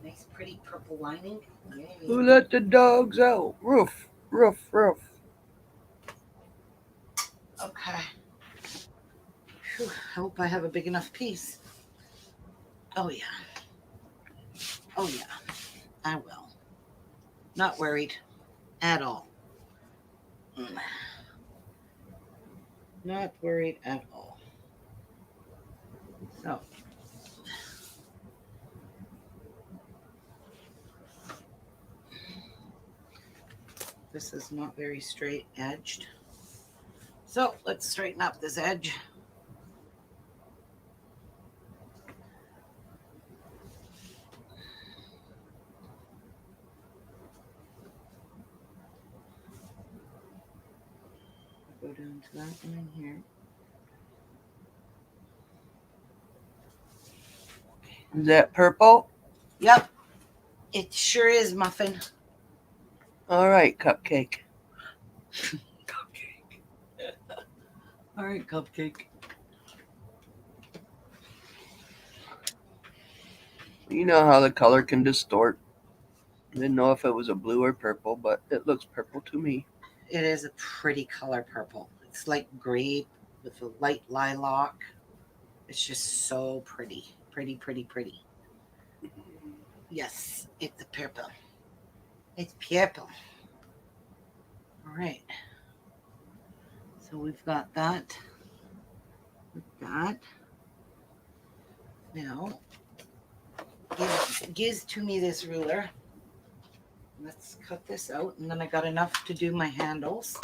Nice, pretty purple lining. Yay. Who let the dogs out? Roof, roof, roof. Okay. Whew, I hope I have a big enough piece. Oh, yeah. Oh, yeah. I will. Not worried at all. Not worried at all. So. This is not very straight edged. So let's straighten up this edge. Go down to that line here. Is that purple? Yep, it sure is, Muffin. All right, cupcake. Cupcake. All right, Cupcake. You know how the color can distort. Didn't know if it was a blue or purple, but it looks purple to me. It is a pretty color purple. It's like grape with a light lilac. It's just so pretty. Pretty, pretty, pretty. Yes, it's a purple. It's purple. All right. So we've got that. With that. Now, gives to me this ruler. Let's cut this out, and then I got enough to do my handles.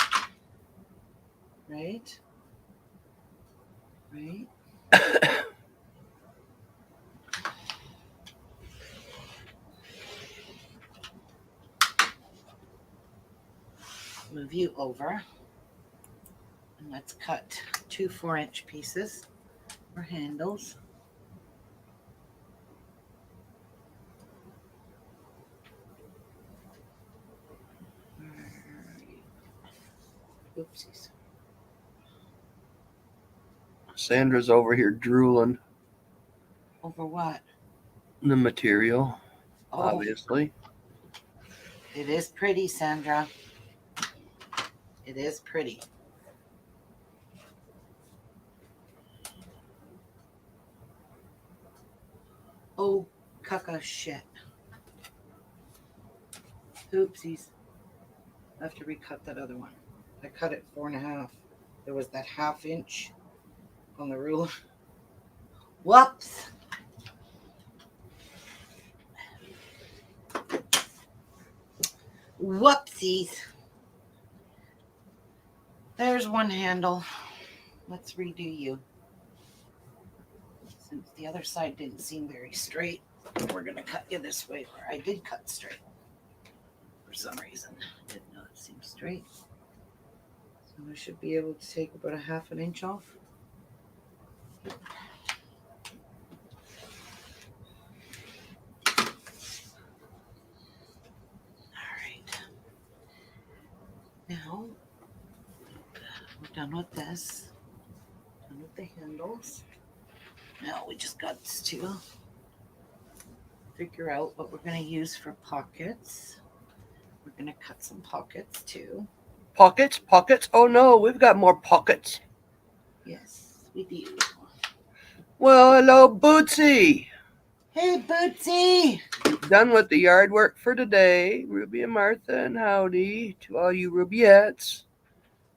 Right? Right? Move you over. And let's cut 2 4-inch pieces for handles. Oopsies. Sandra's over here drooling Over what? the material, Oh, obviously. it is pretty, Sandra. It is pretty. Oh, cucka shit. Oopsies. I have to recut that other one. I cut it 4.5. There was that 1/2 inch on the ruler. Whoops. Whoopsies. There's one handle. Let's redo you. Since the other side didn't seem very straight, we're going to cut you this way where I did cut straight. For some reason, it did not seem straight. So I should be able to take about 1/2 inch off. Now, we're done with this. Done with the handles. Now we just got to figure out what we're going to use for pockets. We're going to cut some pockets too. Pockets? Pockets? Oh no, we've got more pockets. Yes, we do. Well, hello, Bootsy. Hey, Bootsy! Done with the yard work for today. Ruby and Martha, and howdy to all you Rubyettes.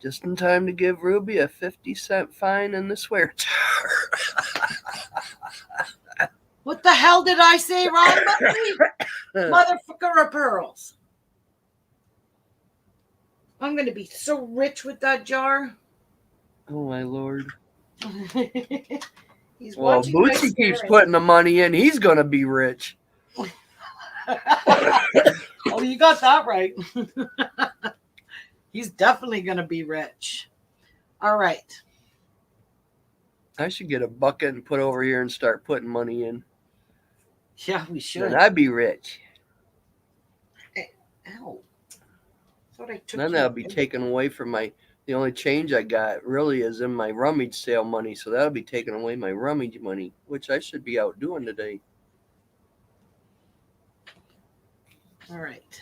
Just in time to give Ruby a 50-cent fine in the swear jar. What the hell did I say wrong, Bootsy? Motherfucker of pearls. I'm going to be so rich with that jar. Oh, my Lord. He's Well, watching my Bootsy keeps spirit. putting the money in. He's going to be rich. Oh, you got that right. He's definitely going to be rich. All right. I should get a bucket and put over here and start putting money in. Yeah, we should. Then I'd be rich. Ow. Thought I took Then that'll be taken away from the only change I got really is in my rummage sale money. So that'll be taking away my rummage money, which I should be out doing today. All right.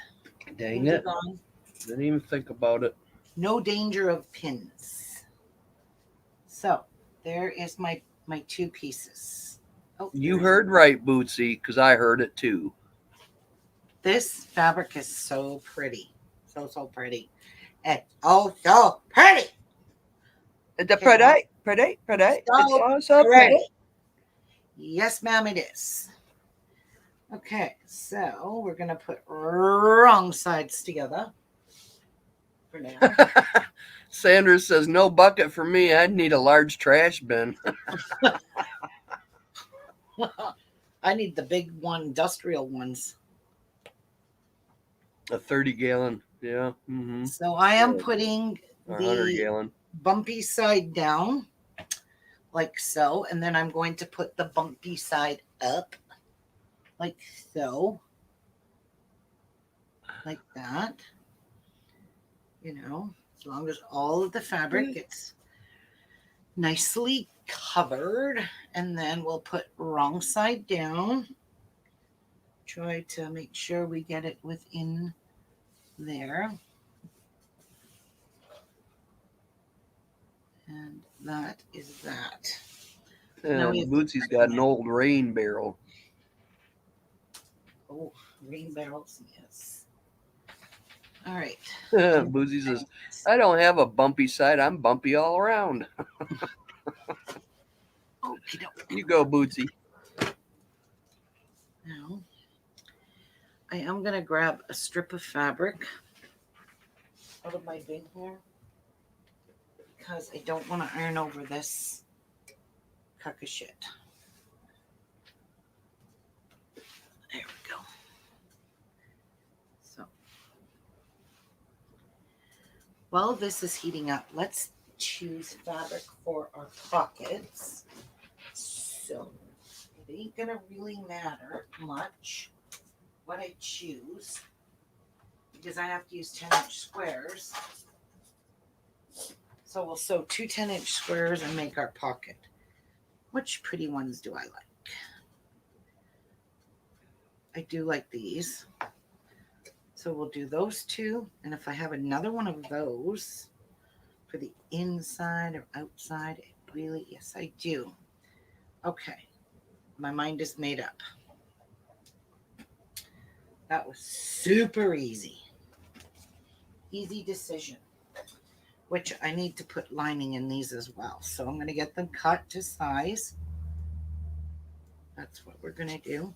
Dang Pins are it. gone. Didn't even think about it. No danger of pins. So there is my 2 pieces. Oh, You there's heard right, Bootsy, because I heard it too. This fabric is so pretty. So pretty. It's so pretty. It's a Okay. pretty. So It's so pretty. Yes, ma'am, it is. Okay, so we're going to put wrong sides together for now. Sandra says, no bucket for me. I'd need a large trash bin. I need the big one, industrial ones. A 30-gallon. Yeah. Mm-hmm. So I am putting Or the 100-gallon. bumpy side down like so, and then I'm going to put the bumpy side up like so, like that. You know, as long as all of the fabric gets nicely covered, and then we'll put wrong side down. Try to make sure we get it within there. And that is that. Now we have to Bootsy's got an old rain barrel. Oh, rain barrels, yes. All right. Bootsy says, I don't have a bumpy side. I'm bumpy all around. Okay, You go, Bootsy. Now, I am going to grab a strip of fabric out of my bin here because I don't want to iron over this cuck of shit. There we go. So, while this is heating up, let's choose fabric for our pockets. So, it ain't going to really matter much what I choose because I have to use 10-inch squares. So we'll sew two 10-inch squares and make our pocket. Which pretty ones do I like? I do like these. So we'll do those two. And if I have another one of those for the inside or outside, yes, I do. Okay. My mind is made up. That was super easy. Easy decision. Which I need to put lining in these as well. So I'm going to get them cut to size. That's what we're going to do.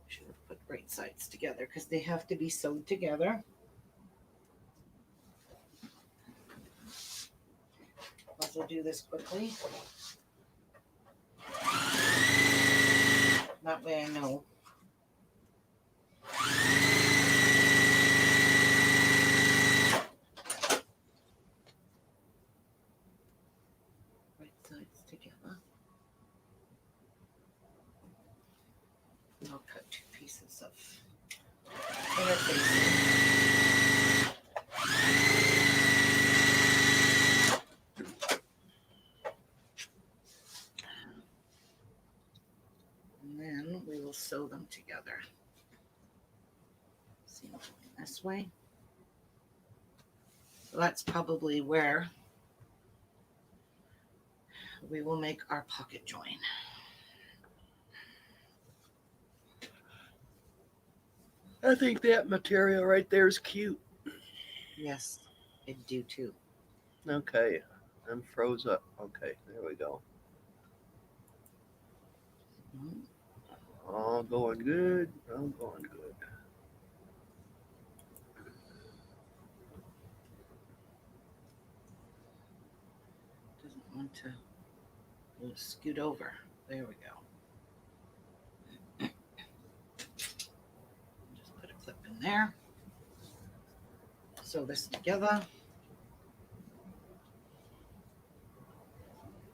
Should have put right sides together because they have to be sewed together. Also do this quickly. That way I know. Right sides together. I'll cut two pieces of interfacing. And then we will sew them together. See, this way. So that's probably where we will make our pocket join. I think that material right there is cute. Yes, I do too. Okay, I'm froze up. Okay, there we go. All going good. All going good. Doesn't want to scoot over. There we go. Just put a clip in there. Sew this together.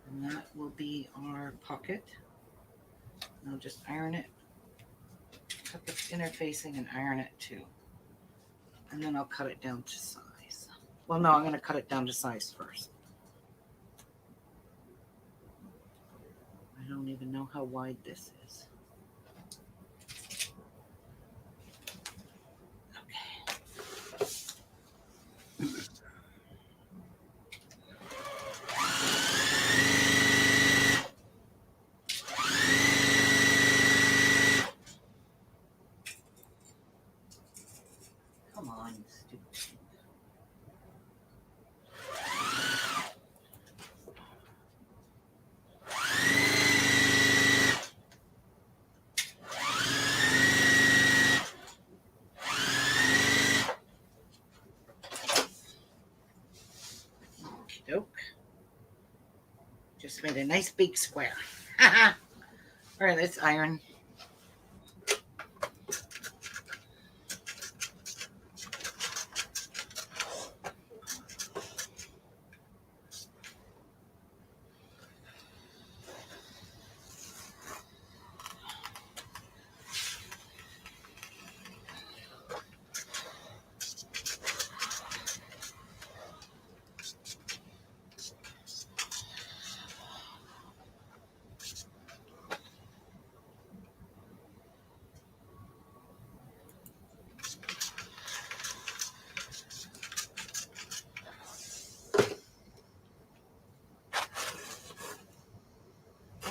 And that will be our pocket. I'll just iron it. Cut the interfacing and iron it too. And then I'll cut it down to size. Well, no, I'm going to cut it down to size first. I don't even know how wide this is. Come on, stupid. Okey-doke. Just made a nice big square. All right, let's iron.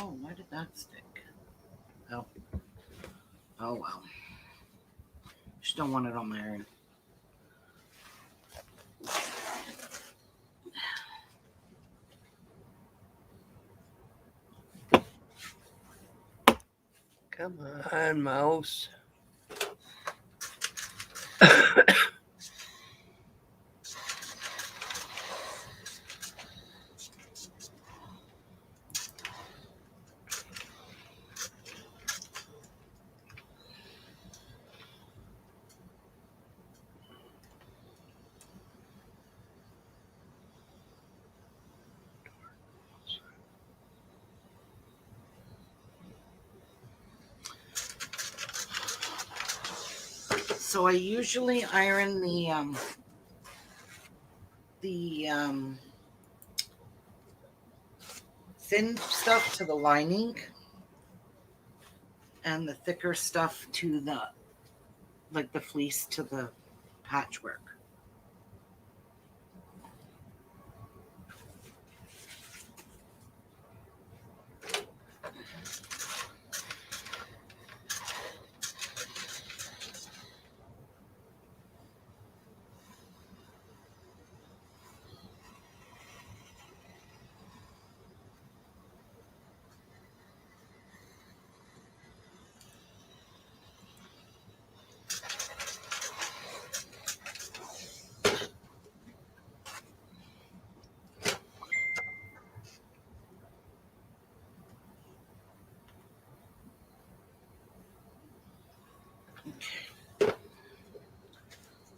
Oh, why did that stick? Oh. Oh, well. Just don't want it on my iron. Come on, mouse. So I usually iron the thin stuff to the lining and the thicker stuff to the fleece to the patchwork.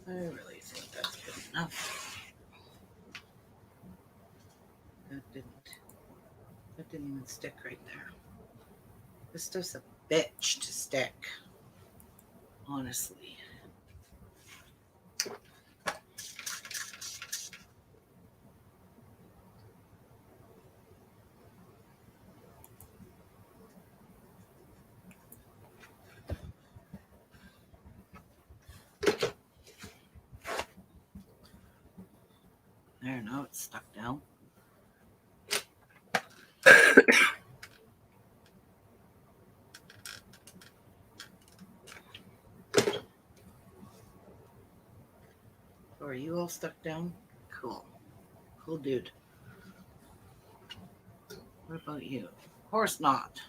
I really think that's good enough. That didn't even stick right there. This stuff's a bitch to stick, honestly. There, now it's stuck down. So are you all stuck down? Cool. Cool dude. What about you? Of course not.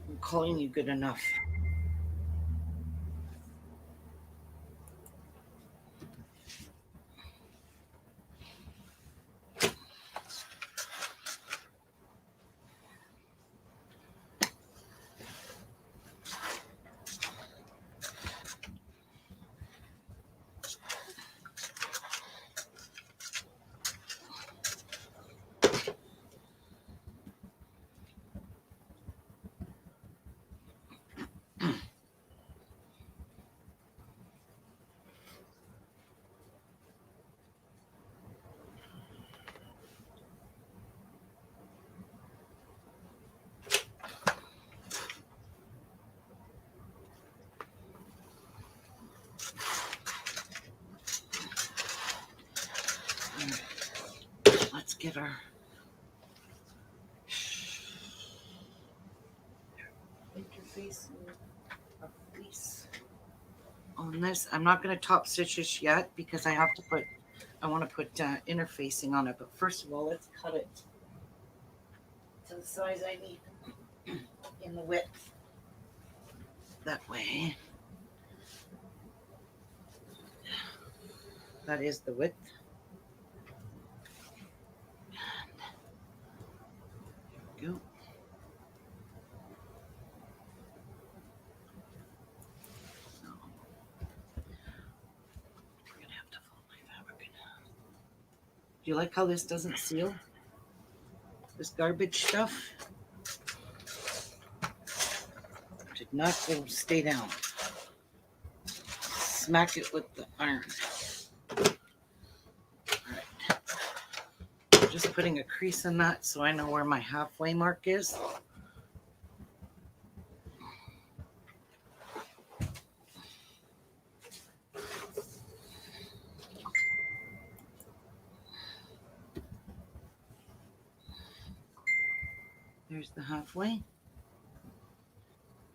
I'm calling you good enough. Let's get our interface our fleece on this. I'm not going to top stitch this yet because I want to put interfacing on it. But first of all, let's cut it to the size I need in the width. That way. That is the width. And here we go. So we're gonna have to fold my fabric. Do you like how this doesn't seal? This garbage stuff did not go stay down. Smack it with the iron. Just putting a crease in that so I know where my halfway mark is. Here's the halfway.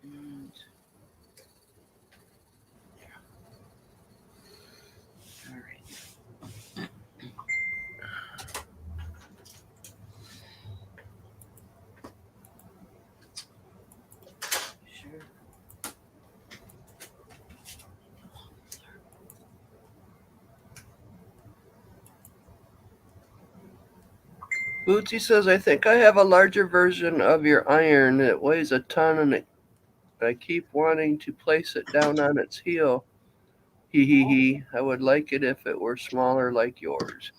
And there. All right. Sure. Bootsy says, I think I have a larger version of your iron. It weighs a ton and I keep wanting to place it down on its heel. Hee hee hee. I would like it if it were smaller like yours.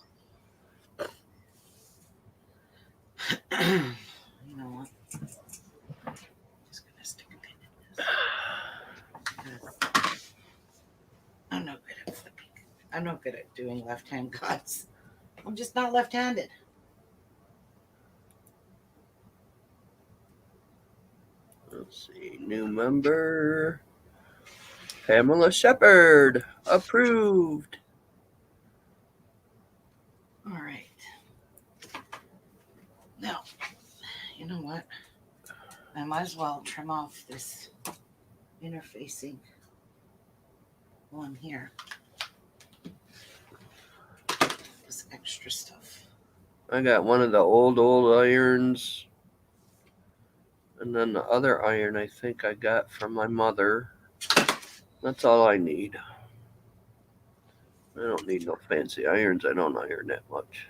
You know what? Just gonna stick a pin in this. Because I'm no good at flipping. I'm no good at doing left-hand cuts. I'm just not left-handed. Let's see. New member. Pamela Shepherd. Approved. All right. Now, you know what? I might as well trim off this interfacing one here. This extra stuff. I got one of the old irons. And then the other iron I think I got from my mother. That's all I need. I don't need no fancy irons. I don't iron that much.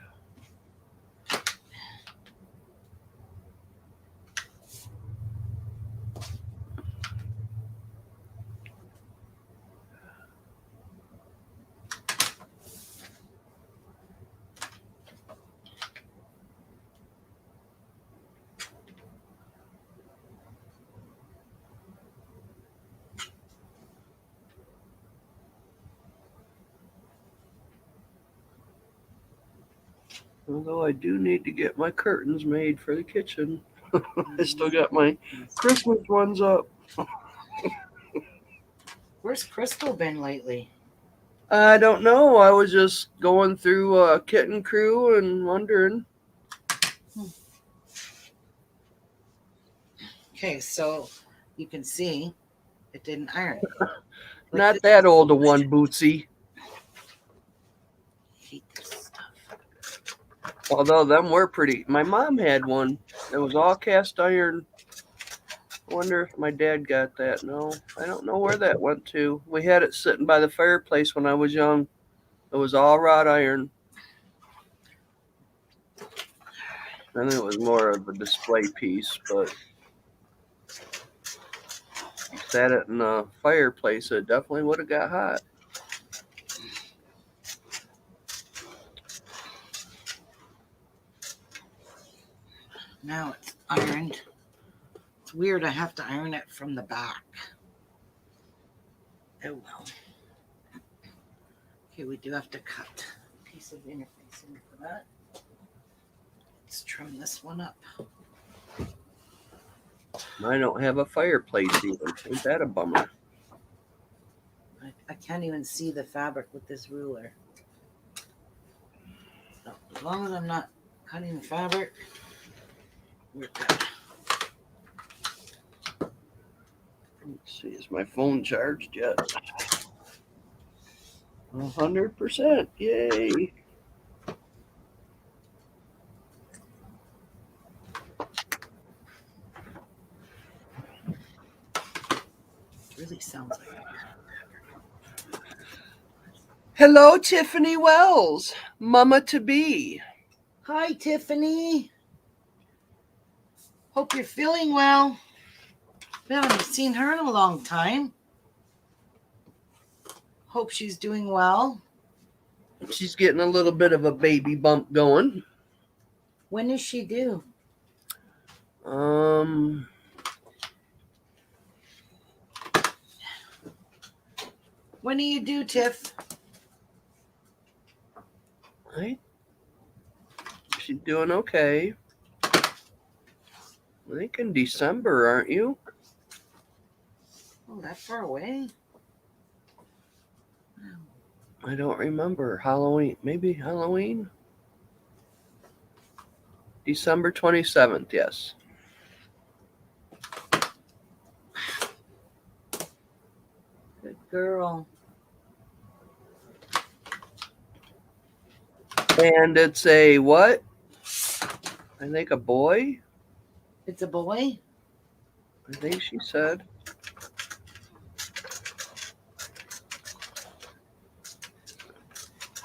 Although I do need to get my curtains made for the kitchen. I still got my Christmas ones up. Where's Crystal been lately? I don't know. I was just going through Kitten Crew and wondering. Okay, so you can see it didn't iron. Like Not this- that old a one, Bootsy. I hate this stuff. Although them were pretty. My mom had one. It was all cast iron. I wonder if my dad got that. No, I don't know where that went to. We had it sitting by the fireplace when I was young. It was all wrought iron. I think it was more of a display piece, but sat it in the fireplace, it definitely would have got hot. Now it's ironed. It's weird I have to iron it from the back. Oh well. Okay, we do have to cut a piece of interfacing for that. Let's trim this one up. I don't have a fireplace even. Ain't that a bummer? I can't even see the fabric with this ruler. So as long as I'm not cutting the fabric, we're good. Let's see, is my phone charged yet? 100%. Yay. It really sounds like that. Hello, Tiffany Wells, Mama to be. Hi, Tiffany. Hope you're feeling well. We haven't seen her in a long time. Hope she's doing well. She's getting a little bit of a baby bump going. When is she due? When do you do, Tiff? Right? She's doing okay. I think in December, aren't you? Oh, that far away? I don't remember. Halloween. Maybe Halloween? December 27th, yes. girl. And it's a what? I think a boy. It's a boy? I think she said.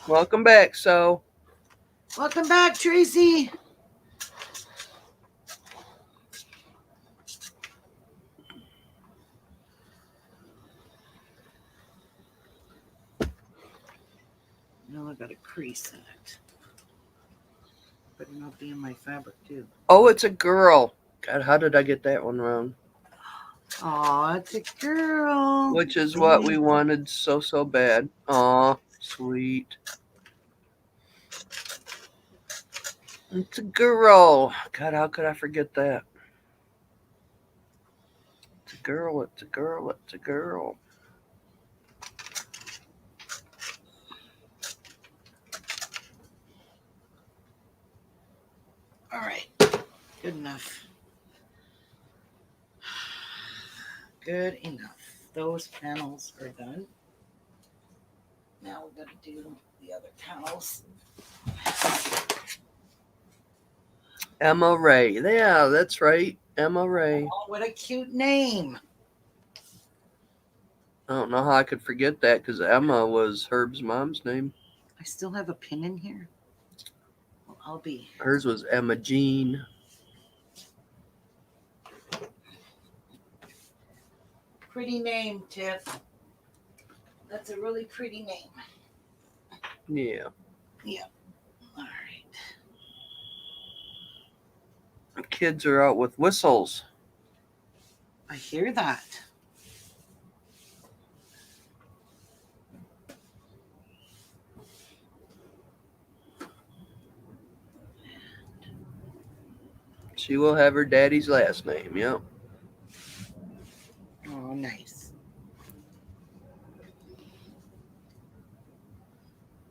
Welcome back, so. Welcome back, Tracy. No, I got a crease in it. Better not be in my fabric, too. Oh, it's a girl. God, how did I get that one wrong? Aw, it's a girl. Which is what we wanted so bad. Aw, sweet. It's a girl. God, how could I forget that? It's a girl, it's a girl, it's a girl. All right. Good enough. Good enough. Those panels are done. Now we're going to do the other panels. Emma Ray. Yeah, that's right. Emma Ray. Oh, what a cute name. I don't know how I could forget that because Emma was Herb's mom's name. I still have a pin in here. Well, I'll be. Hers was Emma Jean. Pretty name, Tiff. That's a really pretty name. Yeah. Yeah. All right. The kids are out with whistles. I hear that. She will have her daddy's last name. Yep. Oh, nice.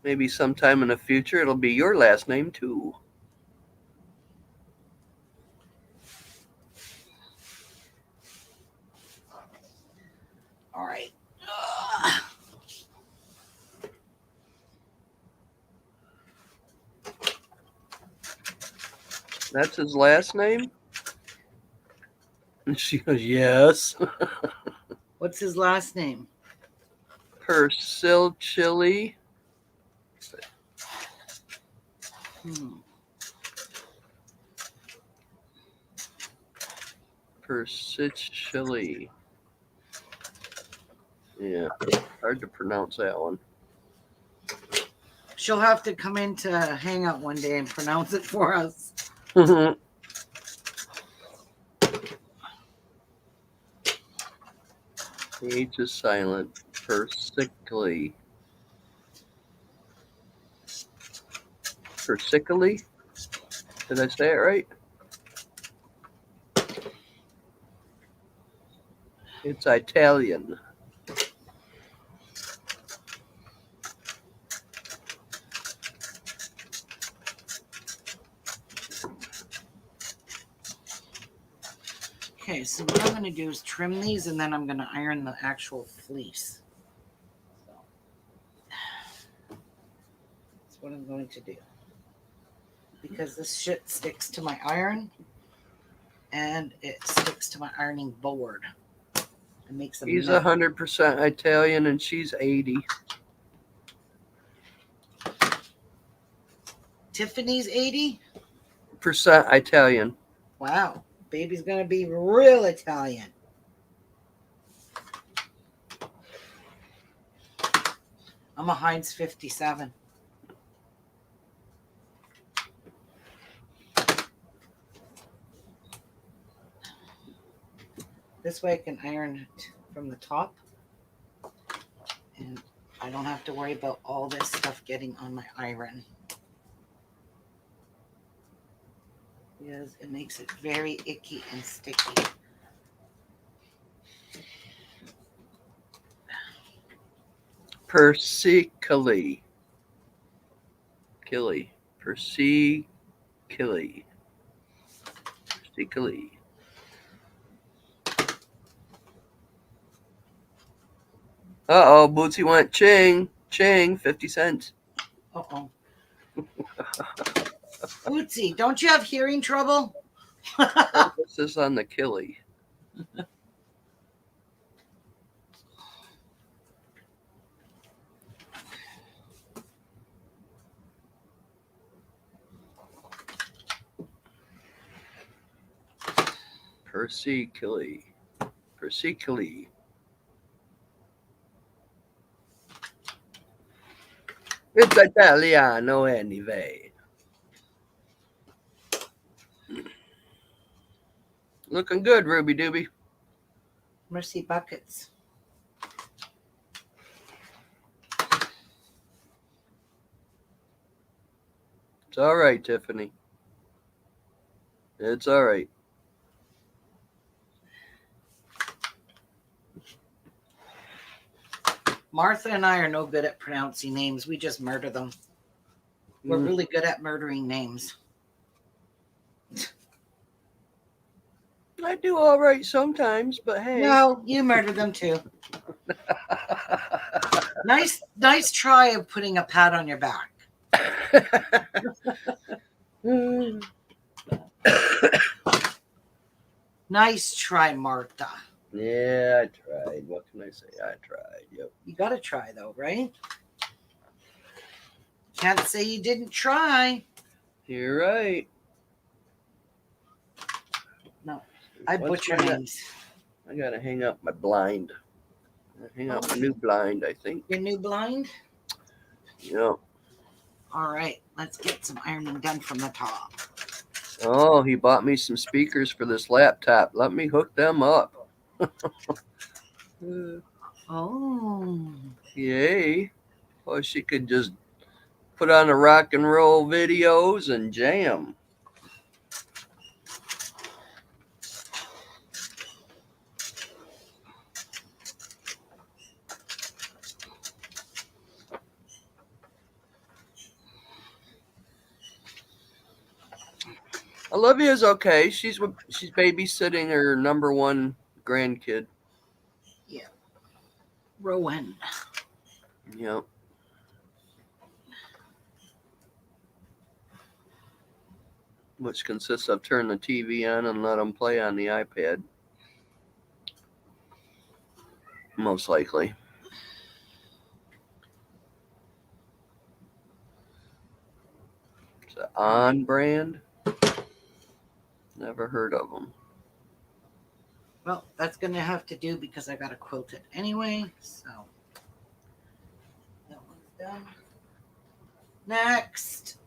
Maybe sometime in the future it'll be your last name too. All right. That's his last name? And she goes, yes. What's his last name? Persilchili. Persilchili. Yeah, hard to pronounce that one. She'll have to come in to hang out one day and pronounce it for us. The H is silent. Persically. Persically? Did I say it right? It's Italian. Okay, so what I'm going to do is trim these and then I'm going to iron the actual fleece. So, that's what I'm going to do. Because this shit sticks to my iron and it sticks to my ironing board. It makes a He's mess. 100% Italian and she's 80. Tiffany's 80? % Italian. Wow. Baby's going to be real Italian. I'm a Heinz 57. This way I can iron it from the top. And I don't have to worry about all this stuff getting on my iron. Because it makes it very icky and sticky. Persically. Killy. Persically. Persically. Uh-oh, Bootsy went ching, ching, 50 cents. Uh-oh. Bootsy, don't you have hearing trouble? Emphasis on the killie. Persically. Persically. It's Italiano anyway. Looking good, Ruby Dooby. Mercy buckets. It's all right, Tiffany. It's all right. Martha and I are no good at pronouncing names. We just murder them. We're really good at murdering names. I do all right sometimes, but hey. No, you murder them too. Nice try of putting a pat on your back. Nice try, Martha. Yeah, I tried. What can I say? I tried. Yep. You got to try, though, right? Can't say you didn't try. You're right. No, I What's butcher my- names. I gotta hang up my blind. Hang up my new blind, I think. Your new blind? Yep. All right, let's get some ironing done from the top. Oh, he bought me some speakers for this laptop. Let me hook them up. Oh. Yay. Well, she could just put on the rock and roll videos and jam. Olivia's okay. She's babysitting her number one grandkid. Yeah. Rowan. Yep. Which consists of turn the TV on and let them play on the iPad. Most likely. It's an On brand. Never heard of them. Well, that's going to have to do because I got to quilt it anyway. So that one's done. Next.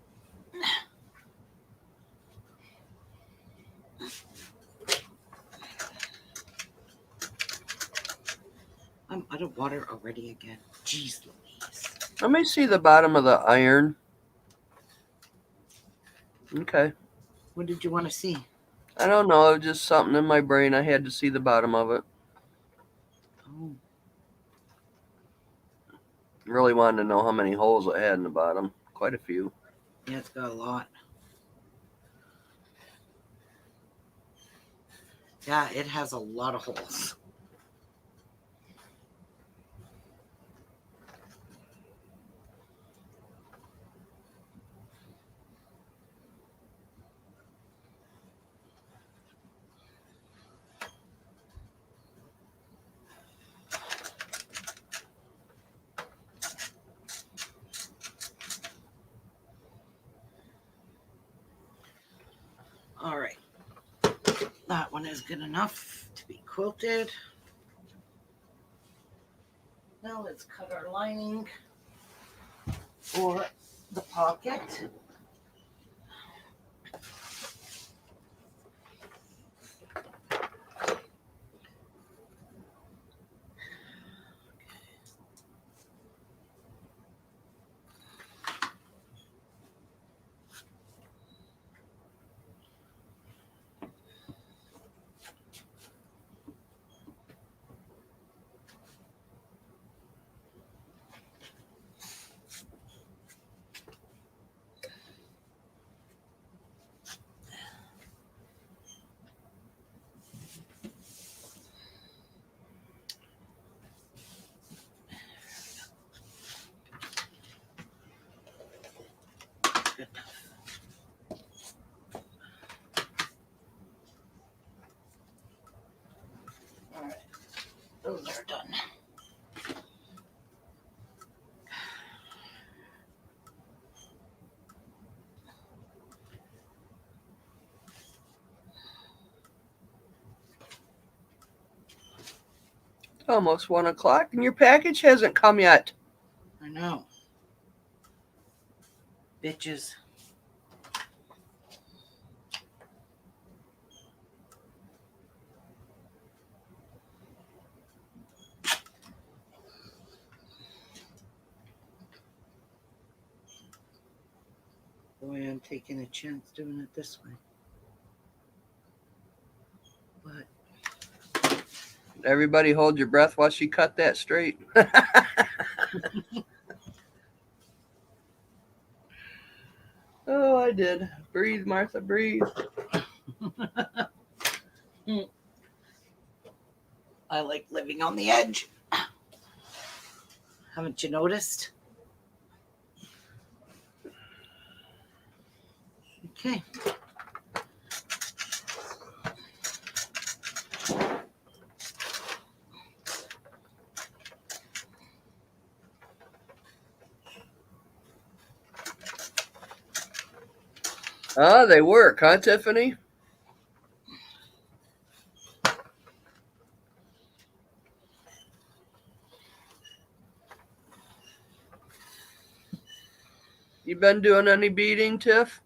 I'm out of water already again. Jeez Louise. Let me see the bottom of the iron. Okay. What did you want to see? I don't know. It was just something in my brain. I had to see the bottom of it. Oh, Really wanted to know how many holes it had in the bottom. Quite a few. yeah, it's got a lot. Yeah, it has a lot of holes. All right. That one is good enough to be quilted. Now let's cut our lining for the pocket. Almost 1 o'clock, and your package hasn't come yet. I know. Bitches. Boy, I'm taking a chance doing it this way. But Everybody hold your breath while she cut that straight. Oh, I did. Breathe, Martha, breathe. I like living on the edge. Haven't you noticed? Okay. Ah, they work, huh, Tiffany? You been doing any beading, Tiff?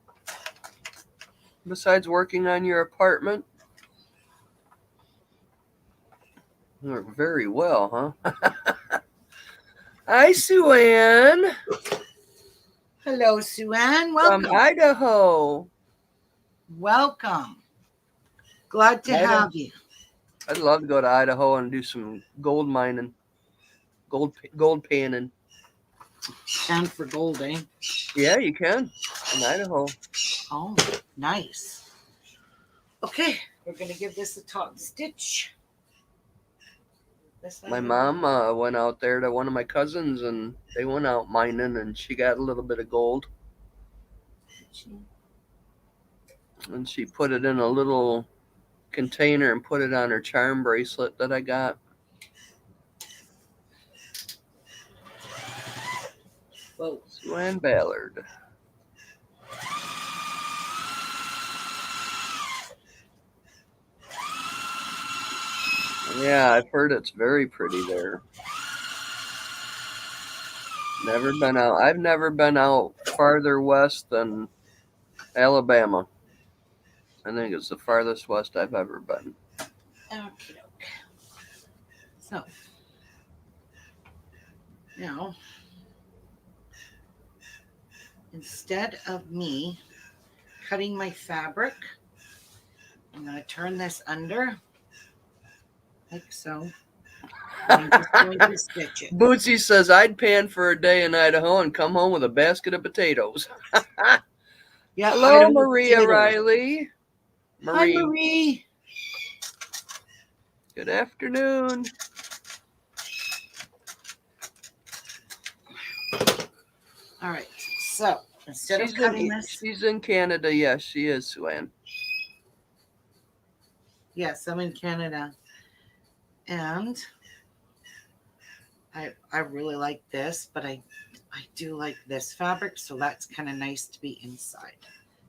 Besides working on your apartment? Work very well, huh? Hi, Sue Ann Hello, Sue Ann. from Welcome. Idaho. Welcome. Glad to Idaho. have you. I'd love to go to Idaho and do some gold mining, gold panning. And for gold, eh? Yeah, you can in Idaho. Oh, nice. Okay, we're going to give this a top stitch. My mom went out there to one of my cousins, and they went out mining, and she got a little bit of gold. And she put it in a little container and put it on her charm bracelet that I got. Whoa. Sue Ann Ballard. Yeah, I've heard it's very pretty there. Never been out. I've never been out farther west than Alabama. I think it's the farthest west I've ever been. Okay. So, now, instead of me cutting my fabric, I'm going to turn this under, like so. And I'm just going to stitch it. Bootsy says, I'd pan for a day in Idaho and come home with a basket of potatoes. Yeah. Hello, Maria Riley. Hi, Marie. Good afternoon. All right. So, instead of cutting this. She's in Canada. Yes, she is, Sue Ann. Yes, I'm in Canada. And I really like this, but I do like this fabric, so that's kind of nice to be inside.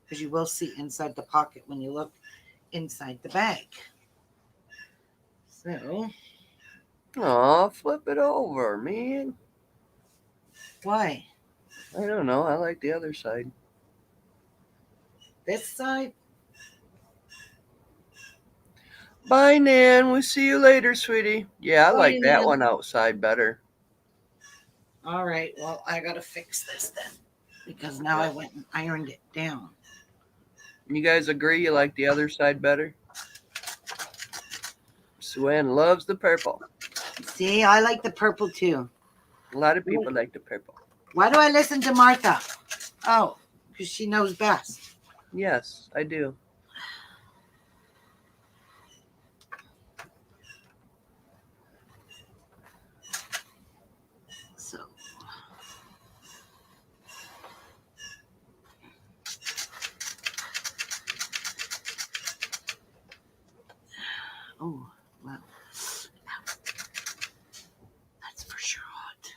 Because you will see inside the pocket when you look inside the bag. So. Aw, flip it over, man. Why? I don't know. I like the other side. This side? Bye, Nan. We'll see you later, sweetie. Yeah, I Bye, like that Nan. one outside better. All right. Well, I got to fix this then. Because now I went and ironed it down. You guys agree you like the other side better? Sue Ann loves the purple. See, I like the purple too. A lot of people like the purple. Why do I listen to Martha? Oh, because she knows best. Yes, I do. So. Oh, wow. That's for sure hot.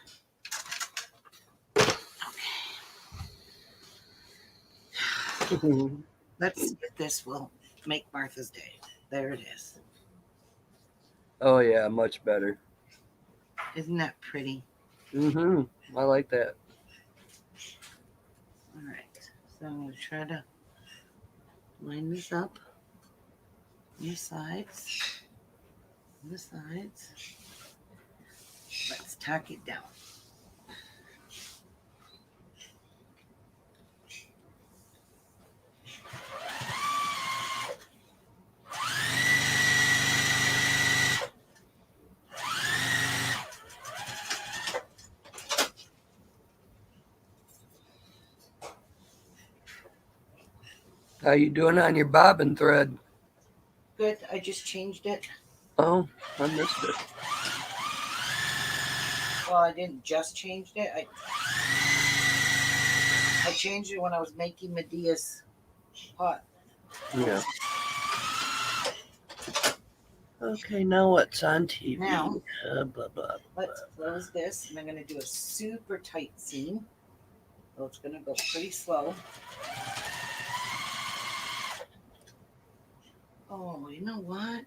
Okay. Let's see if this will make Martha's day. There it is. Oh, yeah, much better. Isn't that pretty? Mm-hmm. I like that. All right. So I'm going to try to line this up on the sides. On the sides. Let's tack it down. How you doing on your bobbin thread? Good. I just changed it. Oh, I missed it. Well, I didn't just change it. I changed it when I was making Medea's pot. Yeah. Okay, now what's on TV? Now- Blah, blah. Let's close this, and I'm going to do a super tight seam. So it's going to go pretty slow. Oh, you know what?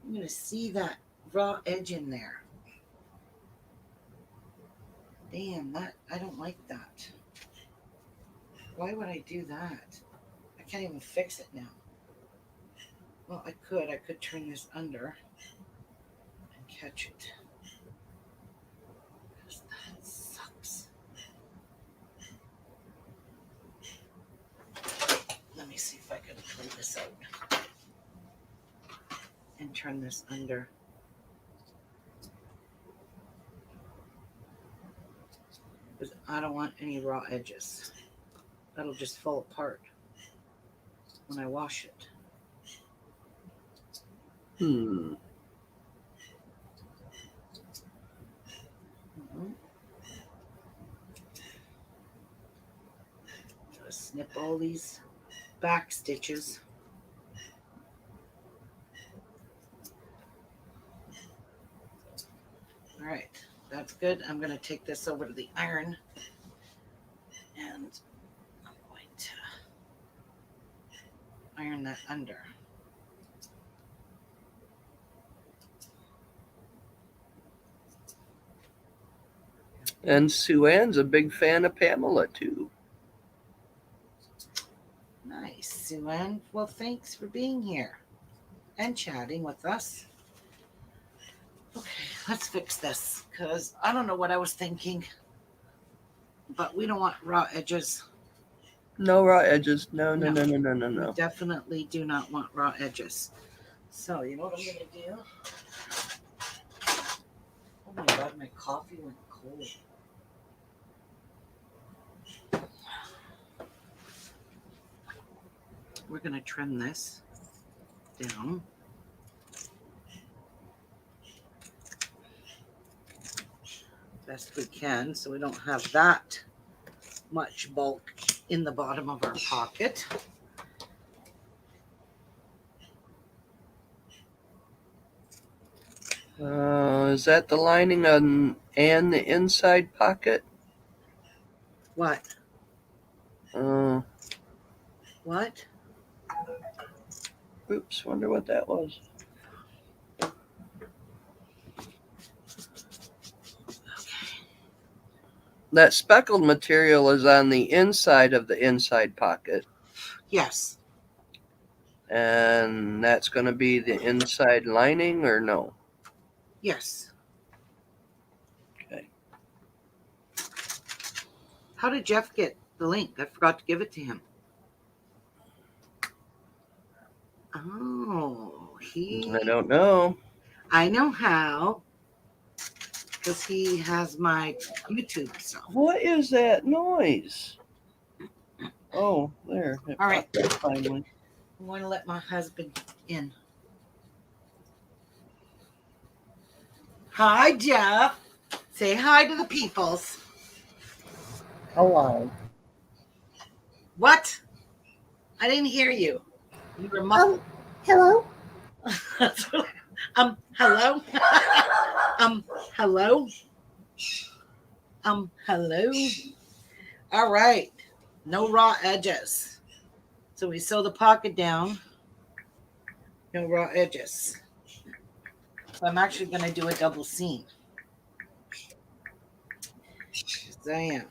I'm going to see that raw edge in there. Damn, that I don't like that. Why would I do that? I can't even fix it now. Well, I could turn this under and catch it. 'Cause that sucks. Let me see if I can pull this out and turn this under. Because I don't want any raw edges. That'll just fall apart when I wash it. Hmm. Just snip all these back stitches. All right, that's good. I'm going to take this over to the iron and I'm going to iron that under. And Sue Ann's a big fan of Pamela, too. Nice, Sue Ann. Well, thanks for being here and chatting with us. Okay, let's fix this because I don't know what I was thinking, but we don't want raw edges. No raw edges. No. We No. definitely do not want raw edges. So, you know what I'm going to do? Oh my God, my coffee went cold. We're going to trim this down. Best we can so we don't have that much bulk in the bottom of our pocket. Is that the lining on and the inside pocket? What? What? Oops, wonder what that was. That speckled material is on the inside of the inside pocket, Yes. and that's going to be the inside lining, or no? Yes. Okay. How did Jeff get the link? I forgot to give it to him. Oh, I don't know. I know how. Because he has my YouTube. So. What is that noise? Oh, there. It All right. popped up finally. I want to let my husband in. Hi, Jeff. Say hi to the peoples. Hello. What? I didn't hear you. You were muffled. Hello. Hello. Hello. Hello. All right. No raw edges. So we sew the pocket down. No raw edges. So I'm actually going to do a double seam. Yes, I am.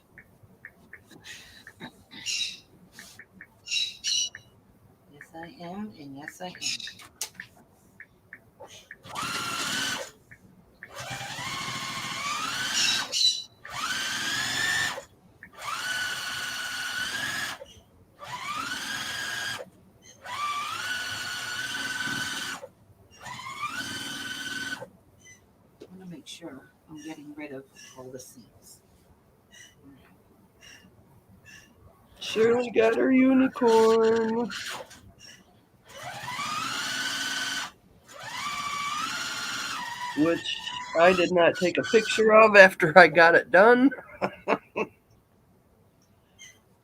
Yes, I am, and yes, I am. I want to make sure I'm getting rid of all the seams. Shirley got her unicorn. Which I did not take a picture of after I got it done.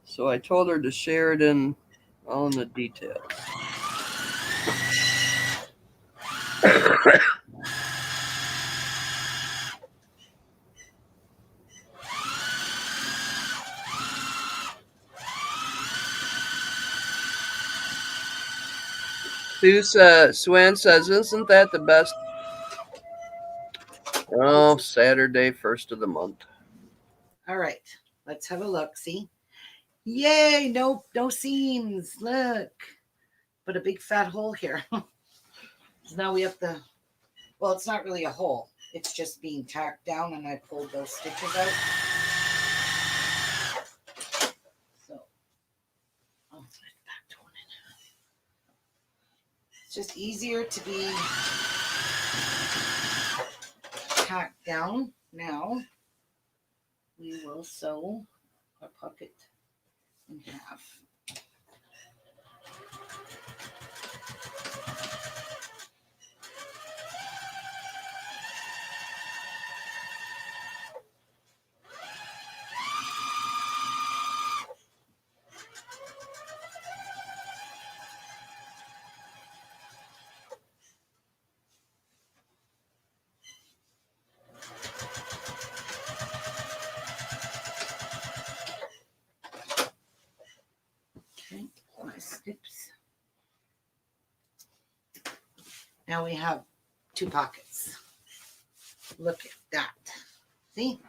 So I told her to share it in all in the details. Swan says, isn't that the best? Oh, Saturday, 1st of the month. All right, let's have a look. See? Yay! No seams. Look, but a big fat hole here. Now we have to. Well, it's not really a hole. It's just being tacked down, and I pulled those stitches out. So, it's just easier to be tacked down. Now we will sew our pocket in half. Okay, my snips. Now we have 2 pockets. Look at that. See?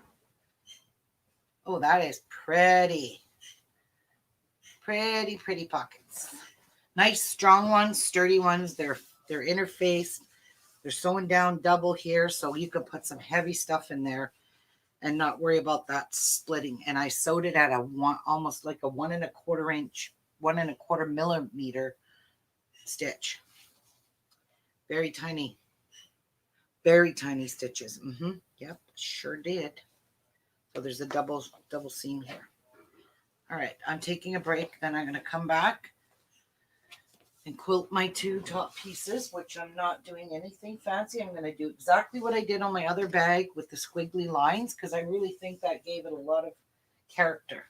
Oh, that is pretty. Pretty pockets. Nice, strong ones, sturdy ones. They're interfaced. They're sewing down double here, so you could put some heavy stuff in there and not worry about that splitting. And I sewed it at almost like a 1¼ inch, 1¼ millimeter stitch. Very tiny stitches. Yep, sure did. So there's a double seam here. All right, I'm taking a break. Then I'm going to come back and quilt my 2 top pieces, which I'm not doing anything fancy. I'm going to do exactly what I did on my other bag with the squiggly lines, because I really think that gave it a lot of character.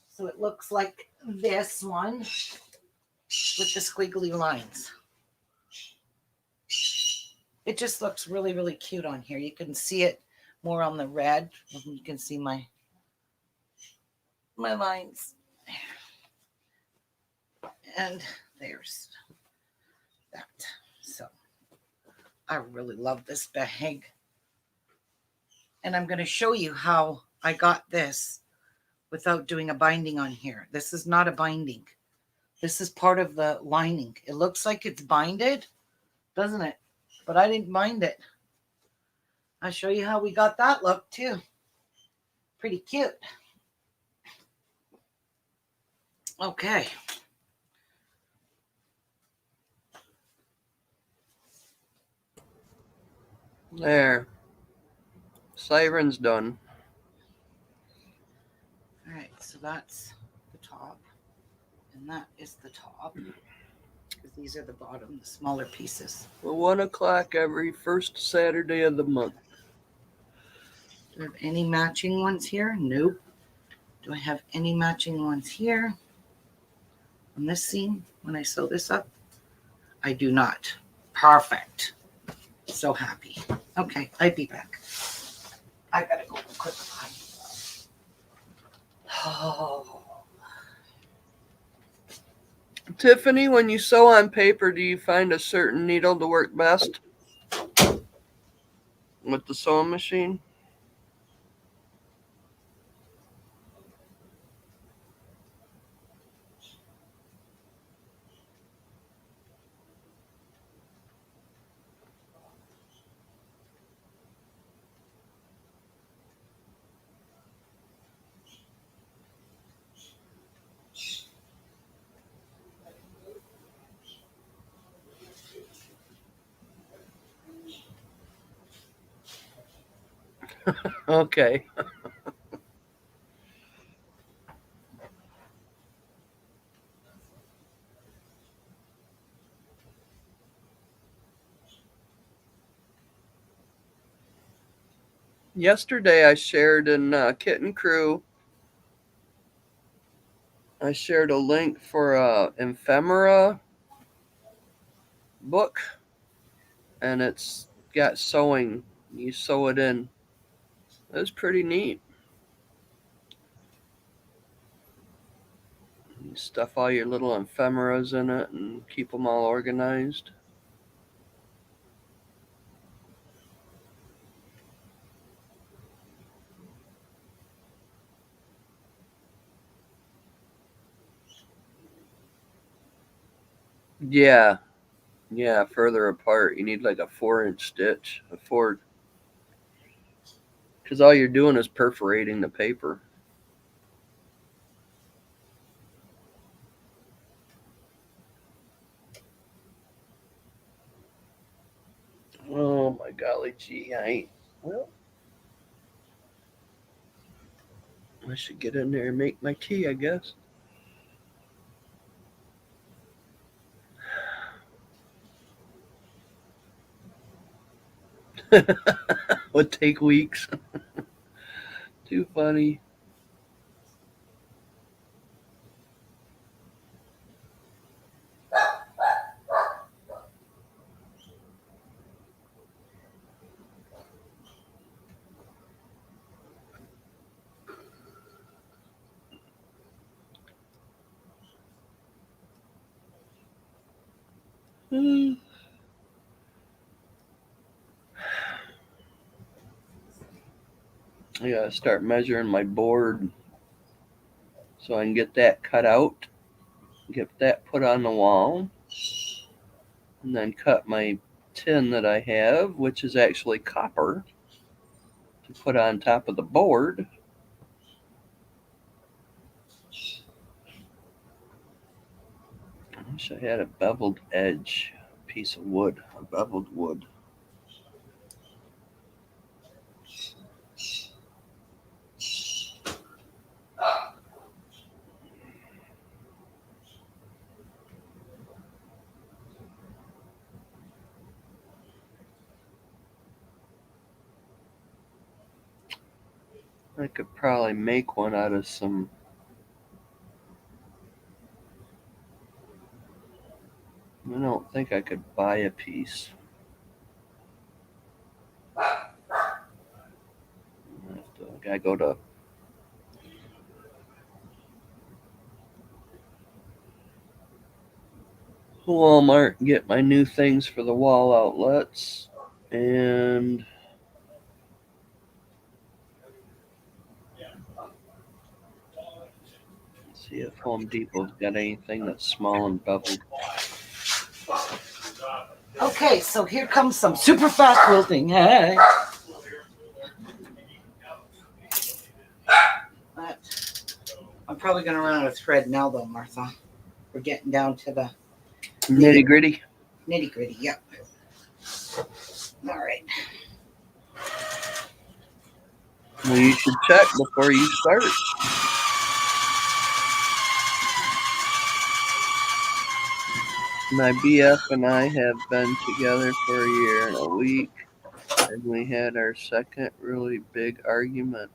So it looks like this one with the squiggly lines. It just looks really cute on here. You can see it more on the red. You can see my lines. And there's that. So I really love this bag. And I'm going to show you how I got this without doing a binding on here. This is not a binding. This is part of the lining. It looks like it's binded, doesn't it? But I didn't bind it. I'll show you how we got that look too. Pretty cute. Okay. There. Siren's done. All right, so that's the top. And that is the top. Because these are the bottom, the smaller pieces. Well, 1 o'clock every first Saturday of the month. Do I have any matching ones here? Nope. Do I have any matching ones here on this seam when I sew this up? I do not. Perfect. So happy. Okay, I'll be back. I gotta go quick. Oh. Tiffany, when you sew on paper, do you find a certain needle to work best with the sewing machine? Okay. Yesterday I shared in Kitten Crew. I shared a link for a ephemera book, and it's got sewing. You sew it in. It was pretty neat. You stuff all your little ephemeras in it and keep them all organized. Yeah, further apart. You need like a 4-inch stitch, because all you're doing is perforating the paper. Oh my golly gee, well, I should get in there and make my tea, I guess. Would take weeks. Too funny. I gotta start measuring my board so I can get that cut out, get that put on the wall, and then cut my tin that I have, which is actually copper, to put on top of the board. I wish I had a beveled edge piece of wood, a beveled wood. I could probably make one out of some. I don't think I could buy a piece. I gotta go to Walmart and get my new things for the wall outlets, and see if Home Depot's got anything that's small and beveled. Okay, so here comes some super fast quilting. Hey. But I'm probably going to run out of thread now, though, Martha. We're getting down to the Nitty gritty. nitty gritty. Yep. All right. Well, you should check before you start. My BF and I have been together for a year and a week, and we had our second really big argument.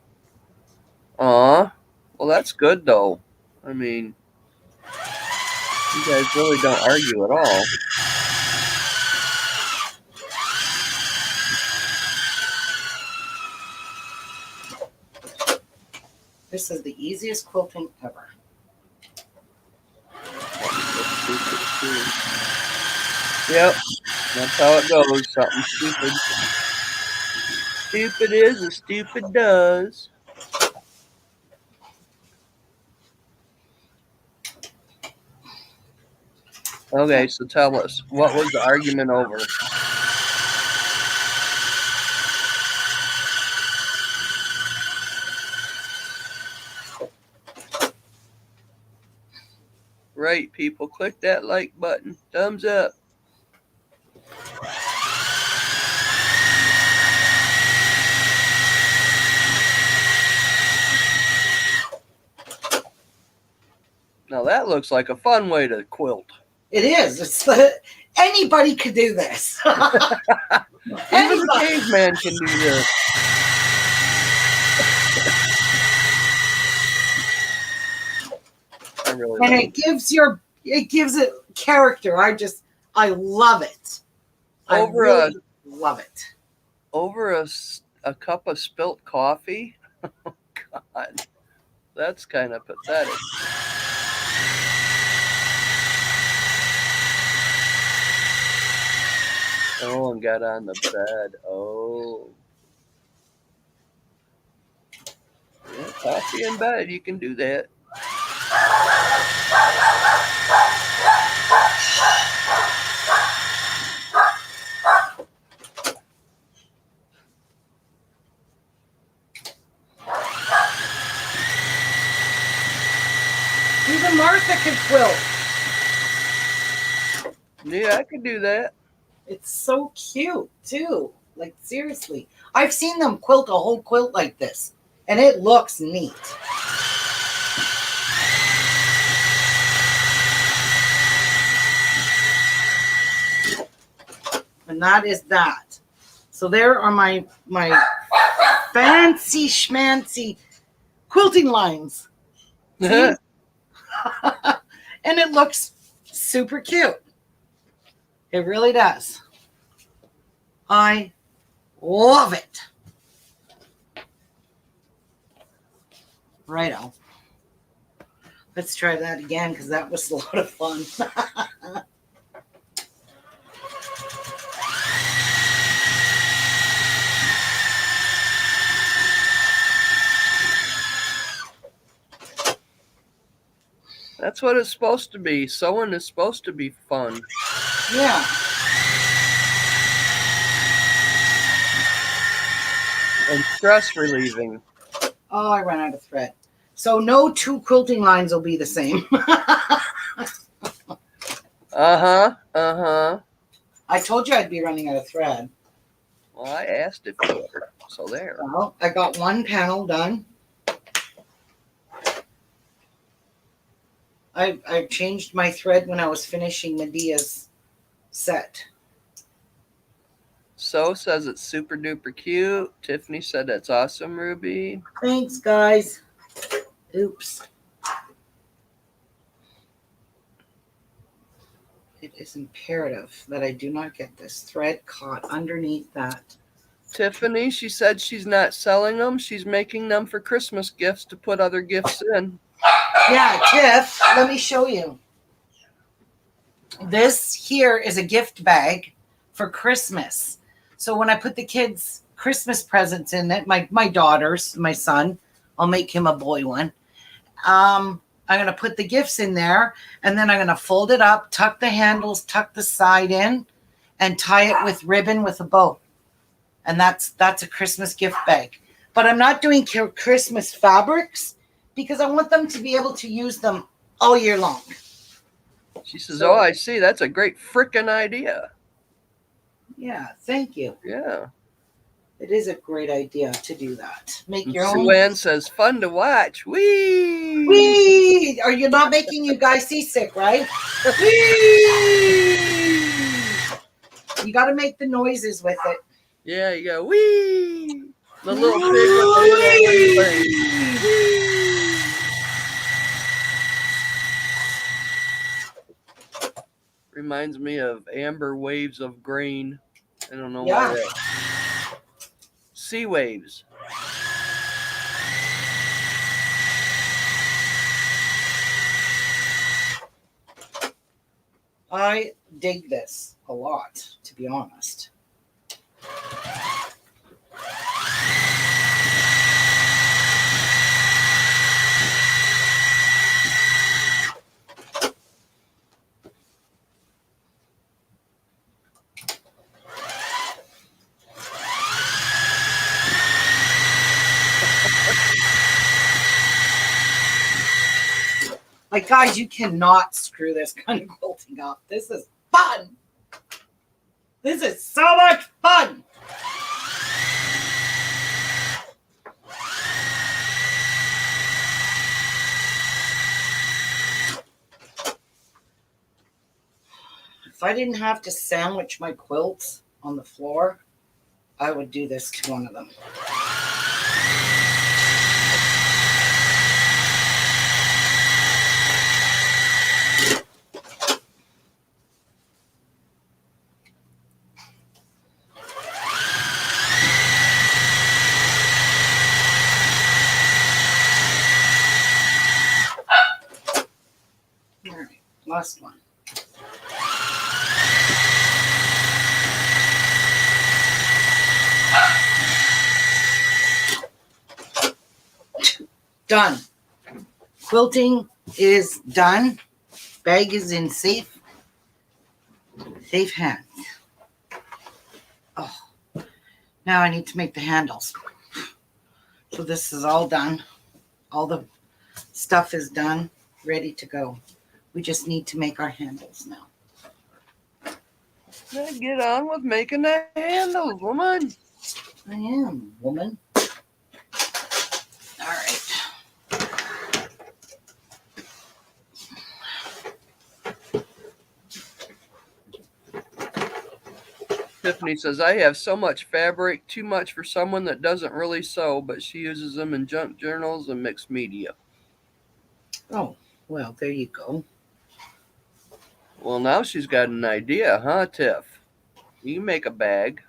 Aw, well, that's good though. I mean, you guys really don't argue at all. This is the easiest quilting ever. Yep, that's how it goes. Something stupid. Stupid is as stupid does. Okay, so tell us, what was the argument over? Right, people, click that like button. Thumbs up. that looks like a fun way to quilt. It is. Anybody could do this. Even the Anybody. caveman can do this. I really And like it gives it character. I love it. I Over really love it. over a cup of spilt coffee. Oh God, that's kind of pathetic. Oh, and got on the bed. Oh, yeah, coffee in bed. You can do that. Even Martha can quilt. Yeah, I could do that. It's so cute too. Like seriously, I've seen them quilt a whole quilt like this, and it looks neat. And that is that. So there are my fancy schmancy quilting lines. See? And it looks super cute. It really does. I love it. Righto. Let's try that again because that was a lot of fun. That's what it's supposed to be. Sewing is supposed to be fun. Yeah. And stress relieving. Oh, I ran out of thread. So no two quilting lines will be the same. Uh-huh. I told you I'd be running out of thread. Well, I asked if you were. So there. Well, I got one panel done. I changed my thread when I was finishing Medea's set. So says it's super duper cute. Tiffany said that's awesome, Ruby. Thanks, guys. Oops. It is imperative that I do not get this thread caught underneath that. Tiffany, she said she's not selling them. She's making them for Christmas gifts to put other gifts in. Yeah, Tiff, let me show you. This here is a gift bag for Christmas. So when I put the kids' Christmas presents in it, my daughter's, my son, I'll make him a boy one. I'm going to put the gifts in there, and then I'm going to fold it up, tuck the handles, tuck the side in, and tie it with ribbon with a bow. And that's a Christmas gift bag. But I'm not doing Christmas fabrics because I want them to be able to use them all year long. She says, oh, I see. That's a great frickin' idea. Yeah, thank you. Yeah. It is a great idea to do that. Make And your own. Sue Ann says, fun to watch. Whee! Whee! Are you not making you guys seasick, right? Whee! You got to make the noises with it. Yeah, you go, whee! The little pig with the little thing. Reminds me of Amber Waves of Grain. I don't know why that. Sea waves. I dig this a lot, to be honest. Like, guys, you cannot screw this kind of quilting up. This is fun. This is so much fun. If I didn't have to sandwich my quilts on the floor, I would do this to one of them. All right, last one. Done. Quilting is done. Bag is in safe hands. Oh, now I need to make the handles. So this is all done. All the stuff is done, ready to go. We just need to make our handles now. Now get on with making the handles, woman. I am, woman. All right. Tiffany says, I have so much fabric, too much for someone that doesn't really sew, but she uses them in junk journals and mixed media. Oh, well, there you go. Well, now she's got an idea, huh, Tiff? You can make a bag.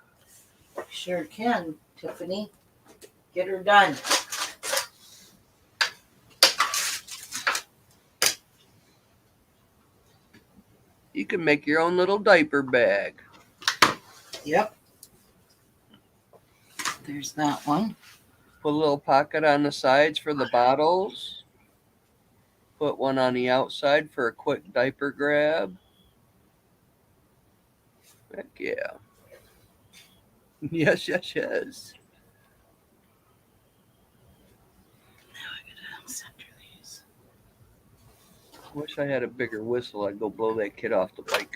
Sure can, Tiffany. Get her done. You can make your own little diaper bag. Yep. There's that one. Put a little pocket on the sides for the bottles. Put one on the outside for a quick diaper grab. Heck yeah. Yes, yes, yes. Center these. Wish I had a bigger whistle. I'd go blow that kid off the bike.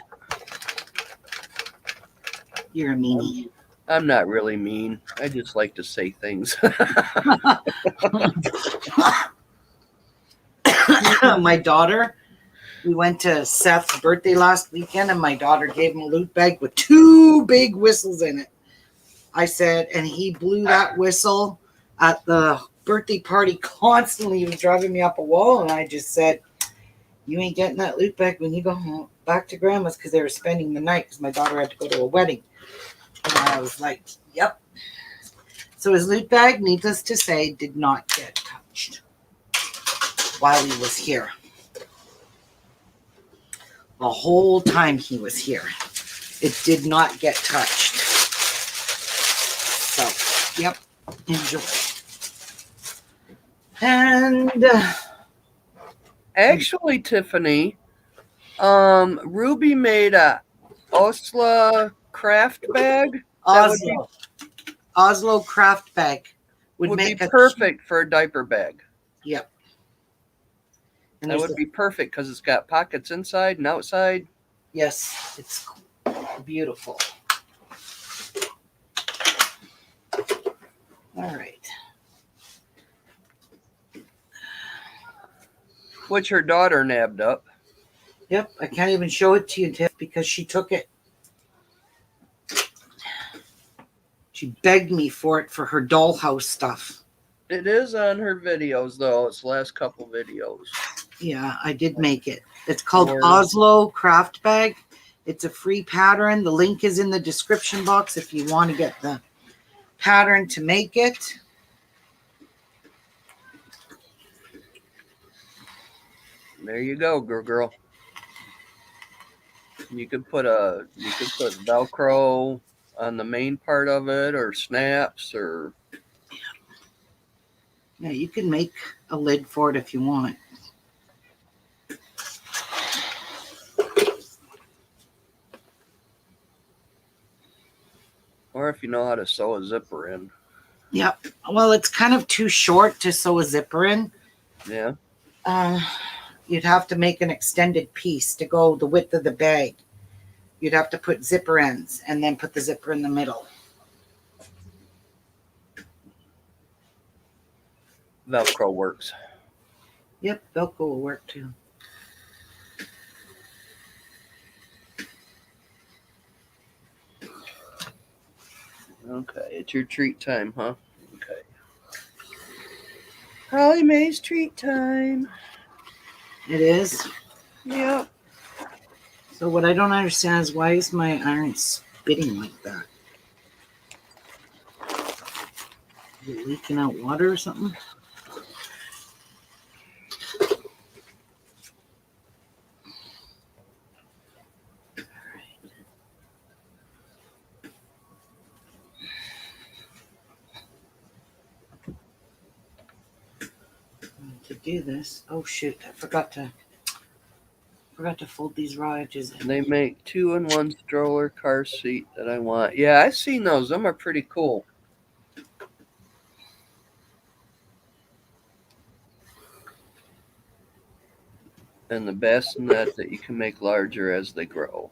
You're a meanie. I'm not really mean. I just like to say things. My daughter, we went to Seth's birthday last weekend, and my daughter gave him a loot bag with 2 big whistles in it. I said, and he blew that whistle at the birthday party constantly. He was driving me up a wall, and I just said, you ain't getting that loot bag when you go home back to grandma's, because they were spending the night because my daughter had to go to a wedding. And I was like, yep. So his loot bag, needless to say, did not get touched while he was here. The whole time he was here, it did not get touched. So, yep, enjoy. And Actually, Tiffany, Ruby made a Oslo craft bag. Oslo craft bag Would be make a perfect for a diaper bag. Yep. And That there's would be perfect because it's got pockets inside and outside. yes, it's beautiful. All right. Which her daughter nabbed up. Yep, I can't even show it to you, Tiff, because she took it. She begged me for it for her dollhouse stuff. It is on her videos, though. It's the last couple videos. Yeah, I did make it. It's called Or- Oslo Craft Bag. It's a free pattern. The link is in the description box if you want to get the pattern to make it. There you go, girl. You could put Velcro on the main part of it, or snaps, or Yeah, you can make a lid for it if you want. or if you know how to sew a zipper in. Yep. Well, it's kind of too short to sew a zipper in. Yeah. You'd have to make an extended piece to go the width of the bag. You'd have to put zipper ends and then put the zipper in the middle. Velcro works. Yep, Velcro will work too. Okay, it's your treat time, huh? Okay. Holly Mae's treat time. It is. Yep. So what I don't understand is why is my iron spitting like that? Is it leaking out water or something? To do this, oh shoot! I forgot to fold these raw edges in. They make 2-in-1 stroller car seat that I want. Yeah, I've seen those. Them are pretty cool. And the bassinet that you can make larger as they grow.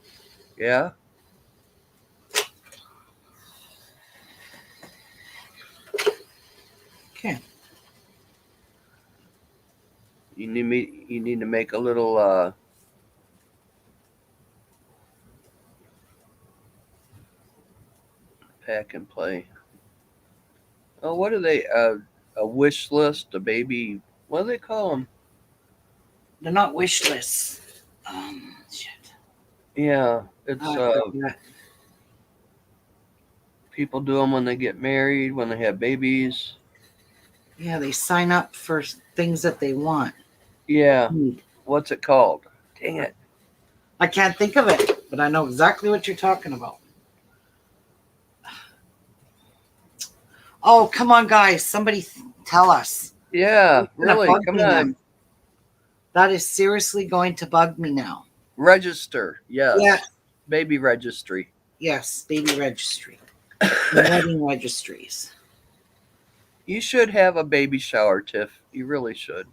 Yeah. Okay. You need to make a little pack and play. Oh, what are they? A wish list, a baby. What do they call them? They're not wish lists. Shit. Yeah, it's I forgot. people do them when they get married, when they have babies. Yeah, they sign up for things that they want. Yeah, what's it called? Dang it! I can't think of it, but I know exactly what you're talking about. Oh, come on, guys. Somebody tell us. Yeah, It's gonna really. bug Come me now. on, That is seriously going to bug me now. register. Yes, Yeah. baby registry. Yes, baby registry. Wedding registries. You should have a baby shower, Tiff. You really should.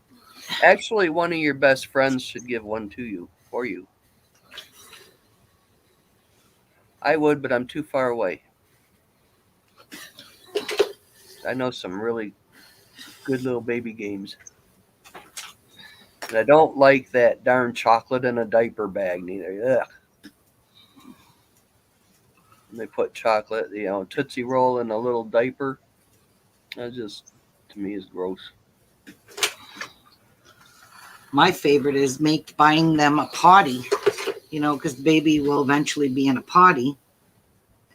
Actually, one of your best friends should give one to you, for you. I would, but I'm too far away. I know some really good little baby games. And I don't like that darn chocolate in a diaper bag neither. Ugh. And they put chocolate, Tootsie Roll in a little diaper. That just, to me, is gross. My favorite is buying them a potty, because baby will eventually be in a potty.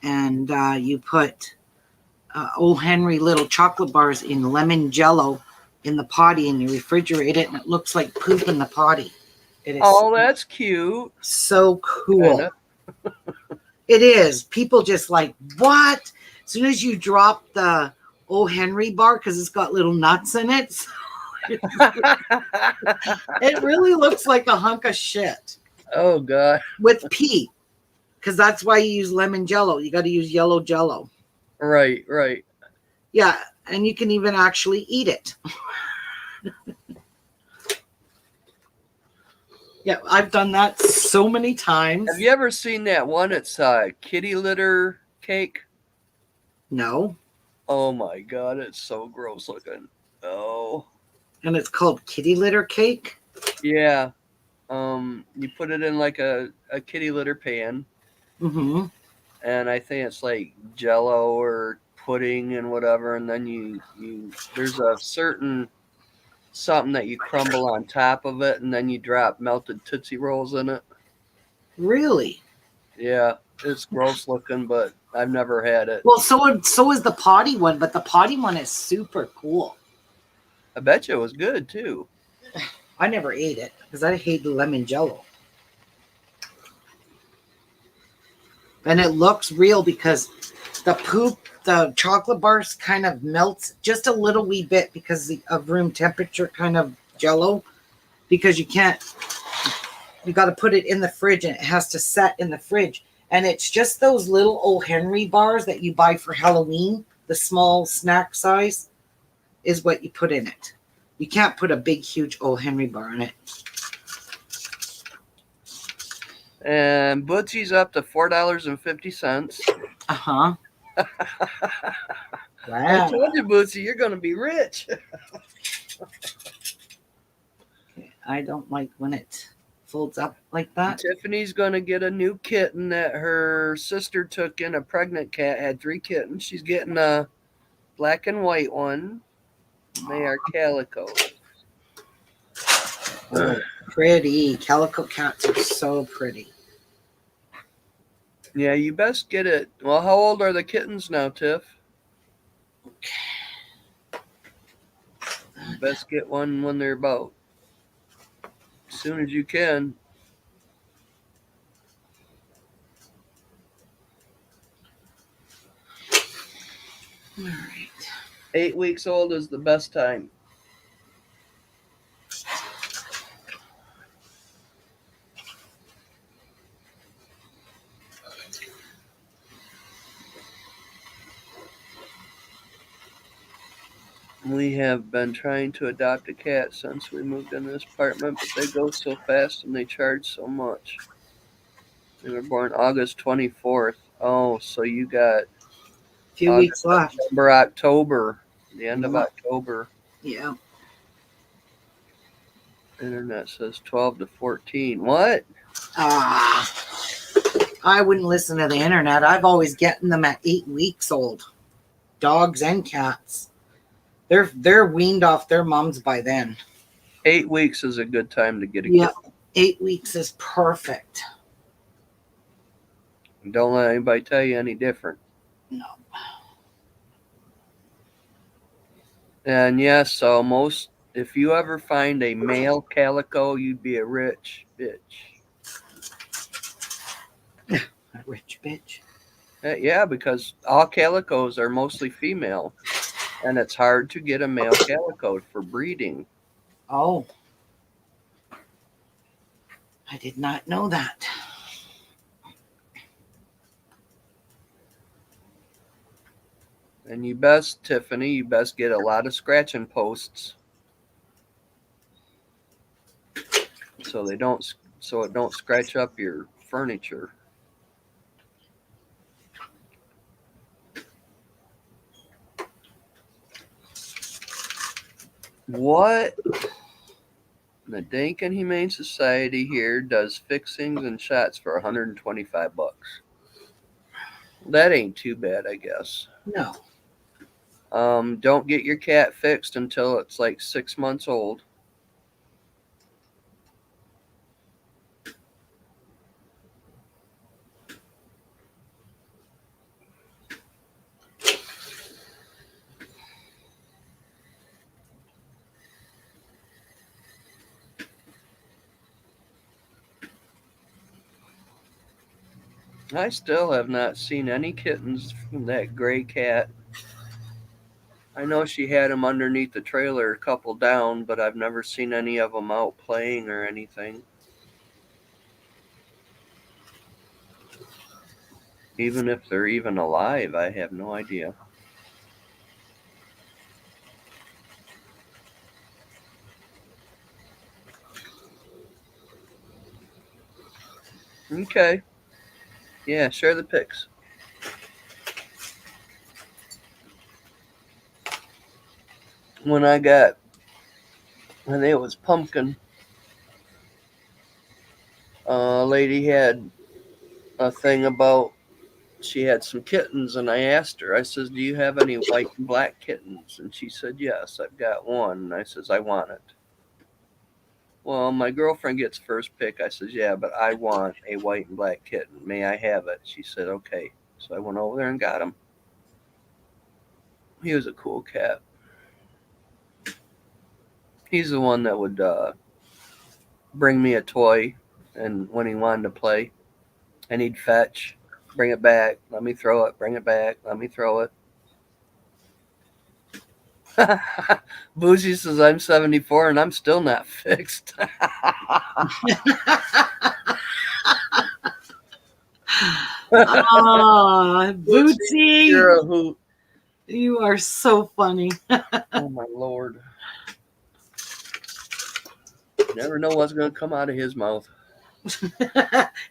And you put O. Henry little chocolate bars in lemon jello in the potty and you refrigerate it and it looks like poop in the potty. It is That's cute. so cool. Kinda. It is. People just like, what? As soon as you drop the O. Henry bar, because it's got little nuts in it, it really looks like a hunk of shit. Oh, God. With pee. Because that's why you use lemon jello. You got to use yellow jello. Right. Yeah, and you can even actually eat it. Yeah, I've done that so many times. Have you ever seen that one? It's kitty litter cake. No. Oh, my God. It's so gross looking. Oh. And it's called kitty litter cake? Yeah. You put it in like a kitty litter pan. Mm-hmm. And I think it's like jello or pudding and whatever, and then you there's a certain something that you crumble on top of it, and then you drop melted Tootsie Rolls in it. Really? Yeah, it's gross looking, but I've never had it. Well, so is the potty one, but the potty one is super cool. I bet you it was good too. I never ate it because I hate the lemon jello. And it looks real because the chocolate bars kind of melts just a little wee bit because of room temperature kind of jello. Because you got to put it in the fridge and it has to set in the fridge. And it's just those little O. Henry bars that you buy for Halloween, the small snack size, is what you put in it. You can't put a big, huge O. Henry bar in it. And Bootsy's up to $4.50. Uh-huh. I Wow. told you, Bootsy, you're going to be rich. I don't like when it folds up like that. Tiffany's gonna get a new kitten that her sister took in. A pregnant cat had 3 kittens. She's getting a black and white one. They are calico. Oh, pretty. Calico cats are so pretty. Yeah, you best get it. Well, how old are the kittens now, Tiff? You best get one when they're about as soon as you can. All right. 8 weeks old is the best time. We have been trying to adopt a cat since we moved in this apartment, but they go so fast and they charge so much. They were born August 24th. Oh, so you got A few weeks left. September, October, the end of Yeah. October. Yeah. Internet says 12 to 14. What? Ah, I wouldn't listen to the internet. I've always gotten them at 8 weeks old. Dogs and cats. They're weaned off their moms by then. 8 weeks is a good time to get a Yeah. kitten. 8 weeks is perfect. Don't let anybody tell you any different. No. And yes, so if you ever find a male calico, you'd be a rich bitch. A rich bitch. Yeah, because all calicos are mostly female, and it's hard to get a male calico for breeding. Oh. I did not know that. And Tiffany, you best get a lot of scratching posts so it don't scratch up your furniture. What? The Dankin Humane Society here does fixings and shots for $125. That ain't too bad, I guess. No. Don't get your cat fixed until it's like 6 months old. I still have not seen any kittens from that gray cat. I know she had them underneath the trailer, a couple down, but I've never seen any of them out playing or anything. Even if they're even alive, I have no idea. Okay. Yeah, share the pics. When I think it was Pumpkin, a lady had a thing about she had some kittens, and I asked her, I says, do you have any white and black kittens? And she said, yes, I've got one. And I says, I want it. Well, my girlfriend gets first pick. I says, yeah, but I want a white and black kitten. May I have it? She said, okay. So I went over there and got him. He was a cool cat. He's the one that would bring me a toy, and when he wanted to play, and he'd fetch, bring it back, let me throw it, bring it back, let me throw it. Bougie says, I'm 74 and I'm still not fixed. Ah, Bootsy. You're a hoot. You are so funny. Oh, my Lord. You never know what's going to come out of his mouth.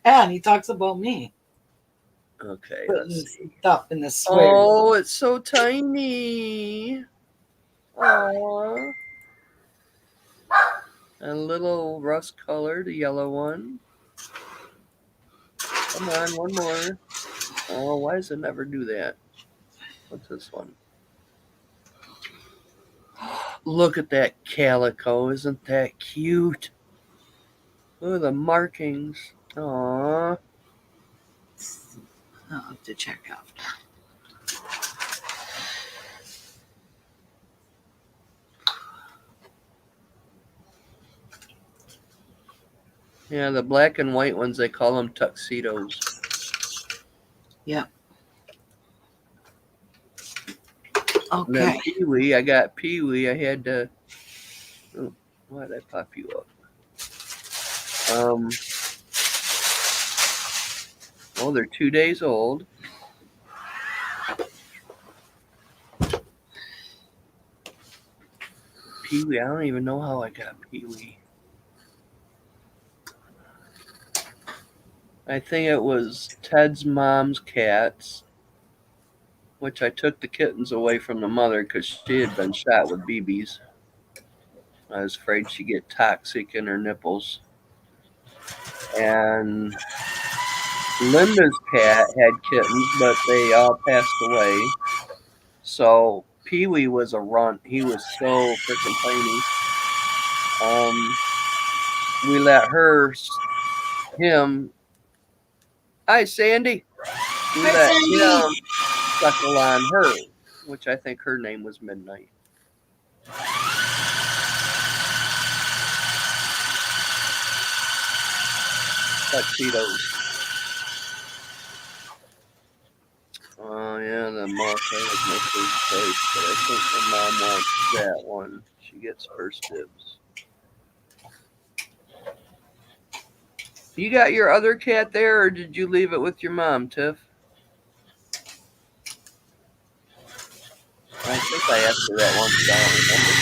And he talks about me. Okay, Putting let's see. stuff in the swear. Oh, it's so tiny. Aww. A little rust colored, a yellow one. Come on, one more. Oh, why does it never do that? What's this one? Look at that calico. Isn't that cute? Look at the markings. Aww. I'll have to check out. Yeah, the black and white ones, they call them tuxedos. And then Okay. Pee-wee, I got Pee-wee. I had to... Oh, why did I pop you up? Oh, they're 2 days old. Pee-wee, I don't even know how I got Pee-wee. I think it was Ted's mom's cats, which I took the kittens away from the mother because she had been shot with BBs. I was afraid she'd get toxic in her nipples. And Linda's cat had kittens, but they all passed away. So Pee-wee was a runt. He was so freaking tiny. We let him. Hi, Sandy. We Hi, let Sandy. him suckle on her, which I think her name was Midnight. Tuxedos. Oh, yeah, the moth was my first choice, but I think my mom wants that one. She gets first dibs. You got your other cat there, or did you leave it with your mom, Tiff? I think I asked her that once, but I don't remember.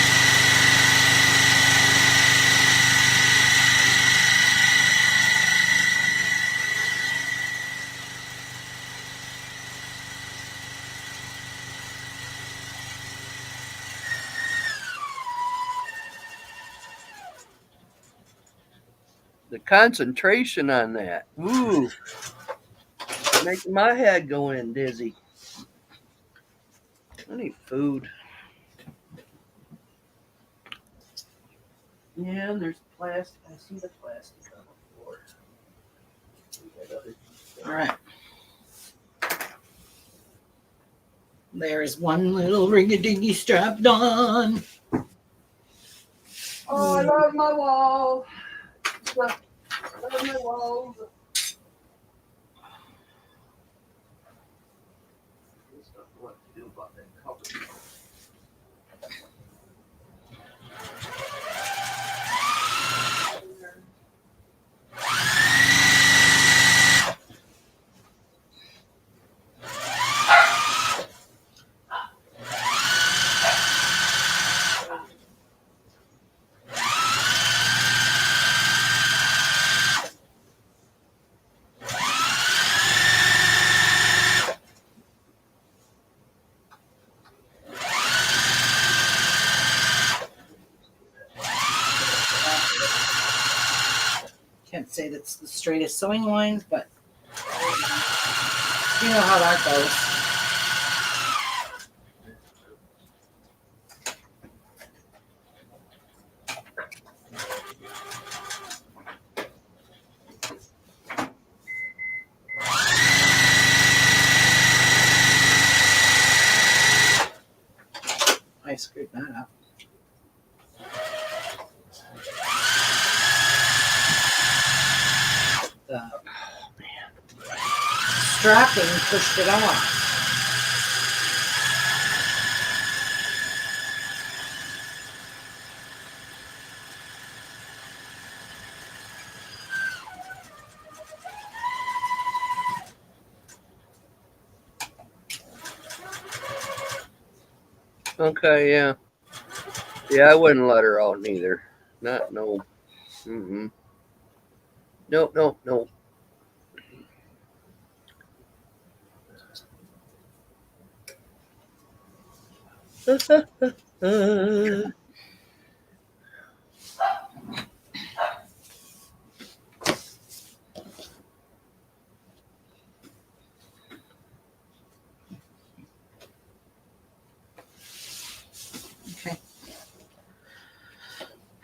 The concentration on that. Ooh. Making my head go in dizzy. I need food. Yeah, and there's plastic. I see the plastic on the floor. All right. There's one little ring-a-dingy strapped on. Oh, I love my wall. Love my walls. What to do about that cover? Can't say that's the straightest sewing lines, but you know how that goes. I screwed that up. The strapping pushed it off. Okay, yeah. Yeah, I wouldn't let her out neither. No. Mm-mm. No.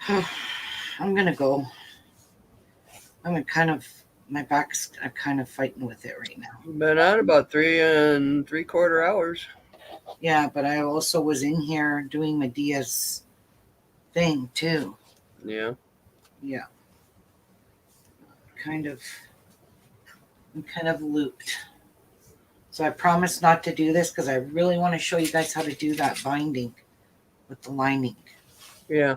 I'm gonna go. My back's kind of fighting with it right now. Been on about 3 3/4 hours. Yeah, but I also was in here doing Medea's thing too. Yeah. Yeah. I'm kind of looped. So I promised not to do this because I really want to show you guys how to do that binding with the lining Yeah.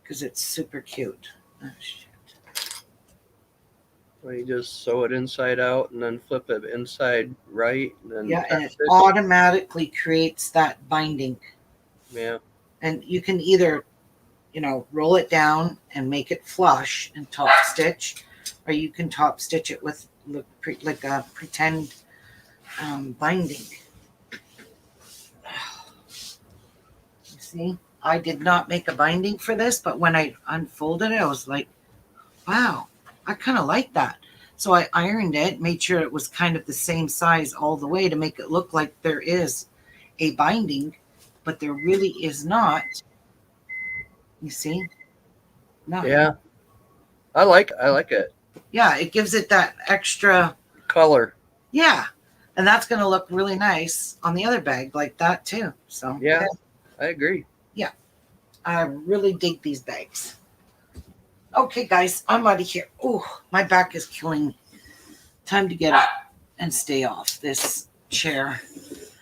because it's super cute. Oh, shit. Well, you just sew it inside out and then flip it inside right. And then Yeah, and it test it. automatically creates that binding. Yeah. And you can either, roll it down and make it flush and top stitch, or you can top stitch it with like a pretend binding. You see, I did not make a binding for this, but when I unfolded it, I was like, wow, I kind of like that. So I ironed it, made sure it was kind of the same size all the way to make it look like there is a binding, but there really is not. You see? No. Yeah. I like it. Yeah, it gives it that extra. Color. Yeah. And that's going to look really nice on the other bag like that too. So, Yeah. I agree. I really dig these bags. Okay, guys, I'm out of here. Oh, my back is killing me. Time to get up and stay off this chair.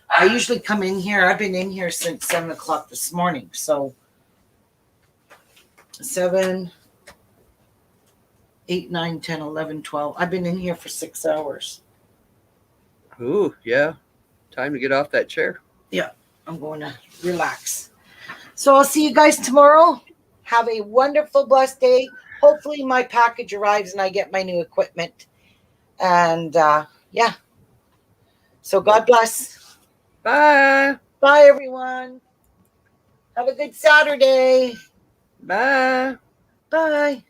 I usually come in here. I've been in here since 7 o'clock this morning. So 7, 8, 9, 10, 11, 12. I've been in here for 6 hours. Ooh, yeah. Time to get off that chair. I'm going to relax. So I'll see you guys tomorrow. Have a wonderful, blessed day. Hopefully my package arrives and I get my new equipment. And yeah. So God bless. Bye. Bye, everyone. Have a good Saturday. Bye. Bye.